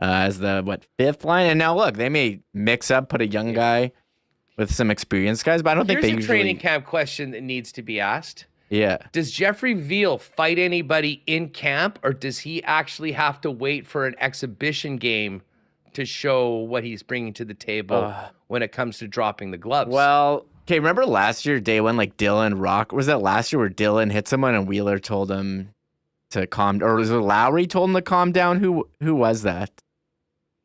as the fifth line. And now look, they may mix up, put a young guy with some experienced guys, but I don't think they usually...
Here's a training camp question that needs to be asked.
Yeah.
Does Jeffrey Veal fight anybody in camp, or does he actually have to wait for an exhibition game to show what he's bringing to the table when it comes to dropping the gloves?
Well, okay, remember last year, day one, like Dylan Rock, was that last year where Dylan hit someone and Wheeler told him to calm, or was it Lowry told him to calm down? Who was that?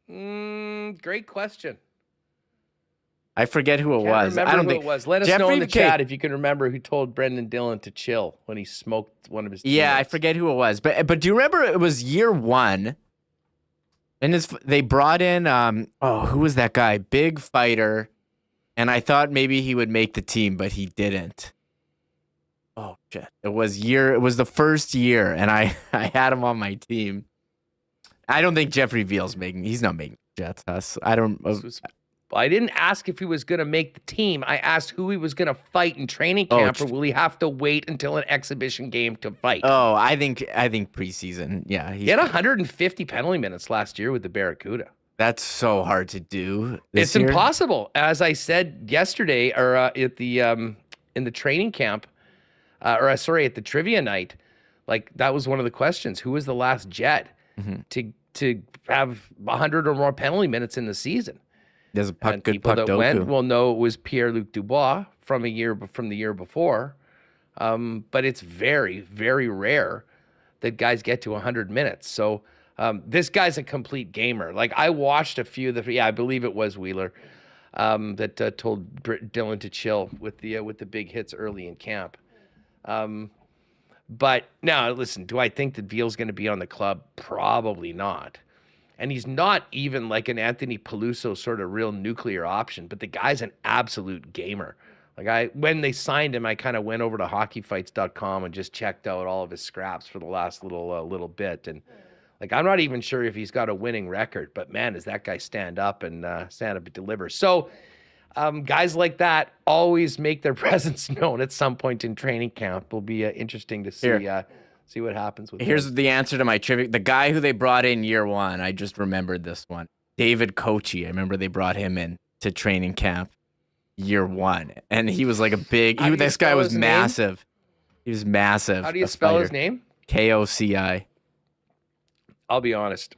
Great question.
I forget who it was.
I don't think it was. Let us know in the chat if you can remember who told Brendan Dillon to chill when he smoked one of his teammates.
Yeah, I forget who it was. But do you remember it was year one? And they brought in who was that guy? Big fighter. and I thought maybe he would make the team, but he didn't. Oh shit! It was the first year, and I had him on my team. I don't think Jeffrey Veal's making. He's not making Jets. I don't.
I didn't ask if he was going to make the team. I asked who he was going to fight in training camp, or will he have to wait until an exhibition game to fight?
Oh, I think preseason. Yeah,
he had 150 penalty minutes last year with the Barracuda.
That's so hard to do.
It's impossible. As I said yesterday, or at the in the training camp, at the trivia night, like that was one of the questions. Who was the last Jet to have 100 or more penalty minutes in the season?
There's a puck,
and
good
people
puck
that
doku.
went will know it was Pierre-Luc Dubois from the year before. But it's very, very rare that guys get to 100 minutes. So this guy's a complete gamer. Like I watched a few of I believe it was Wheeler that told Dylan to chill with the big hits early in camp. But now listen, do I think that Veal's going to be on the club? Probably not. And he's not even like an Anthony Peluso sort of real nuclear option, but the guy's an absolute gamer. Like when they signed him, I kind of went over to hockeyfights.com and just checked out all of his scraps for the last little bit. And like, I'm not even sure if he's got a winning record, but man, does that guy stand up and deliver. So guys like that always make their presence known at some point in training camp. It'll be interesting to see. See what happens with
Here's the answer to my trivia. The guy who they brought in year one, I just remembered this one. David Kochi. I remember they brought him in to training camp year one. And he was like a big... this guy was massive. Name? He was massive.
How do you spell his name?
Koci.
I'll be honest.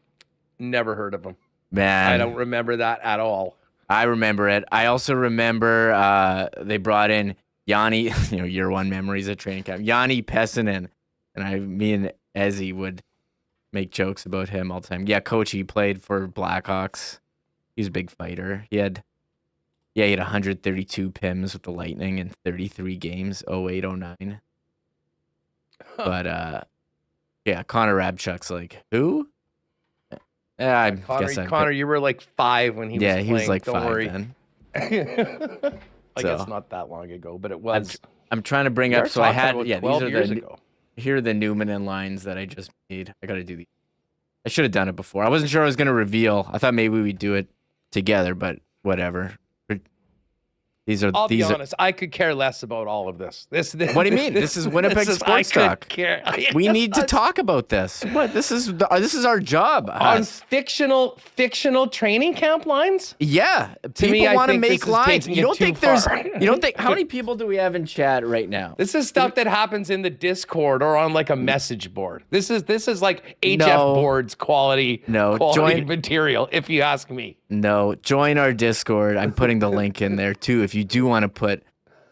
Never heard of him.
Man.
I don't remember that at all.
I remember it. I also remember they brought in Yanni, year one memories at training camp. Yanni Pessinen. And me and Ezzy would make jokes about him all the time. Yeah, Coach, he played for Blackhawks. He was a big fighter. He had 132 PIMs with the Lightning in 33 games, 08-09. But, Connor Rabchuk's like, who?
Connor, you were like 5 when he was playing.
Yeah, he was like
Don't
5
worry.
then.
I guess not that long ago, but it was.
I'm trying to bring up, so I had, these are
years ago.
Here are the Newman lines that I just made. I got to do these. I should have done it before. I wasn't sure I was going to reveal. I thought maybe we'd do it together, but whatever.
I'll be honest. I could care less about all of this.
What do you mean? This is Winnipeg Sports Talk. We need to talk about this. What? This is our job.
On fictional training camp lines?
Yeah. People want to make lines. You don't think how many people do we have in chat right now?
This is stuff that happens in the Discord or on like a message board. This is like HF boards quality material, if you ask me.
No, join our Discord. I'm putting the link in there too. If you do want to put,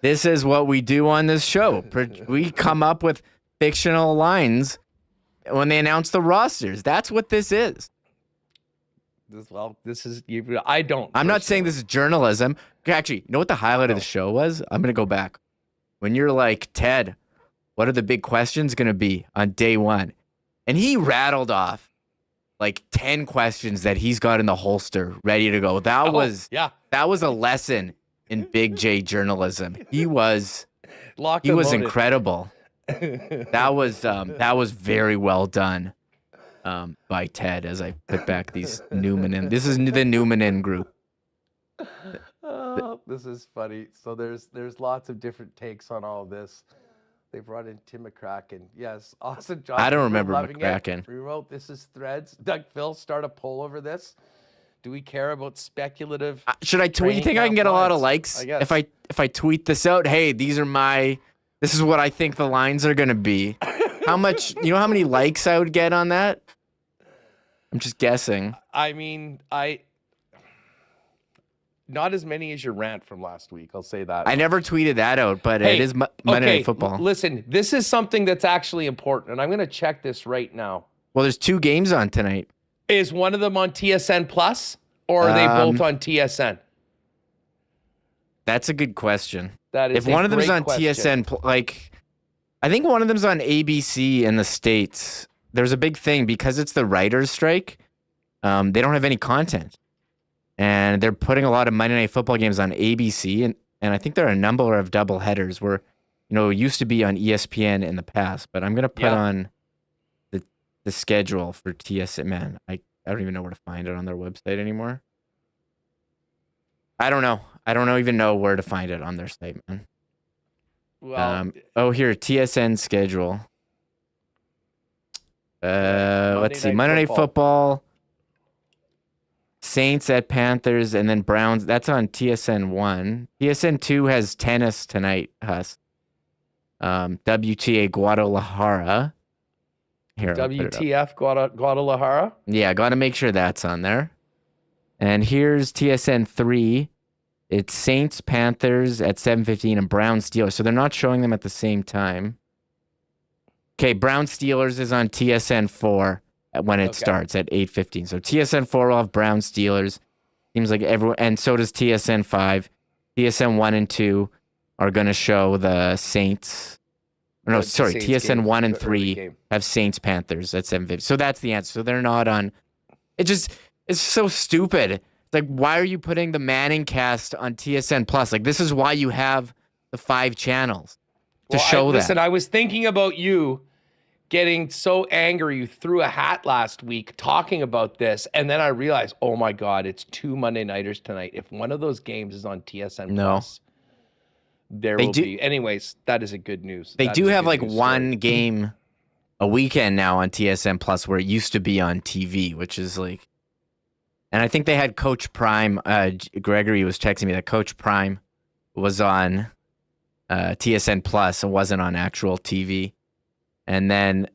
this is what we do on this show. We come up with fictional lines when they announce the rosters. That's what this is. I'm not saying this is journalism. Actually, you know what the highlight of the show was? I'm going to go back. When you're like, Ted, what are the big questions going to be on day one? And he rattled off like 10 questions that he's got in the holster ready to go. That was a lesson in Big J journalism. He was incredible. That was very well done by Ted as I put back these Newman in. This is the Newman in group.
This is funny. So there's lots of different takes on all of this. They brought in Tim McCracken. Yes, awesome job.
I don't remember McCracken.
Rewrote. This is Threads. Doug Phil, start a poll over this. Do we care about speculative?
Should I tweet? You think I can get a lot of likes if I tweet this out? Hey, this is what I think the lines are gonna be. How much? You know how many likes I would get on that? I'm just guessing.
I mean, not as many as your rant from last week. I'll say that.
I never tweeted that out, but it is Monday Night Football.
Listen, this is something that's actually important, and I'm going to check this right now.
Well, there's 2 games on tonight.
Is one of them on TSN Plus, or are they both on TSN?
That's a good question.
That is.
If one of them's on
question.
TSN, like, I think one of them's on ABC in the States. There's a big thing because it's the writer's strike. They don't have any content. and they're putting a lot of Monday Night Football games on ABC, and I think there are a number of double headers where, it used to be on ESPN in the past, but I'm gonna put on the schedule for TSN. Man, I don't even know where to find it on their website anymore. I don't know. I don't even know where to find it on their site, man.
Well,
here, TSN schedule. Let's see. Monday Night Football. Saints at Panthers, and then Browns. That's on TSN 1. TSN 2 has tennis tonight, Huss. WTA Guadalajara. Here,
WTF Guadalajara?
Yeah, got to make sure that's on there. And here's TSN 3. It's Saints, Panthers at 7:15 and Browns, Steelers. So they're not showing them at the same time. Okay, Browns, Steelers is on TSN 4 when it starts at 8:15. So TSN 4 will have Browns, Steelers. Seems like everyone, and so does TSN 5. TSN 1 and 2 are going to show the Saints. No, sorry, TSN 1 and 3 have Saints, Panthers at 7:50. So that's the answer. So they're not on. It's so stupid. It's like, why are you putting the Manning cast on TSN Plus? Like, this is why you have the 5 channels to show that.
Listen, I was thinking about you getting so angry you threw a hat last week talking about this, and then I realized, oh my God, it's 2 Monday Nighters tonight. If one of those games is on TSN Plus, there will be. Anyways, that is a good news.
They do have like one game a weekend now on TSN Plus where it used to be on TV, which is like, and I think they had Coach Prime. Gregory was texting me that Coach Prime was on TSN Plus and wasn't on actual TV. And then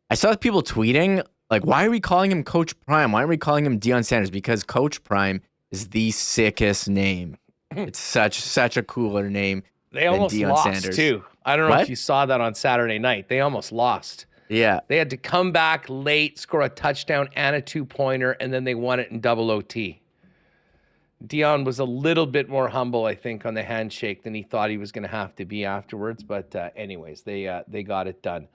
I saw people tweeting, like, why are we calling him Coach Prime? Why aren't we calling him Deion Sanders? Because Coach Prime is the sickest name. It's such a cooler name.
They almost
Deion
lost,
Sanders.
too. I don't know if you saw that on Saturday night. They almost lost.
Yeah.
They had to come back late, score a touchdown and a 2-pointer, and then they won it in double OT. Deion was a little bit more humble, I think, on the handshake than he thought he was going to have to be afterwards. But anyways, they got it done.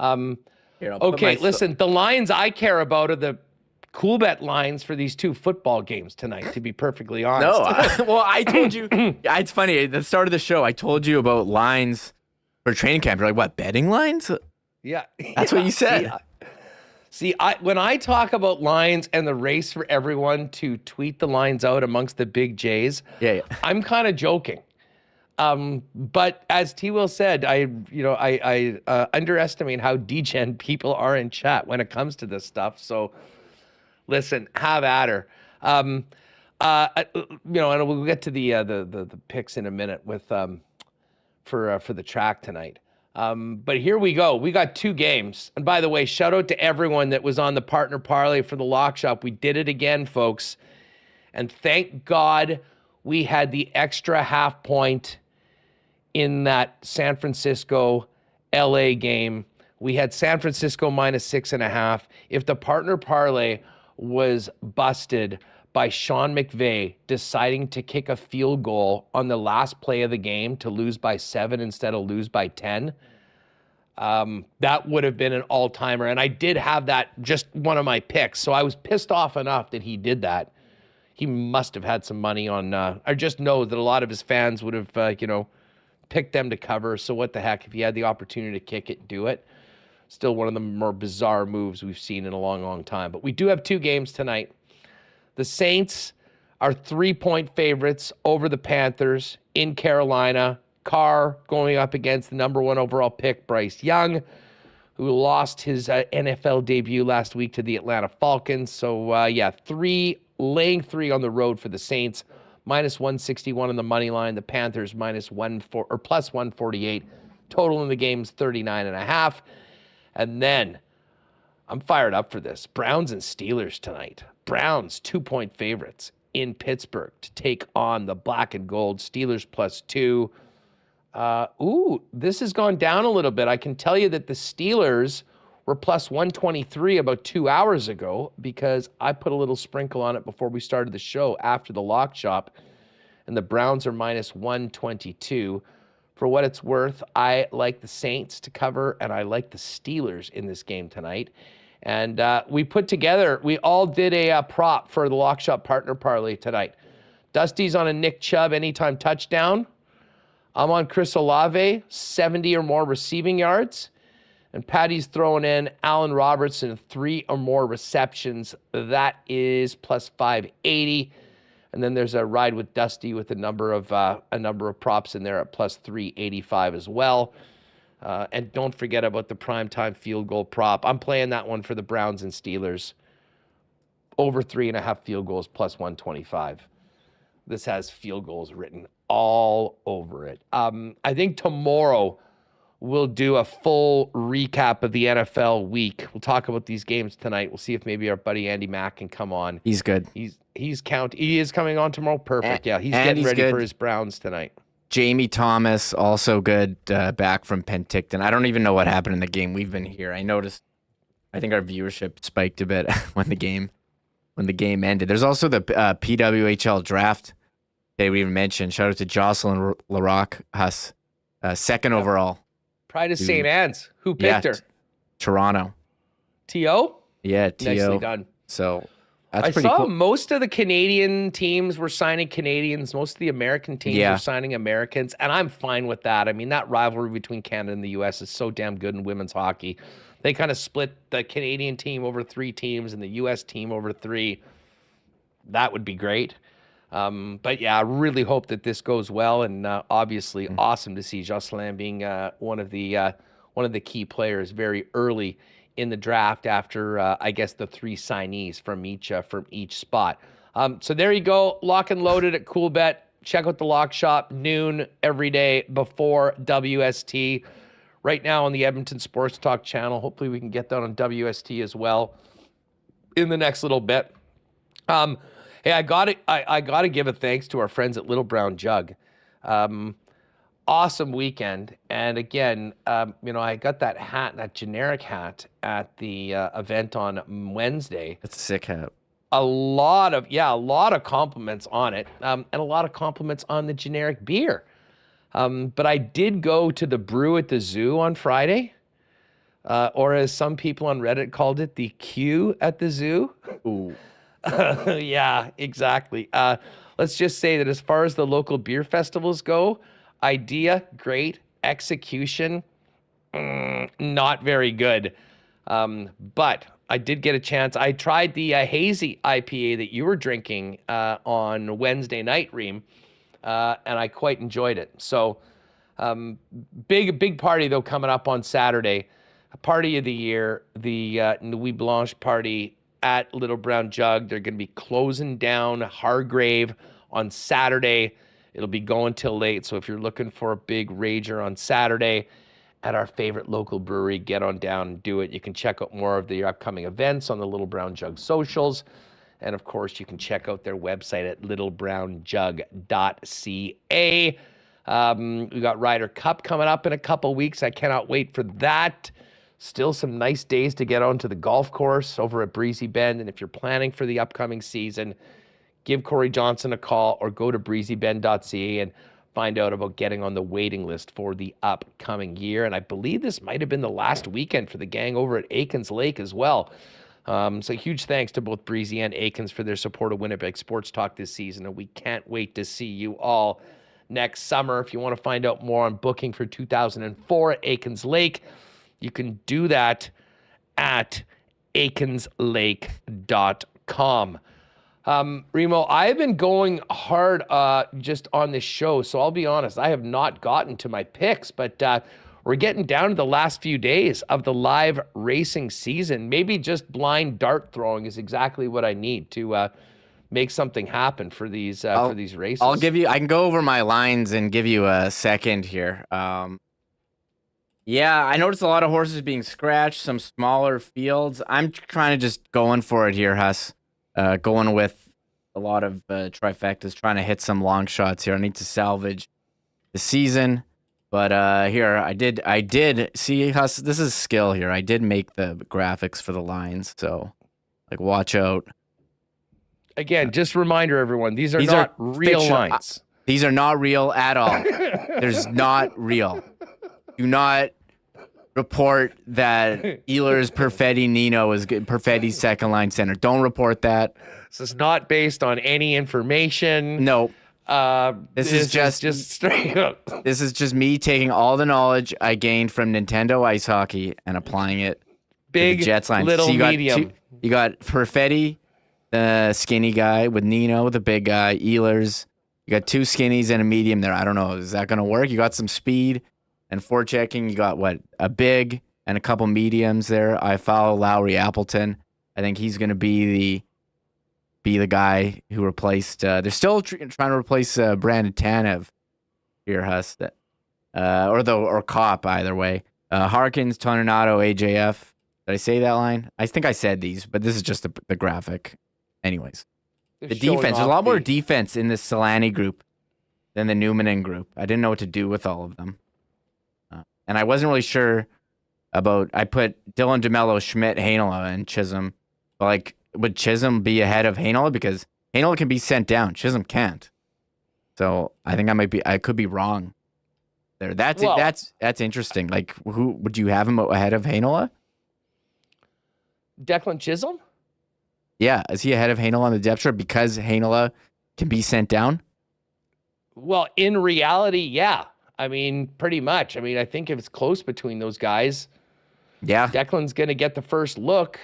Okay, listen, the lines I care about are the Coolbet lines for these 2 football games tonight, to be perfectly honest.
No, well, I told you. It's funny. At the start of the show, I told you about lines for training camp. You're like, what, betting lines?
Yeah.
That's what you said.
See, when I talk about lines and the race for everyone to tweet the lines out amongst the big J's, I'm kind of joking. But as T-Will said, I underestimate how degen people are in chat when it comes to this stuff. So listen, have at her. And we'll get to the picks in a minute with for the track tonight. But here we go. We got 2 games. And by the way, shout out to everyone that was on the partner parlay for the lock shop. We did it again, folks. And thank God we had the extra half point in that San Francisco LA game. We had San Francisco minus 6.5. If the partner parlay was busted by Sean McVay deciding to kick a field goal on the last play of the game to lose by 7 instead of lose by 10, that would have been an all-timer. And I did have that, just one of my picks. So I was pissed off enough that he did that. He must have had some money on, I just know that a lot of his fans would have, picked them to cover. So what the heck, if he had the opportunity to kick it, do it. Still one of the more bizarre moves we've seen in a long, long time. But we do have 2 games tonight. The Saints are 3-point favorites over the Panthers in Carolina. Carr going up against the number 1 overall pick, Bryce Young, who lost his NFL debut last week to the Atlanta Falcons. So, laying 3 on the road for the Saints, minus 161 on the money line. The Panthers plus 148. Total in the game's 39.5. And then I'm fired up for this. Browns and Steelers tonight. Browns 2-point favorites in Pittsburgh to take on the black and gold. Steelers plus 2. This has gone down a little bit. I can tell you that the Steelers were plus 123 about 2 hours ago because I put a little sprinkle on it before we started the show after the lock shop, and the Browns are minus 122. For what it's worth, I like the Saints to cover, and I like the Steelers in this game tonight. And we all did a prop for the Lock Shop Partner Parlay tonight. Dusty's on a Nick Chubb anytime touchdown. I'm on Chris Olave, 70 or more receiving yards. And Patty's throwing in Allen Robertson, 3 or more receptions. That is plus 580. And then there's a ride with Dusty with a number of props in there at plus 385 as well. And don't forget about the primetime field goal prop. I'm playing that one for the Browns and Steelers. Over 3.5 field goals plus 125. This has field goals written all over it. I think tomorrow we'll do a full recap of the NFL week. We'll talk about these games tonight. We'll see if maybe our buddy Andy Mack can come on.
He's good.
He is coming on tomorrow. Perfect. Yeah, he's getting ready for his Browns tonight.
Jamie Thomas, also good, back from Penticton. I don't even know what happened in the game. We've been here. I think our viewership spiked a bit when the game ended. There's also the PWHL draft they we even mentioned. Shout out to Jocelyn Larocque Huss, second overall.
Pride of St. Anne's. Who picked her?
Toronto.
T.O.?
Yeah, T.O.
Nicely done.
So that's
I
pretty
saw
cool.
most of the Canadian teams were signing Canadians. Most of the American teams were signing Americans, and I'm fine with that. I mean, that rivalry between Canada and the U.S. is so damn good in women's hockey. They kind of split the Canadian team over 3 teams and the U.S. team over 3. That would be great. But yeah, I really hope that this goes well, and obviously awesome to see Jocelyn being one of the key players very early in the draft after I guess the 3 signees from each spot. So there you go, lock and loaded at Coolbet. Check out the Lock Shop noon every day before WST. Right now on the Edmonton Sports Talk channel. Hopefully we can get that on WST as well in the next little bit. Hey, I gotta give a thanks to our friends at Little Brown Jug. Awesome weekend, and again, I got that hat, that generic hat, at the event on Wednesday.
That's a sick hat.
A lot of compliments on it, and a lot of compliments on the generic beer. But I did go to the brew at the zoo on Friday, or as some people on Reddit called it, the queue at the zoo.
Ooh.
Yeah, exactly. Let's just say that as far as the local beer festivals go, idea, great. Execution, not very good. But I did get a chance. I tried the hazy IPA that you were drinking on Wednesday night, Reem, and I quite enjoyed it. So big party, though, coming up on Saturday. A party of the year, the Nuit Blanche party at Little Brown Jug. They're going to be closing down Hargrave on Saturday. It'll be going till late. So if you're looking for a big rager on Saturday at our favorite local brewery, get on down and do it. You can check out more of the upcoming events on the Little Brown Jug socials. And of course, you can check out their website at littlebrownjug.ca. We got Ryder Cup coming up in a couple weeks. I cannot wait for that. Still some nice days to get onto the golf course over at Breezy Bend. And if you're planning for the upcoming season, give Corey Johnson a call or go to breezybend.ca and find out about getting on the waiting list for the upcoming year. And I believe this might have been the last weekend for the gang over at Aikens Lake as well. So huge thanks to both Breezy and Aikens for their support of Winnipeg Sports Talk this season. And we can't wait to see you all next summer. If you want to find out more on booking for 2004 at Aikens Lake, you can do that at aikenslake.com. Remo, I've been going hard just on this show, so I'll be honest, I have not gotten to my picks, but we're getting down to the last few days of the live racing season. Maybe just blind dart throwing is exactly what I need to make something happen for these races.
I can go over my lines and give you a second here. Yeah, I noticed a lot of horses being scratched, some smaller fields. I'm trying to just going for it here, Huss. Going with a lot of trifectas, trying to hit some long shots here. I need to salvage the season. But here, I did see, Huss, this is skill here. I did make the graphics for the lines, so watch out.
Again, just reminder, everyone, these are not real lines.
These are not real at all. There's not real. Do not report that Ehlers Perfetti Nino is good. Perfetti's second line center. Don't report that.
This is not based on any information.
No.
This is just straight up.
This is just me taking all the knowledge I gained from Nintendo Ice Hockey and applying it
Big,
to the Jets line.
little,
so
medium.
You got Perfetti, the skinny guy, with Nino, the big guy, Ehlers. You got two skinnies and a medium there. I don't know. Is that going to work? You got some speed and forechecking. You got, a big and a couple mediums there. I follow Lowry Appleton. I think he's going to be the guy who replaced. They're still trying to replace Brandon Tanev here, Huss, or Kopp, either way. Harkins, Toninato, AJF. Did I say that line? I think I said these, but this is just the graphic. Anyways, the defense. There's a lot more defense in the Solani group than the Newmanen group. I didn't know what to do with all of them, and I wasn't really sure about. I put Dylan DeMello, Schmidt, Heinola, and Chisholm, but would Chisholm be ahead of Heinola? Because Heinola can be sent down. Chisholm can't. So I think I could be wrong there. That's interesting. Who would you have him ahead of Heinola?
Declan Chisholm?
Yeah. Is he ahead of Heinola on the depth chart because Heinola can be sent down?
Well, in reality, yeah. I mean, pretty much. I mean, I think if it's close between those guys,
yeah,
Declan's going to get the first look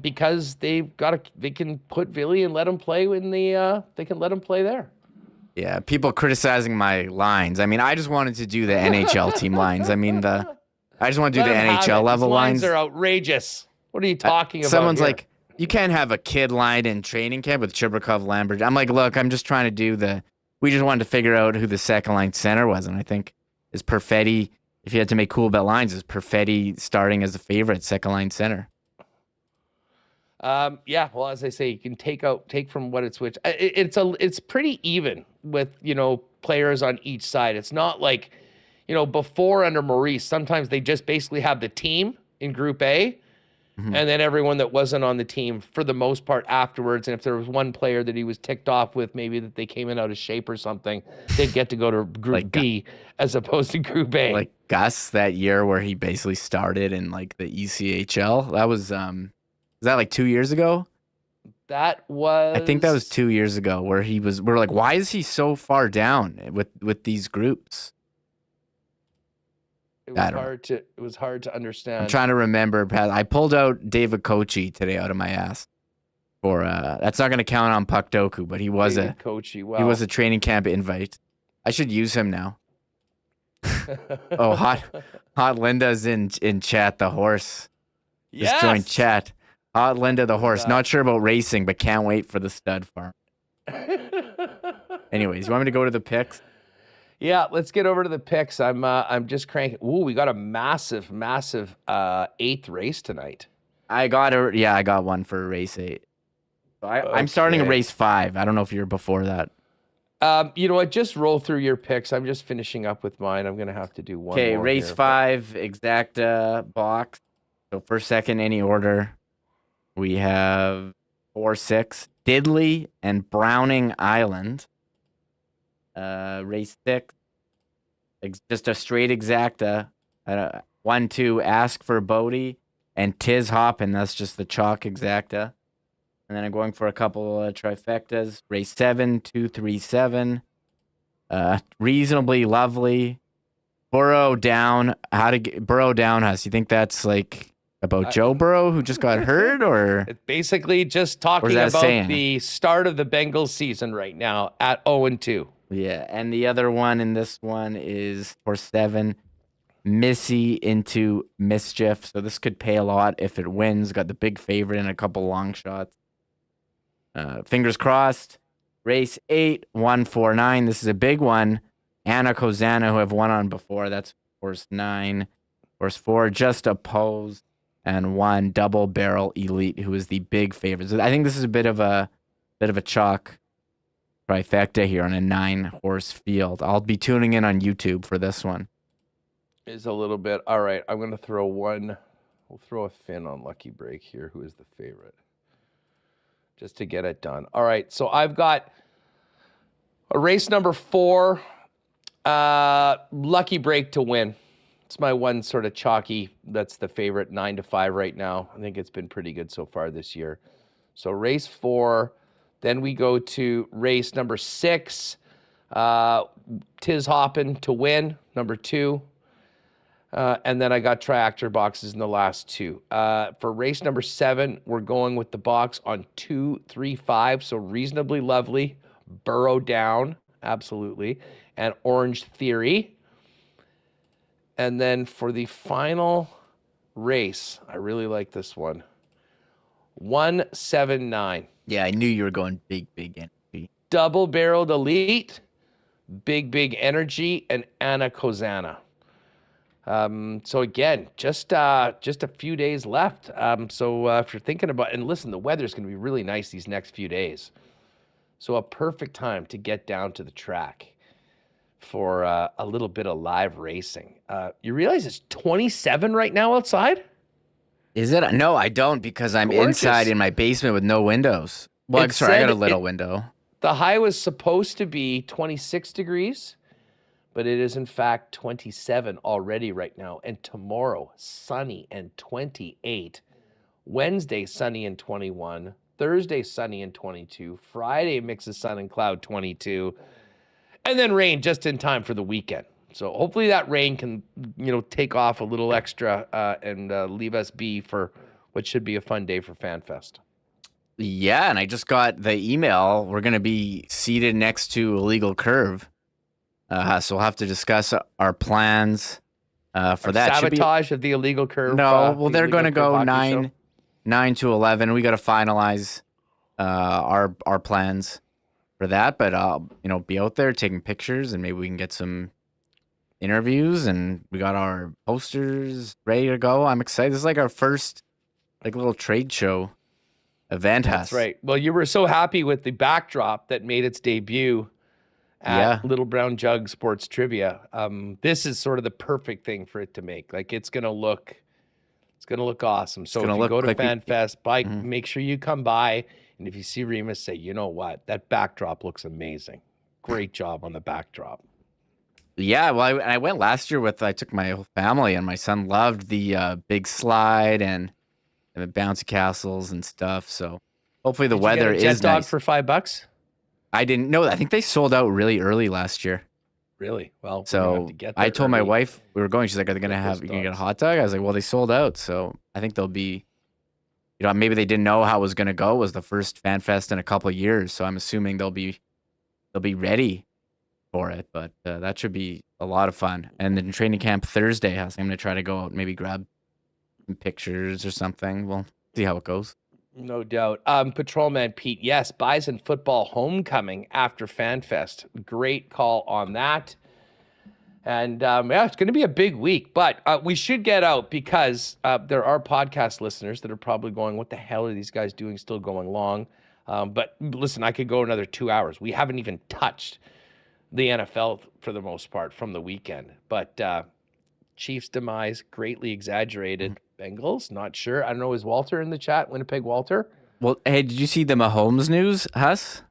because they can put Villy and let him play they can let him play there.
Yeah, people criticizing my lines. I mean, I just wanted to do the NHL team lines. I mean, I just want to do the NHL level lines.
These lines are outrageous. What are you talking about?
Someone's
here?
like, you can't have a kid line in training camp with Chibrikov, Lambert. I'm like, look, I'm just trying to do we just wanted to figure out who the second line center was. And I think is Perfetti, if you had to make Coolbet Lines, is Perfetti starting as the favorite second line center?
Yeah, well, as I say, you can take from what it's which. It's pretty even with, players on each side. It's not like, before under Maurice, sometimes they just basically have the team in Group A, and then everyone that wasn't on the team for the most part afterwards. And if there was one player that he was ticked off with, maybe that they came in out of shape or something, they'd get to go to Group B as opposed to Group A.
Like Gus that year where he basically started in the ECHL. That was that 2 years ago?
I
think that was 2 years ago where we're like, why is he so far down with these groups?
It was hard to understand.
I'm trying to remember. I pulled out David Kochi today out of my ass. That's not going to count on Puck Doku, but he was
Kochi. Wow.
He was a training camp invite. I should use him now. Oh, hot Linda's in chat. The horse just joined chat. Hot Linda the horse. Not sure about racing, but can't wait for the stud farm. Anyways, you want me to go to the picks?
Yeah, let's get over to the picks. I'm just cranking. Ooh, we got a massive 8th race tonight.
I got one for race 8. So I'm starting race 5. I don't know if you're before that.
You know what? Just roll through your picks. I'm just finishing up with mine. I'm gonna have to do one.
Okay,
more
race
here,
5 exacta box. So first, second, any order. We have 4, 6, Diddley and Browning Island. Race 6, just a straight exacta. 1, 2, Ask for Bodie and Tiz Hoppin. That's just the chalk exacta. And then I'm going for a couple trifectas. Race 7, 2, 3, 7. Reasonably Lovely. Burrow Down. Burrow Down House? You think that's about Joe Burrow who just got hurt, or
it's basically just talking about the start of the Bengals season right now at 0-2.
Yeah, and the other one in this one is for 7, Missy into Mischief. So this could pay a lot if it wins. Got the big favorite and a couple long shots. Fingers crossed. Race 8, 1, 4, 9. This is a big one. Anna Kozana, who I've won on before. That's horse 9. Horse 4, Just Oppose. And 1, Double Barrel Elite, who is the big favorite. So I think this is a bit of a chalk trifecta here on a 9-horse field. I'll be tuning in on YouTube for this one.
Is a little bit. All right, I'm going to throw one. We'll throw a Finn on Lucky Break here, who is the favorite, just to get it done. All right, so I've got a race number 4, Lucky Break to win. It's my one sort of chalky. That's the favorite, 9-5 right now. I think it's been pretty good so far this year. So race 4, then we go to race number 6. Tiz Hoppin to win, number 2. And then I got triactor boxes in the last 2. For race number 7, we're going with the box on 2, 3, 5. So reasonably lovely. Burrow down, absolutely. And Orange Theory. And then for the final race, I really like this one. 179.
Yeah, I knew you were going big energy.
Double barreled elite, big energy, and Anna Kozana. So again, just a few days left. So if you're thinking about, and listen, the weather's going to be really nice these next few days. So a perfect time to get down to the track for a little bit of live racing. You realize it's 27 right now outside?
Is it? No, I don't, because I'm inside in my basement with no windows. Well, sorry, I got a little window.
The high was supposed to be 26 degrees, but it is in fact 27 already right now. And tomorrow, sunny and 28. Wednesday, sunny and 21. Thursday, sunny and 22. Friday, mix of sun and cloud, 22. And then rain just in time for the weekend. So hopefully that rain can, take off a little extra and leave us be for what should be a fun day for FanFest.
Yeah, and I just got the email. We're going to be seated next to Illegal Curve. So we'll have to discuss our plans for that.
Sabotage of the Illegal Curve.
No, well, they're going to go 9 to 11. We got to finalize our plans for that. But I'll, be out there taking pictures, and maybe we can get some interviews, and we got our posters ready to go. I'm excited. This is like our first little trade show event.
That's right. Well, you were so happy with the backdrop that made its debut at Little Brown Jug Sports Trivia. This is sort of the perfect thing for it to make. Like, it's gonna look awesome. So if you go to FanFest, make sure you come by, and if you see Remis, say, you know what, that backdrop looks amazing. Great job on the backdrop.
Yeah, well, I went last year I took my whole family, and my son loved the big slide and the bouncy castles and stuff. So hopefully the weather is nice.
Jet Dog for $5?
I didn't know that. I think they sold out really early last year.
Really? Well,
so I told my wife we were going. She's like, "Are they gonna you gonna get a hot dog?" I was like, "Well, they sold out." So I think they'll be, maybe they didn't know how it was gonna go. It was the first FanFest in a couple of years, so I'm assuming they'll be ready for it. But that should be a lot of fun. And then training camp Thursday, I'm gonna try to go out and maybe grab some pictures or something. We'll see how it goes.
No doubt. Patrolman Pete, yes, Bison football homecoming after FanFest. Great call on that. And it's going to be a big week, but we should get out because there are podcast listeners that are probably going, what the hell are these guys doing still going long? But listen, I could go another 2 hours. We haven't even touched the NFL for the most part from the weekend. But Chiefs' demise, greatly exaggerated. Bengals, not sure. I don't know. Is Walter in the chat? Winnipeg Walter?
Well, hey, did you see the Mahomes news, Huss?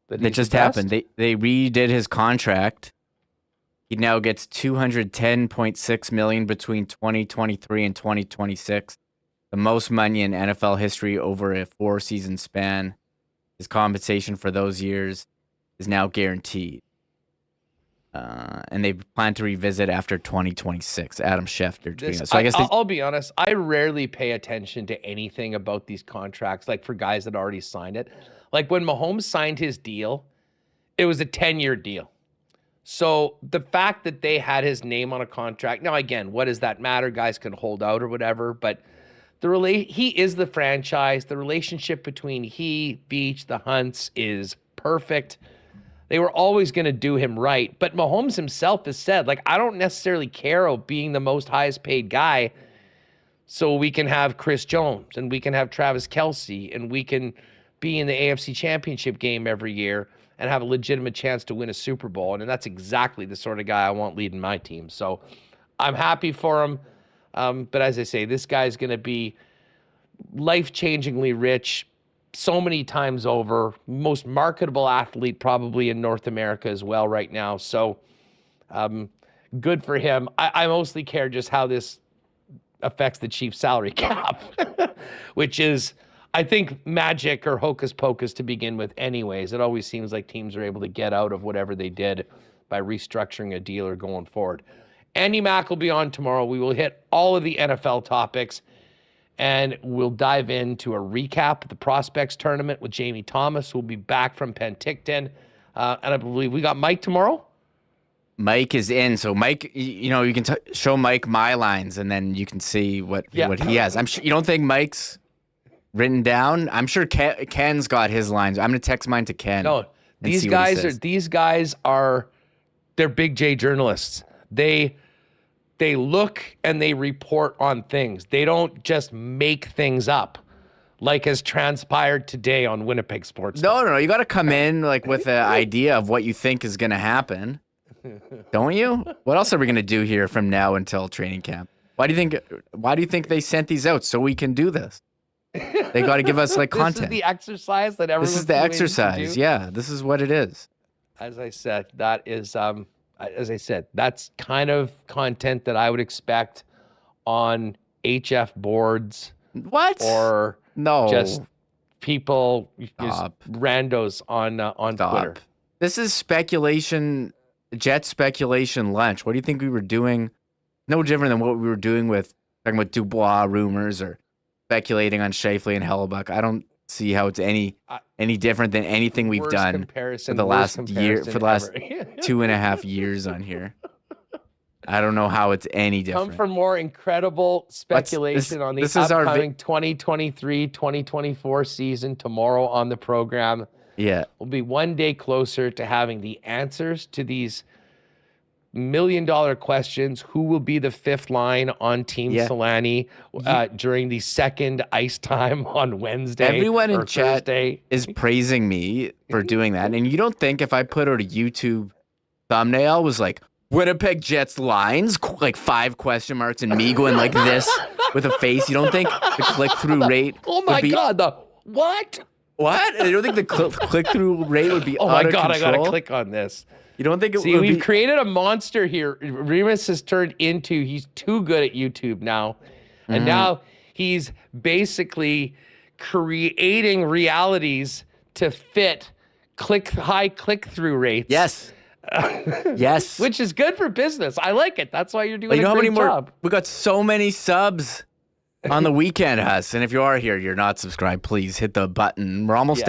That just happened. They redid his contract. He now gets $210.6 million between 2023 and 2026, the most money in NFL history over a 4-season span. His compensation for those years is now guaranteed. And they plan to revisit after 2026. Adam Schefter tweeting. So
I'll be honest. I rarely pay attention to anything about these contracts, like for guys that already signed it. Like when Mahomes signed his deal, it was a 10-year deal. So the fact that they had his name on a contract, now again, what does that matter? Guys can hold out or whatever, but he is the franchise. The relationship between Beach, the Hunts is perfect. They were always going to do him right. But Mahomes himself has said, I don't necessarily care about being the most highest paid guy so we can have Chris Jones and we can have Travis Kelce and we can be in the AFC Championship game every year and have a legitimate chance to win a Super Bowl. And that's exactly the sort of guy I want leading my team. So I'm happy for him. But as I say, this guy's going to be life-changingly rich so many times over, most marketable athlete probably in North America as well right now. So good for him. I mostly care just how this affects the Chiefs' salary cap, which is, I think, magic or hocus pocus to begin with anyways. It always seems like teams are able to get out of whatever they did by restructuring a deal or going forward. Andy Mack will be on tomorrow. We will hit all of the NFL topics, and we'll dive into a recap of the prospects tournament with Jamie Thomas, who will be back from Penticton. And I believe we got Mike tomorrow.
Mike is in. So Mike, you can show Mike my lines, and then you can see what he has. I'm sure you don't think Mike's written down. I'm sure Ken's got his lines. I'm going to text mine to Ken.
No, these guys are they're big J journalists. They look and they report on things. They don't just make things up, like has transpired today on Winnipeg Sports.
No. You got to come in like with an idea of what you think is going to happen, don't you? What else are we going to do here from now until training camp? Why do you think they sent these out so we can do this? They got to give us like content.
This is the exercise that everyone.
This is the exercise. Yeah, this is what it is.
As I said, that is that's kind of content that I would expect on HF boards.
What?
Or
no,
just people, just randos on Twitter.
This is speculation, Jet speculation lunch. What do you think we were doing? No different than what we were doing with talking about Dubois rumors or speculating on Scheifele and Hellebuck. I don't see how it's any different than anything we've done for the last year, for the last 2.5 years on here. I don't know how it's any different.
Come for more incredible speculation on the upcoming 2023-2024 season tomorrow on the program.
Yeah.
We'll be one day closer to having the answers to these $1 million questions. Who will be the fifth line on Team Solani during the second ice time on Wednesday?
Everyone in chat
Thursday
is praising me for doing that. And you don't think if I put out a YouTube thumbnail was like, Winnipeg Jets lines, like 5 question marks, and me going like this with a face, you don't think the click-through rate
God, the what?
What? You don't think the click-through rate would be
my God, I gotta click on this.
You don't think it
See,
would
we've created a monster here. Remis has turned into, he's too good at YouTube now. And now he's basically creating realities to fit high click-through rates.
Yes. Yes.
Which is good for business. I like it. That's why you're doing a great job.
We got so many subs on the weekend, Huss. And if you are here, you're not subscribed, please hit the button. We're almost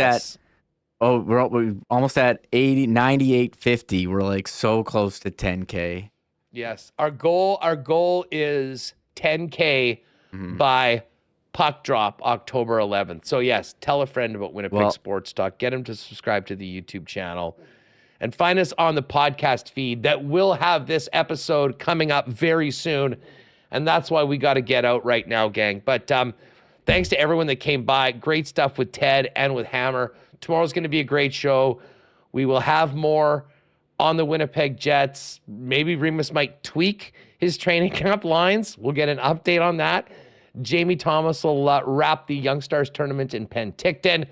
we're almost at 98.50. We're like so close to 10K.
Yes. Our goal is 10K by puck drop October 11th. So yes, tell a friend about Winnipeg Sports Talk. Get him to subscribe to the YouTube channel. And find us on the podcast feed that will have this episode coming up very soon. And that's why we got to get out right now, gang. But thanks to everyone that came by. Great stuff with Ted and with Hammer. Tomorrow's going to be a great show. We will have more on the Winnipeg Jets. Maybe Remis might tweak his training camp lines. We'll get an update on that. Jamie Thomas will wrap the Young Stars tournament in Penticton.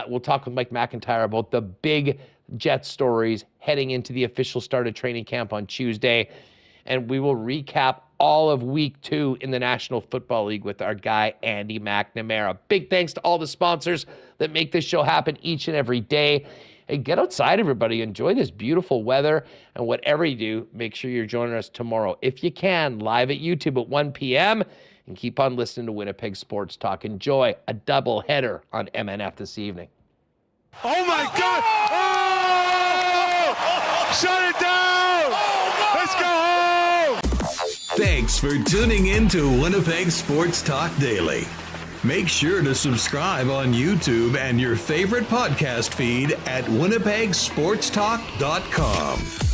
We'll talk with Mike McIntyre about the big Jet stories heading into the official start of training camp on Tuesday. And we will recap all of week 2 in the National Football League with our guy, Andy McNamara. Big thanks to all the sponsors that make this show happen each and every day. Hey, get outside, everybody. Enjoy this beautiful weather. And whatever you do, make sure you're joining us tomorrow, if you can, live at YouTube at 1 p.m. And keep on listening to Winnipeg Sports Talk. Enjoy a double header on MNF this evening.
Oh, my God. Oh! Shut it down. Let's go home.
Thanks for tuning in to Winnipeg Sports Talk Daily. Make sure to subscribe on YouTube and your favorite podcast feed at winnipegsportstalk.com.